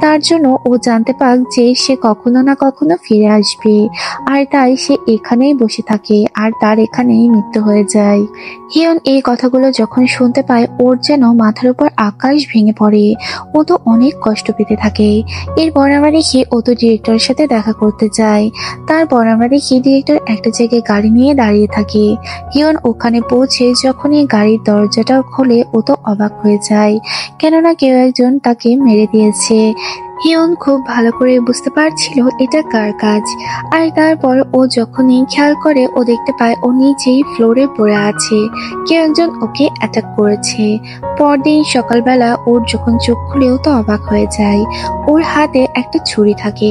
তার জন্য ও জানতে পাক যে সে কখনো না কখনো ফিরে আসবে। আর তাই সে এখানেই বসে থাকে, আর তার এখানেই মৃত্যু হয়ে যায়। হিয়ন এই কথাগুলো যখন শুনতে পায় ওর যেন মাথার উপর আকাশ ভেঙে পড়ে। ও তো অনেক কষ্ট পেতে থাকে। এরপর আমরা দেখি ও তো ডিরেক্টরের সাথে দেখা করতে যায়। তারপর আমরা দেখি ডিরেক্টর একটা জায়গায় গাড়ি নিয়ে দাঁড়িয়ে থাকে। হিয়ন ওখানে পৌঁছে যখন এই গাড়ির দরজাটা খোলে ও তো অবাক হয়ে যায়, কেননা কেউ একজন তাকে মেরে দিয়েছে। হিয়ন খুব ভালো করে বুঝতে পারছিল এটা কার কাজ। আর তারপর ও যখনই খেয়াল করে ও দেখতে পায় ও নিচেই ফ্লোরে পড়ে আছে, কেউ একজন ওকে অ্যাটাক করেছে। পরদিন সকালবেলা ওর যখন চোখ খুলেও তো অবাক হয়ে যায়। ওর হাতে একটা ছুরি থাকে,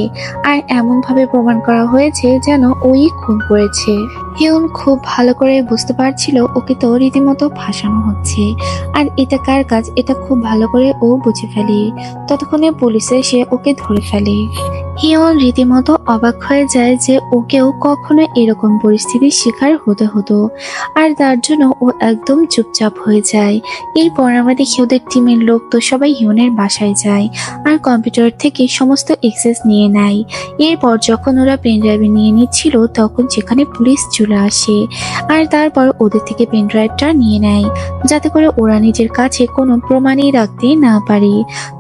আর এমন ভাবে প্রমাণ করা হয়েছে যেন ওই খুন করেছে। হিয়ন খুব ভালো করে বুঝতে পারছিল ওকে তো রীতিমতো ফাঁসানো হচ্ছে, আর এটা কার কাজ এটা খুব ভালো করে ও বুঝে ফেলে। ততক্ষণে পুলিশ এসে ওকে ধরে ফেলে। হিয়ন রীতিমতো অবাক হয়ে যায় যে ওকেও কখনো এরকম পরিস্থিতির শিকার হতে হতো, আর তার জন্য ও একদম চুপচাপ হয়ে যায়। এরপর আমরা দেখি ওদের টিমের লোক তো সবাই হিয়নের বাসায় যায়, আর কম্পিউটার থেকে সমস্ত এক্সেস নিয়ে নেয়। এরপর যখন ওরা পেন ড্রাইভে নিয়ে নিচ্ছিল তখন সেখানে পুলিশ চলে আসে, আর তারপর ওদের থেকে পেন ড্রাইভটা নিয়ে নেয়, যাতে করে ওরা নিজের কাছে কোনো প্রমাণই রাখতে না পারে।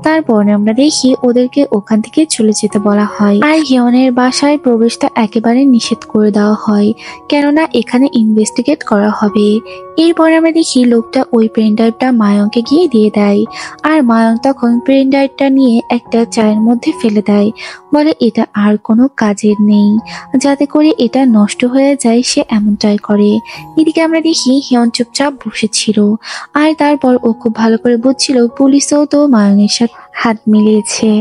তারপর আমরা দেখি ওদেরকে ওখান থেকে চলে যেতে বলা হয়, আর হিয়নের বাসায় প্রবেশটা একেবারে নিষেধ করে দেওয়া হয়, কেননা এখানে ইনভেস্টিগেট করা হবে। এরপর আমরা দেখি লোকটা ওই পেন ড্রাইভটা মায়ংকে গিয়ে দিয়ে দেয়, আর মায়ং তখন পেন ড্রাইভটা নিয়ে একটা চায়ের মধ্যে ফেলে দেয়, বলে এটা আর কোনো কাজের নেই, যাতে করে এটা নষ্ট হয়ে যায় সে এমনটাই করে। এদিকে আমরা দেখি হিয়ন চুপচাপ বসেছিল, আর তারপর ও খুব ভালো করে বুঝছিল পুলিশও তো মায়ংয়ের সাথে হাত মিলিয়েছে।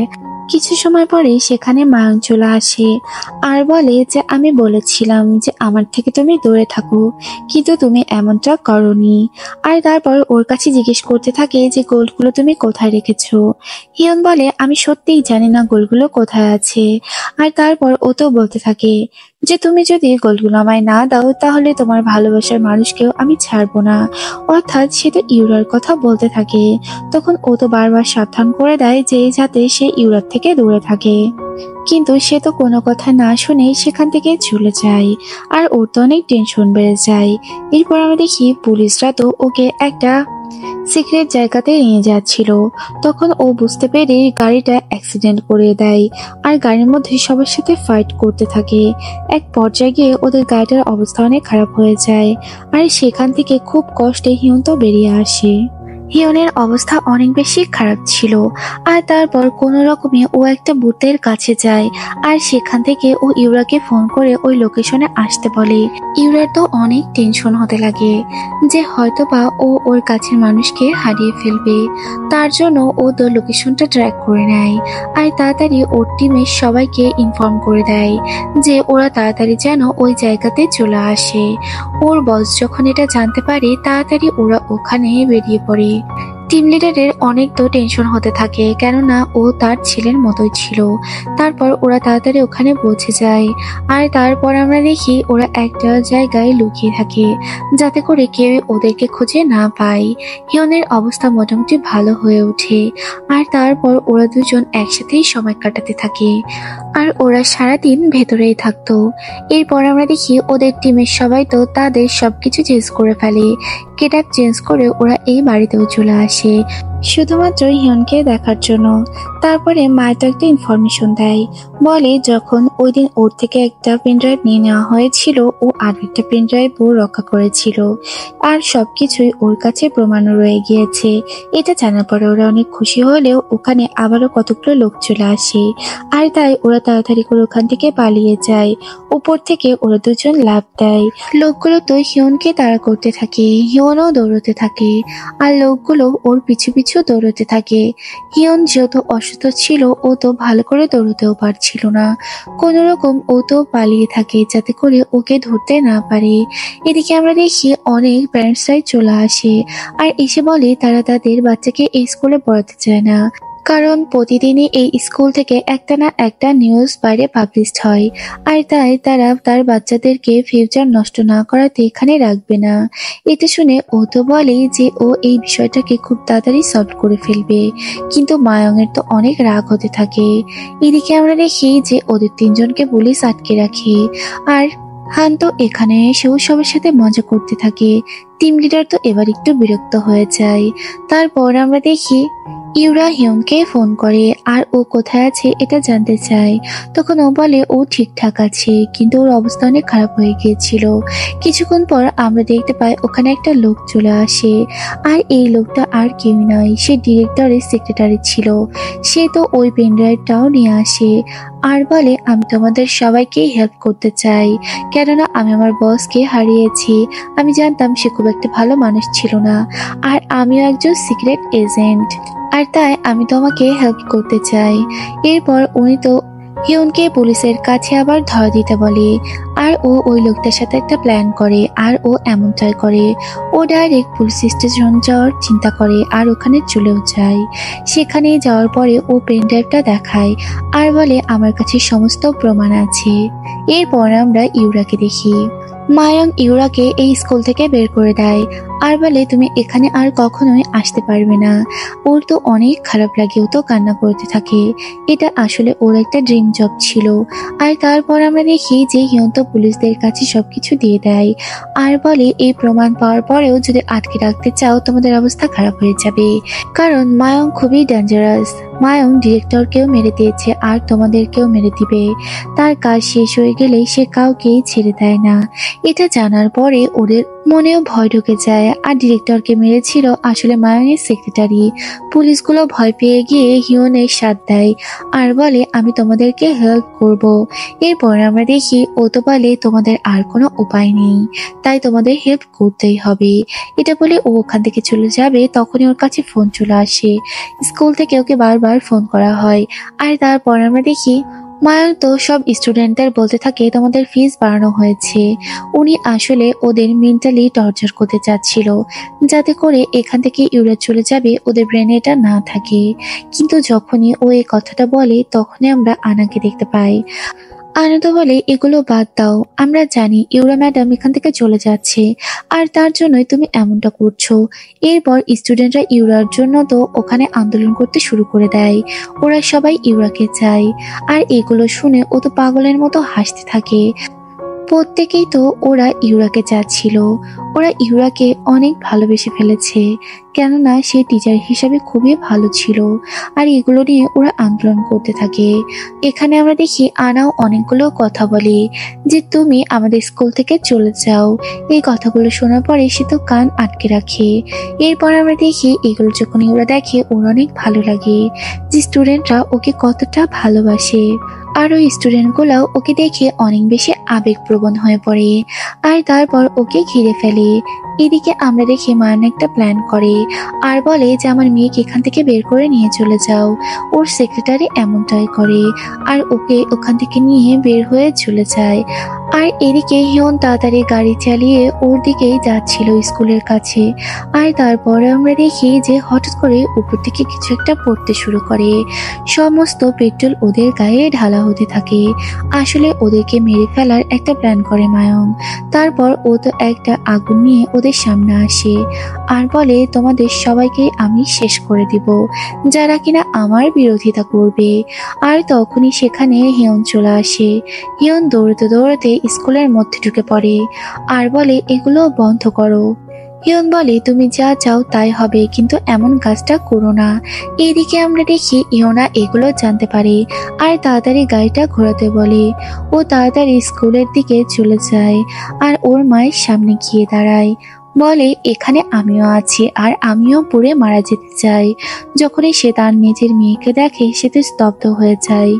কিছু সময় পরে সেখানে মায়ং চলে আসে, আর বলে যে আমি বলেছিলাম যে আমার থেকে তুমি দূরে থাকো, কিন্তু তুমি এমনটা করনি। আর তারপর ওর কাছে জিজ্ঞেস করতে থাকে যে গোল্ডগুলো তুমি কোথায় রেখেছো। হিয়ন বলে আমি সত্যিই জানি না গোল্ডগুলো কোথায় আছে। আর তারপর ও তো বলতে থাকে যে তুমি যদি গোল্ডগুলো আমায় না দাও তাহলে তোমার ভালোবাসার মানুষকেও আমি ছাড়বো না। অর্থাৎ সে তো ইউরার কথা বলতে থাকে। তখন ও তো বারবার সাবধান করে দেয় যে যাতে সে ইউরার থেকে দূরে থাকে, কিন্তু সে তো কোনো কথা না শুনে সেখান থেকে চলে যায়, আর ওর তো অনেক টেনশন বেড়ে যায়। এরপর আমরা দেখি পুলিশরা তো ওকে একটা সিক্রেট জায়গাতে নিয়ে যাচ্ছিল। তখন ও বুঝতে পেরে গাড়িটা অ্যাক্সিডেন্ট করে দেয়, আর গাড়ির মধ্যে সবার সাথে ফাইট করতে থাকে। এক পর্যায়ে গিয়ে ওদের গাড়িটার অবস্থা অনেক খারাপ হয়ে যায়, আর সেখান থেকে খুব কষ্টে হিয়ন তো বেরিয়ে আসে। হিয়নের অবস্থা অনেক বেশি খারাপ ছিল, আর তারপর কোনো রকমে ও একটা বুথের কাছে যায়, আর সেখান থেকে ও ইউরাকে ফোন করে ওই লোকেশনে আসতে বলে। ইউরার তো অনেক টেনশন হতে লাগে যে হয়তো বা ও ওর কাছের মানুষকে হারিয়ে ফেলবে। তার জন্য ও তো লোকেশনটা ট্র্যাক করে নেয়, আর তাড়াতাড়ি ওর টিমের সবাইকে ইনফর্ম করে দেয় যে ওরা তাড়াতাড়ি যেন ওই জায়গাতে চলে আসে। ওর বস যখন এটা জানতে পারে তাড়াতাড়ি ওরা ওখানে বেরিয়ে পড়ে। টিম লিডারের অনেক তো টেনশন হতে থাকে, কেননা ও তার ছেলের মতোই ছিল। তারপর ওরা তাড়াতাড়ি ওখানে পৌঁছে যায়। আর তারপর আমরা দেখি ওরা একটা জায়গায় লুকিয়ে থাকে, যাতে করে কেউ ওদেরকে খুঁজে না পায়। হিয়নের অবস্থা মোটামুটি ভালো হয়ে ওঠে। আর তারপর ওরা দুজন একসাথেই সময় কাটাতে থাকে। আর ওরা সারাদিন ভেতরেই থাকতো। এরপর আমরা দেখি ওদের টিমের সবাই তো তাদের সবকিছু চেঞ্জ করে ফেলে। গেটআপ চেঞ্জ করে ওরা এই বাড়িতেও চলে আসে, শুধুমাত্র হিয়নকে দেখার জন্য। তারপরে মায় তো একটা ইনফরমেশন দেয়, বলে যখন ওই দিন ওর থেকে একটা পেনড্রাইভ নিয়ে নেওয়া হয়েছিল, ও আর একটা পেনড্রাইভ ও রক্ষা করেছিল। আর সবকিছুই ওর কাছে প্রমাণও রয়ে গিয়েছে। এটা জানার পরে ওরা অনেক খুশি হলেও ওখানে আবারও কতগুলো লোক চলে আসে। আর তাই ওরা তাড়াতাড়ি করে ওখান থেকে পালিয়ে যায়। উপর থেকে ওরা দুজন লাফ দেয়। লোকগুলো তো হিয়নকে তাড়া করতে থাকে, হিয়নও দৌড়তে থাকে। আর লোকগুলো ওর পিছু পিছু দৌড়তে থাকে। হিয়ন যেহেতু অসুস্থ ছিল, ও তো ভালো করে দৌড়তেও পারছিল না। কোন রকম ও তো পালিয়ে থাকে, যাতে করে ওকে ধরতে না পারে। এদিকে আমরা দেখি অনেক প্যারেন্টসরাই চলে আসে, আর এসে বলে তারা তাদের বাচ্চাকে এই স্কুলে পড়াতে চায় না, কারণ প্রতিদিনই এই স্কুল থেকে একটা না একটা নিউজ বাইরে পাবলিশড হয়। আর তাই তারা তার বাচ্চাদেরকে ফিউচার নষ্ট না করাতে এখানে রাখবে না। এটা শুনে ও তো বলে যে ও এই বিষয়টাকে খুব তাড়াতাড়ি সলভ করে ফেলবে, কিন্তু মায়ংয়ের তো অনেক রাগ হতে থাকে। এদিকে আমরা দেখি যে ওদের তিনজনকে পুলিশ আটকে রাখে। আর হান তো এখানে এসেও সবার সাথে মজা করতে থাকে। টিম লিডার তো এবার একটু বিরক্ত হয়ে যায়। তারপর আমরা দেখি ইউরা হিয়নকে ফোন করে, আর ও কোথায় আছে এটা জানতে চায়। তখন ও বলে ও ঠিকঠাক আছে, কিন্তু ওর অবস্থা অনেক খারাপ হয়ে গিয়েছিল। কিছুক্ষণ পর আমরা দেখতে পাই ওখানে একটা লোক চলে আসে। আর এই লোকটা আর কেউ নয়, সে ডিরেক্টরের সেক্রেটারি ছিল। সে তো ওই পেনড্রাইভটাও নিয়ে আসে, আর বলে আমি তোমাদের সবাইকে হেল্প করতে চাই, কেননা আমি আমার বসকে হারিয়েছি। আমি জানতাম সে খুব একটা ভালো মানুষ ছিল না, আর আমিও একজন সিক্রেট এজেন্ট, আর তাই আমি তোমাকে হেল্প করতে চাই। এরপর উনি তো হিয়নকে পুলিশের কাছে আবার ধরা দিতে বলে। আর ও ওই লোকটার সাথে একটা প্ল্যান করে, আর ও এমনটাই করে। ও ডাইরেক্ট পুলিশ স্টেশন যাওয়ার চিন্তা করে, আর ওখানে চলেও যায়। সেখানে যাওয়ার পরে ও পেন ড্রাইভটা দেখায়, আর বলে আমার কাছে সমস্ত প্রমাণ আছে। এরপর আমরা ইউরাকে দেখি। মায়ং ইউরাকে এই স্কুল থেকে বের করে দেয়, আর বলে তুমি এখানে আর কখনোই আসতে পারবে না। ওর তো অনেক খারাপ লাগে, ও তো কান্না করতে থাকে। এটা আসলে ওর একটা ড্রিম জব ছিল। আর তারপর আমরা দেখি যে হিয়ন তো পুলিশদের কাছে সবকিছু দিয়ে দেয়, আর বলে এই প্রমাণ পাওয়ার পরেও যদি আটকে রাখতে চাও তোমাদের অবস্থা খারাপ হয়ে যাবে, কারণ মায়ং খুবই ডেঞ্জারাস। মায়ং ডিরেক্টরকেও মেরে দিয়েছে, আর তোমাদেরকেও মেরে দিবে। তার কাজ শেষ হয়ে গেলে সে কাউকেই ছেড়ে দেয় না। এটা জানার পরে ওদের মনেও ভয় ঢুকে যায়। আর ডিরেক্টরকে মেরেছিল আসলে মায়ংয়ের সেক্রেটারি। পুলিশগুলো ভয় পেয়ে গিয়ে হিয়নের সাথ দেয়, আর বলে আমি তোমাদেরকে হেল্প করব। এরপর আমরা দেখি ও তো বলে তোমাদের আর কোনো উপায় নেই, তাই তোমাদের হেল্প করতেই হবে। এটা বলে ও ওখান থেকে চলে যাবে, তখনই ওর কাছে ফোন চলে আসে। স্কুল থেকে ওকে বারবার ফোন করা হয়। আর তারপর আমরা দেখি মায়ং তো সব স্টুডেন্টদের বলতে থাকে তোমাদের ফিস বাড়ানো হয়েছে। উনি আসলে ওদের মেন্টালি টর্চার করতে চাচ্ছিল, যাতে করে এখান থেকে ইউরা চলে যাবে, ওদের ব্রেনে এটা না থাকে। কিন্তু যখনই ও এই কথাটা বলে, তখনই আমরা আনাকে দেখতে পাই। আনন্দ বলে এগুলো বাদ দাও, আমরা জানি ইউরা ম্যাডাম এখান থেকে চলে যাচ্ছে, আর তার জন্যই তুমি এমনটা করছো। এরপর স্টুডেন্টরা ইউরার জন্য তো ওখানে আন্দোলন করতে শুরু করে দেয়। ওরা সবাই ইউরাকে চায়। আর এগুলো শুনে ও তো পাগলের মতো হাসতে থাকে। প্রত্যেকেই তো ওরা ইউরাকে চাচ্ছিল। ওরা ইউরাকে অনেক ভালোবেসে ফেলেছে, কেননা সে টিচার হিসাবে খুবই ভালো ছিল। আর এগুলো নিয়ে ওরা আন্দোলন করতে থাকে। এখানে আমরা দেখি আনাও অনেকগুলো কথা বলে যে তুমি আমাদের স্কুল থেকে চলে যাও। এই কথাগুলো শোনার পরে সে তো কান আটকে রাখে। এরপর আমরা দেখি এগুলো যখন ওরা দেখে ওর অনেক ভালো লাগে যে স্টুডেন্টরা ওকে কতটা ভালোবাসে। আর ওই স্টুডেন্টগুলাও ওকে দেখে অনেক বেশি আবেগপ্রবণ হয়ে পড়ে, আর তারপর ওকে ঘিরে ফেলে। বলে। এদিকে আমরা দেখি মায়ান একটা প্ল্যান করে আর বলে যে আমার মেয়েকে এখান থেকে বের করে নিয়ে চলে যাও। ওর সেক্রেটারি এমনটাই করে আর ওকে ওখান থেকে নিয়ে বের হয়ে চলে যায়। আর এদিকে হিয়ন তাড়াতাড়ি গাড়ি চালিয়ে ওর দিকেই যাচ্ছিল স্কুলের কাছে। আর তারপরে আমরা দেখি যে হঠাৎ করে উপর থেকে কিছু একটা পড়তে শুরু করে। সমস্ত পেট্রোল ওদের গায়ে ঢালা হতে থাকে। আসলে ওদেরকে মেরে ফেলার একটা প্ল্যান করে মায়ং। তারপর ও তো একটা আগুন নিয়ে ওদের সামনে আসে আর বলে তোমাদের সবাইকে আমি শেষ করে দিব যারা কিনা আমার বিরোধিতা করবে। আর তখনই সেখানে হিয়ন চলে আসে। হিয়ন দৌড়তে দৌড়তে স্কুলের মধ্যে ঢুকে পড়ে আর বলে এগুলো বন্ধ করো। হিয়ন বলে তুমি যা চাও তাই হবে, কিন্তু এমন কাজটা করো না। এইদিকে আমরা দেখি ইয়োনা এগুলো জানতে পারে আর তাড়াতাড়ি গাড়িটা ঘোরাতে বলে। ও তাড়াতাড়ি স্কুলের দিকে চলে যায় আর ওর মায়ের সামনে গিয়ে দাঁড়ায়, বলে এখানে আমিও আছি আর আমিও পুড়ে মারা যেতে চাই। যখনই সে তার নিজের মেয়েকে দেখে সে তো স্তব্ধ হয়ে যায়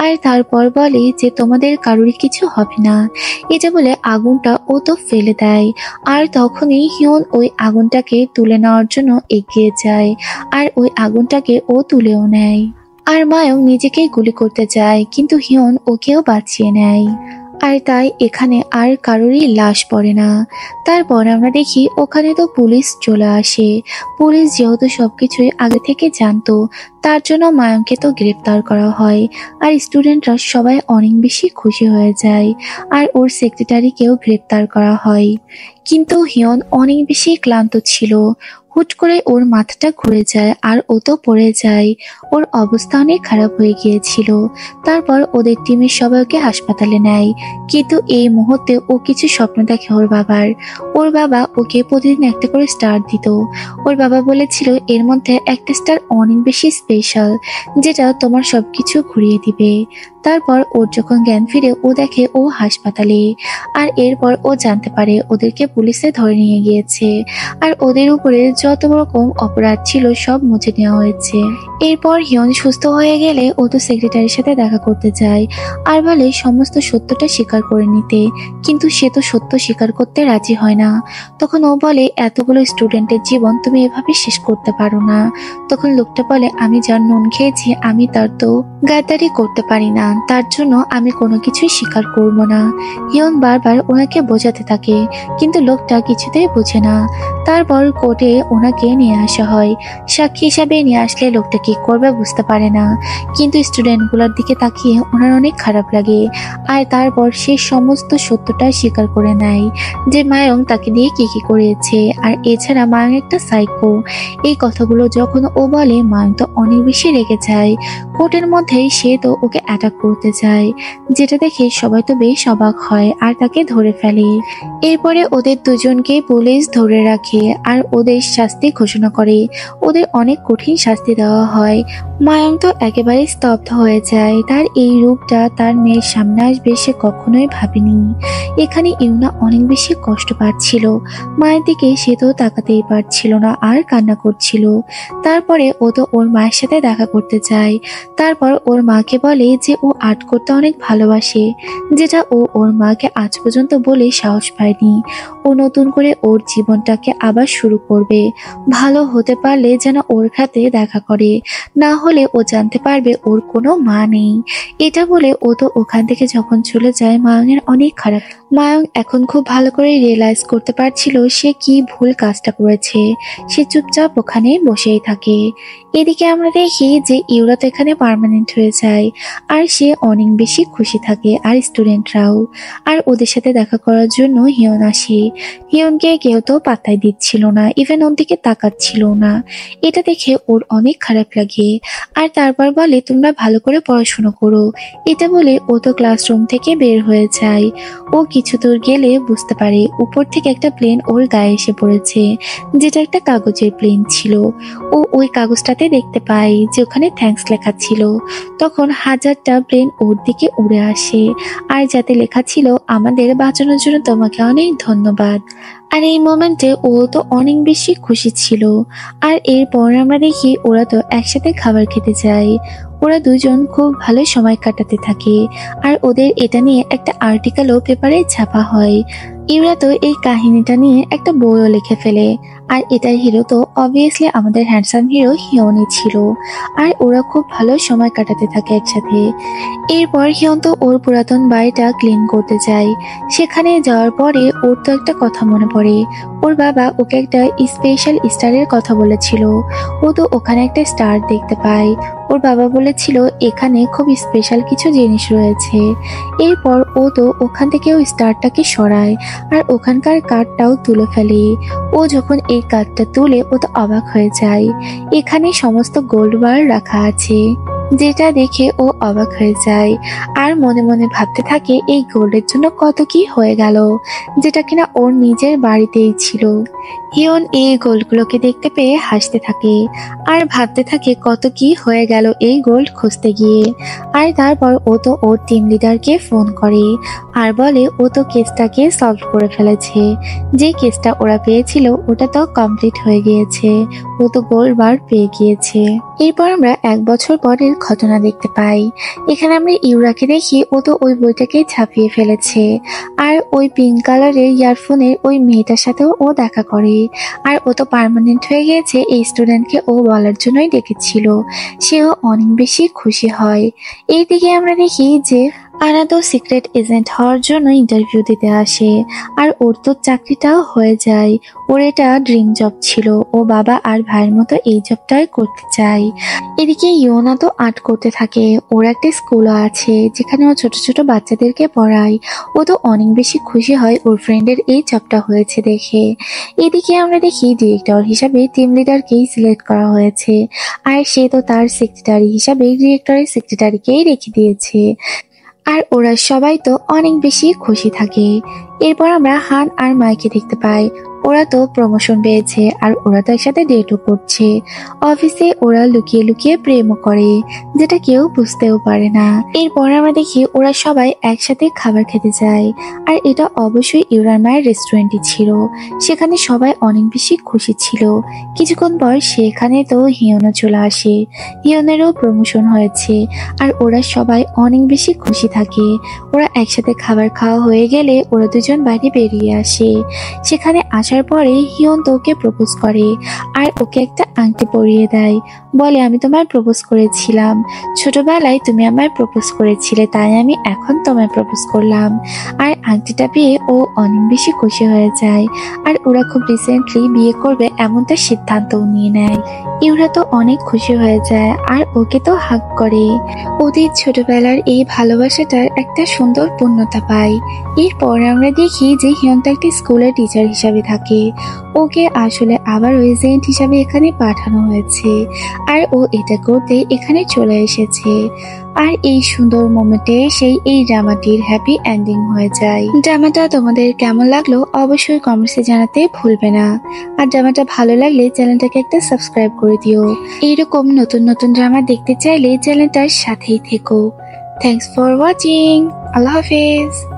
আর তারপর বলে যে তোমাদের কারোর কিছু হবে না। এটা বলে আগুনটা ও তো ফেলে দেয় আর তখনই হিয়ন ওই আগুনটাকে তুলে নেওয়ার জন্য এগিয়ে যায় আর ওই আগুনটাকে ও তুলেও নেয়। আর মায়ং নিজেকে গুলি করতে যায় কিন্তু হিয়ন ওকেও বাঁচিয়ে নেয়। আর তাই এখানে আর কারোরই লাশ পড়ে না। তারপর আমরা দেখি ওখানে তো পুলিশ চলে আসে। পুলিশ যেহেতু সবকিছুই আগে থেকে জানতো তার জন্য মায়ংকে তো গ্রেপ্তার করা হয় আর স্টুডেন্টরা সবাই অনেক বেশি খুশি হয়ে যায় আর ওর সেক্রেটারিকেও গ্রেপ্তার করা হয়। কিন্তু হিয়ন অনেক বেশি ক্লান্ত ছিল। হুট করে ওর মাথাটা ঘুরে যায় আর ও তো পড়ে যায়। ওর অবস্থা অনেক খারাপ হয়ে গিয়েছিল। তারপর ওদের টিমের সবাইকে হাসপাতালে নেয়, কিন্তু এই মুহূর্তে ও কিছু স্বপ্ন দেখে ওর বাবার। ওর বাবা ওকে প্রতিদিন একটা করে স্টার দিত। ওর বাবা বলেছিল এর মধ্যে একটা স্টার অনেক বেশি স্পেশাল, যেটা তোমার সবকিছু ঘুরিয়ে দিবে। তারপর ওর যখন জ্ঞান ফিরে ও দেখে ও হাসপাতালে। আর এরপর ও জানতে পারে ওদেরকে পুলিশে ধরে নিয়ে গিয়েছে আর ওদের উপরে যত রকম অপরাধ ছিল সব মুছে নেওয়া হয়েছে। এরপর হিয়ন সুস্থ হয়ে গেলে ও তো সেক্রেটারির সাথে দেখা করতে যায় আর বলে সমস্ত সত্যটা স্বীকার করে নিতে, কিন্তু সে তো সত্য স্বীকার করতে রাজি হয় না। তখন ও বলে এতগুলো স্টুডেন্টের জীবন তুমি এভাবে শেষ করতে পারো না। তখন লোকটা বলে আমি যার নুন খেয়েছি আমি তার তো গাদ্দারি করতে পারি না, তার জন্য আমি কোনো কিছুই স্বীকার করব না। হিয়ন বারবার ওনাকে বোঝাতে থাকে কিন্তু লোকটা কিছুতেই বোঝে না। তারপর কোর্টে ওনাকে নিয়ে আসা হয়। সাক্ষী হিসাবে নিয়ে আসলে লোকটা কি করবে বুঝতে পারে না, কিন্তু স্টুডেন্টগুলোর দিকে তাকিয়ে ওনার অনেক খারাপ লাগে। আর তারপর সে সমস্ত সত্যটা স্বীকার করে নেয় যে মায়ং তাকে দিয়ে কি কি করেছে আর এছাড়া মায়ং একটা সাইকো। এই কথাগুলো যখন ও বলে মায়ং তো অনেক বেশি রেগে যায়। কোর্টের মধ্যেই সে তো ওকে অ্যাটাক করতে যায়, যেটা দেখে সবাই তো বেশ অবাক হয় আর তাকে ধরে ফেলে। এরপরে ওদের দুজনকে পুলিশ ধরে রাখে আর ওদের শাস্তি ঘোষণা করে। ওদের অনেক কঠিন শাস্তি দেওয়া হয়। মায়ং তো একেবারে স্তব্ধ হয়ে যায়। তার এই রূপটা তার মেয়ের সামনে আসবে সে কখনোই ভাবেনি। এখানে ইউনা অনেক বেশি কষ্ট পাচ্ছিল। মায়ের দিকে সে তো তাকাতেই পারছিল না আর কান্না করছিল। তারপরে ও তো ওর মায়ের সাথে দেখা করতে যায়। তারপর ওর মাকে বলে যে ও আর্ট করতে অনেক ভালোবাসে, যেটা ও ওর মাকে আজ পর্যন্ত বলে সাহস পায়নি। ও নতুন করে ওর জীবনটাকে আবার শুরু করবে, ভালো হতে পারলে যেন ওর সাথে দেখা করে, না হলে ও জানতে পারবে ওর কোনো মা নেই। এটা বলে ও তো ওখান থেকে যখন চলে যায় মায়ংয়ের অনেক খারাপ। মায়ং এখন খুব ভালো করে রিয়েলাইজ করতে পারছিল সে কি ভুল কাজটা করেছে। সে চুপচাপ ওখানে বসেই থাকে। এদিকে আমরা দেখি যে ইউরা তো এখানে পার্মানেন্ট হয়ে যায় আর সে অনেক বেশি খুশি থাকে আর স্টুডেন্টরাও। আর ওদের সাথে দেখা করার জন্য হিয়ন আসে। হিয়নকে কেউ তো পাত্তাই দিচ্ছিল না, ইভেন ওর দিকে তাকাচ্ছিল না। এটা দেখে ওর অনেক খারাপ লাগে আর তারপর বলে তোমরা ভালো করে পড়াশোনা করো। এটা বলে ও তো ক্লাসরুম থেকে বের হয়ে যায়। ও কিছু দূর গেলে বুঝতে পারে উপর থেকে একটা প্লেন ওর গায়ে এসে পড়েছে, যেটা একটা কাগজের প্লেন ছিল। ও ওই কাগজটাতে দেখতে পায় যে ওখানে থ্যাঙ্কস লেখা ছিল। তখন হাজারটা প্লেন ওর দিকে উড়ে আসে আর যাতে লেখা ছিল আমাদের বাঁচানোর জন্য তোমাকে অনেক ধন্যবাদ। আর এই মোমেন্টে ও তো অনেক বেশি খুশি ছিল। আর এরপর আমরা দেখি ওরা তো একসাথে খাবার খেতে যায়। ওরা দুজন খুব ভালো সময় কাটাতে থাকে আর ওদের এটা নিয়ে একটা আর্টিকেলও পেপারে ছাপা হয়। ইউরা তো এই কাহিনীটা নিয়ে একটা বইও লিখে ফেলে। আর এটার হিরো তো অবভিয়াসলি আমাদের হ্যান্ডসাম হিরো হিয়নই ছিল। আর ওরা খুব ভালো সময় কাটাতে থাকে একসাথে। এরপর হিয়ন তো ওর পুরাতন বাড়িটা ক্লিন করতে যায়। সেখানে যাওয়ার পরে ওর তো একটা কথা মনে পড়ে। ওর বাবা ওকে একটা স্পেশাল স্টারের কথা বলেছিল। ও তো ওখানে একটা স্টার দেখতে পায়। ওর বাবা বলেছিল এখানে খুব স্পেশাল কিছু জিনিস রয়েছে। এরপর ও তো ওখান থেকে ওই স্টারটাকে সরায় আর ওখানকার কার্ডটাও তুলে ফেলে। ও যখন এই কার্ডটা তুলে ও তো অবাক হয়ে যায়। এখানে সমস্ত গোল্ড বার রাখা আছে, যেটা দেখে ও অবাক হয়ে যায়। আর মনে মনে ভাবতে থাকে এই গোল্ডের জন্য কত কি হয়ে গেল, যেটা কিনা ওর নিজের বাড়িতেই ছিল। হিয়ন এই গোল্ডগুলোকে দেখতে পেয়ে হাসতে থাকে আর ভাবতে থাকে কত কি হয়ে গেল এই গোল্ড খুঁজতে গিয়ে। আর তারপর ও তো ওর টিম লিডারকে ফোন করে আর বলে ও তো কেসটাকে সলভ করে ফেলেছে। যে কেসটা ওরা পেয়েছিল ওটা তো কমপ্লিট হয়ে গিয়েছে। ও তো গোল্ড বার পেয়ে গিয়েছে। এরপর আমরা 1 বছর পরের ঘটনা দেখতে পাই। এখানে আমরা ইউরাকে দেখি ও তো ওই বইটাকে ছাপিয়ে ফেলেছে। আর ওই পিঙ্ক কালারের ইয়ারফোনের ওই মেয়েটার সাথেও ও দেখা করে। আর ও তো পার্মানেন্ট হয়ে গিয়েছে এই স্টুডেন্টকে ও বলার জন্যই ডেকেছিল। সেও অনেক বেশি খুশি হয়। এইদিকে আমরা দেখি যে আনা তো সিক্রেট এজেন্ট হওয়ার জন্য ইন্টারভিউ দিতে আসে। আর ওর তো চাকরিটাও হয়ে যায়। ওর এটা ড্রিম জব ছিল। ও বাবা আর ভাইয়ের মতো এই জবটাই করতে চায়। এদিকে ইয়োনা তো আর্ট করতে থাকে। ওর একটা স্কুলও আছে যেখানে ও ছোট ছোট বাচ্চাদেরকে পড়ায়। ও তো অনেক বেশি খুশি হয় ওর ফ্রেন্ডের এই জবটা হয়েছে দেখে। এদিকে আমরা দেখি ডিরেক্টর হিসাবে টিম লিডারকেই সিলেক্ট করা হয়েছে। আর সে তো তার সেক্রেটারি হিসাবে ডিরেক্টরের সেক্রেটারিকেই রেখে দিয়েছে। আর ওরা সবাই তো অনেক বেশি খুশি থাকে। এরপর আমরা হান আর মাইকে দেখতে পাই। ওরা তো প্রমোশন পেয়েছে আর ওরা তো একসাথে ডেটও করছে। অফিসে ওরা লুকিয়ে লুকিয়ে প্রেমও করে, যেটা কেউ বুঝতেও পারে না। এরপর আমরা দেখি ওরা সবাই একসাথে খাবার খেতে যায়। আর এটা অবশ্যই ইউরার মায়ের রেস্টুরেন্টই ছিল। সেখানে সবাই অনেক বেশি খুশি ছিল। কিছুক্ষণ পর সেখানে তো হিয়নও চলে আসে। হিয়নেরও প্রমোশন হয়েছে। আর ওরা সবাই অনেক বেশি খুশি থাকে। ওরা একসাথে খাবার খাওয়া হয়ে গেলে ওরা দুজন বাইরে বেরিয়ে আসে। সেখানে আসার পরে হিয়ন তো ওকে প্রপোজ করে আর ওকে একটা আংটি পরিয়ে দেয়। বলে আমি তোমায় প্রপোজ করেছিলাম, ছোটবেলায় তুমি আমায় প্রপোজ করেছিলে, তাই আমি এখন তোমায় প্রপোজ করলাম। আর আংটিটা পেয়ে ও অনেক বেশি খুশি হয়ে যায়। আর ওরা খুব রিসেন্টলি বিয়ে করবে এমনটা সিদ্ধান্তও নিয়ে নেয়। ইউরা তো অনেক খুশি হয়ে যায় আর ওকে তো হাগ করে। ওদের ছোটবেলার এই ভালোবাসাটার একটা সুন্দর পূর্ণতা পায়। এরপর আমরা দেখি যে হিয়ন্ত একটি স্কুলের টিচার হিসাবে থাকে। ওকে আসলে আবার এজেন্ট হিসাবে এখানে পাঠানো হয়েছে। আর ও এটা করতে এখানে চলে এসেছে। আর এই সুন্দর মোমেন্টে এই ড্রামাটির হ্যাপি এন্ডিং হয়ে যায়। ড্রামাটা তোমাদের কেমন লাগলো অবশ্যই কমেন্টসে জানাতে ভুলবে না। আর ড্রামাটা ভালো লাগলে চ্যানেলটাকে একটা সাবস্ক্রাইব করে দিও। এইরকম নতুন নতুন ড্রামা দেখতে চাইলে চ্যানেলটার সাথেই থেকো। Thanks for watching. আল্লাহ হাফেজ।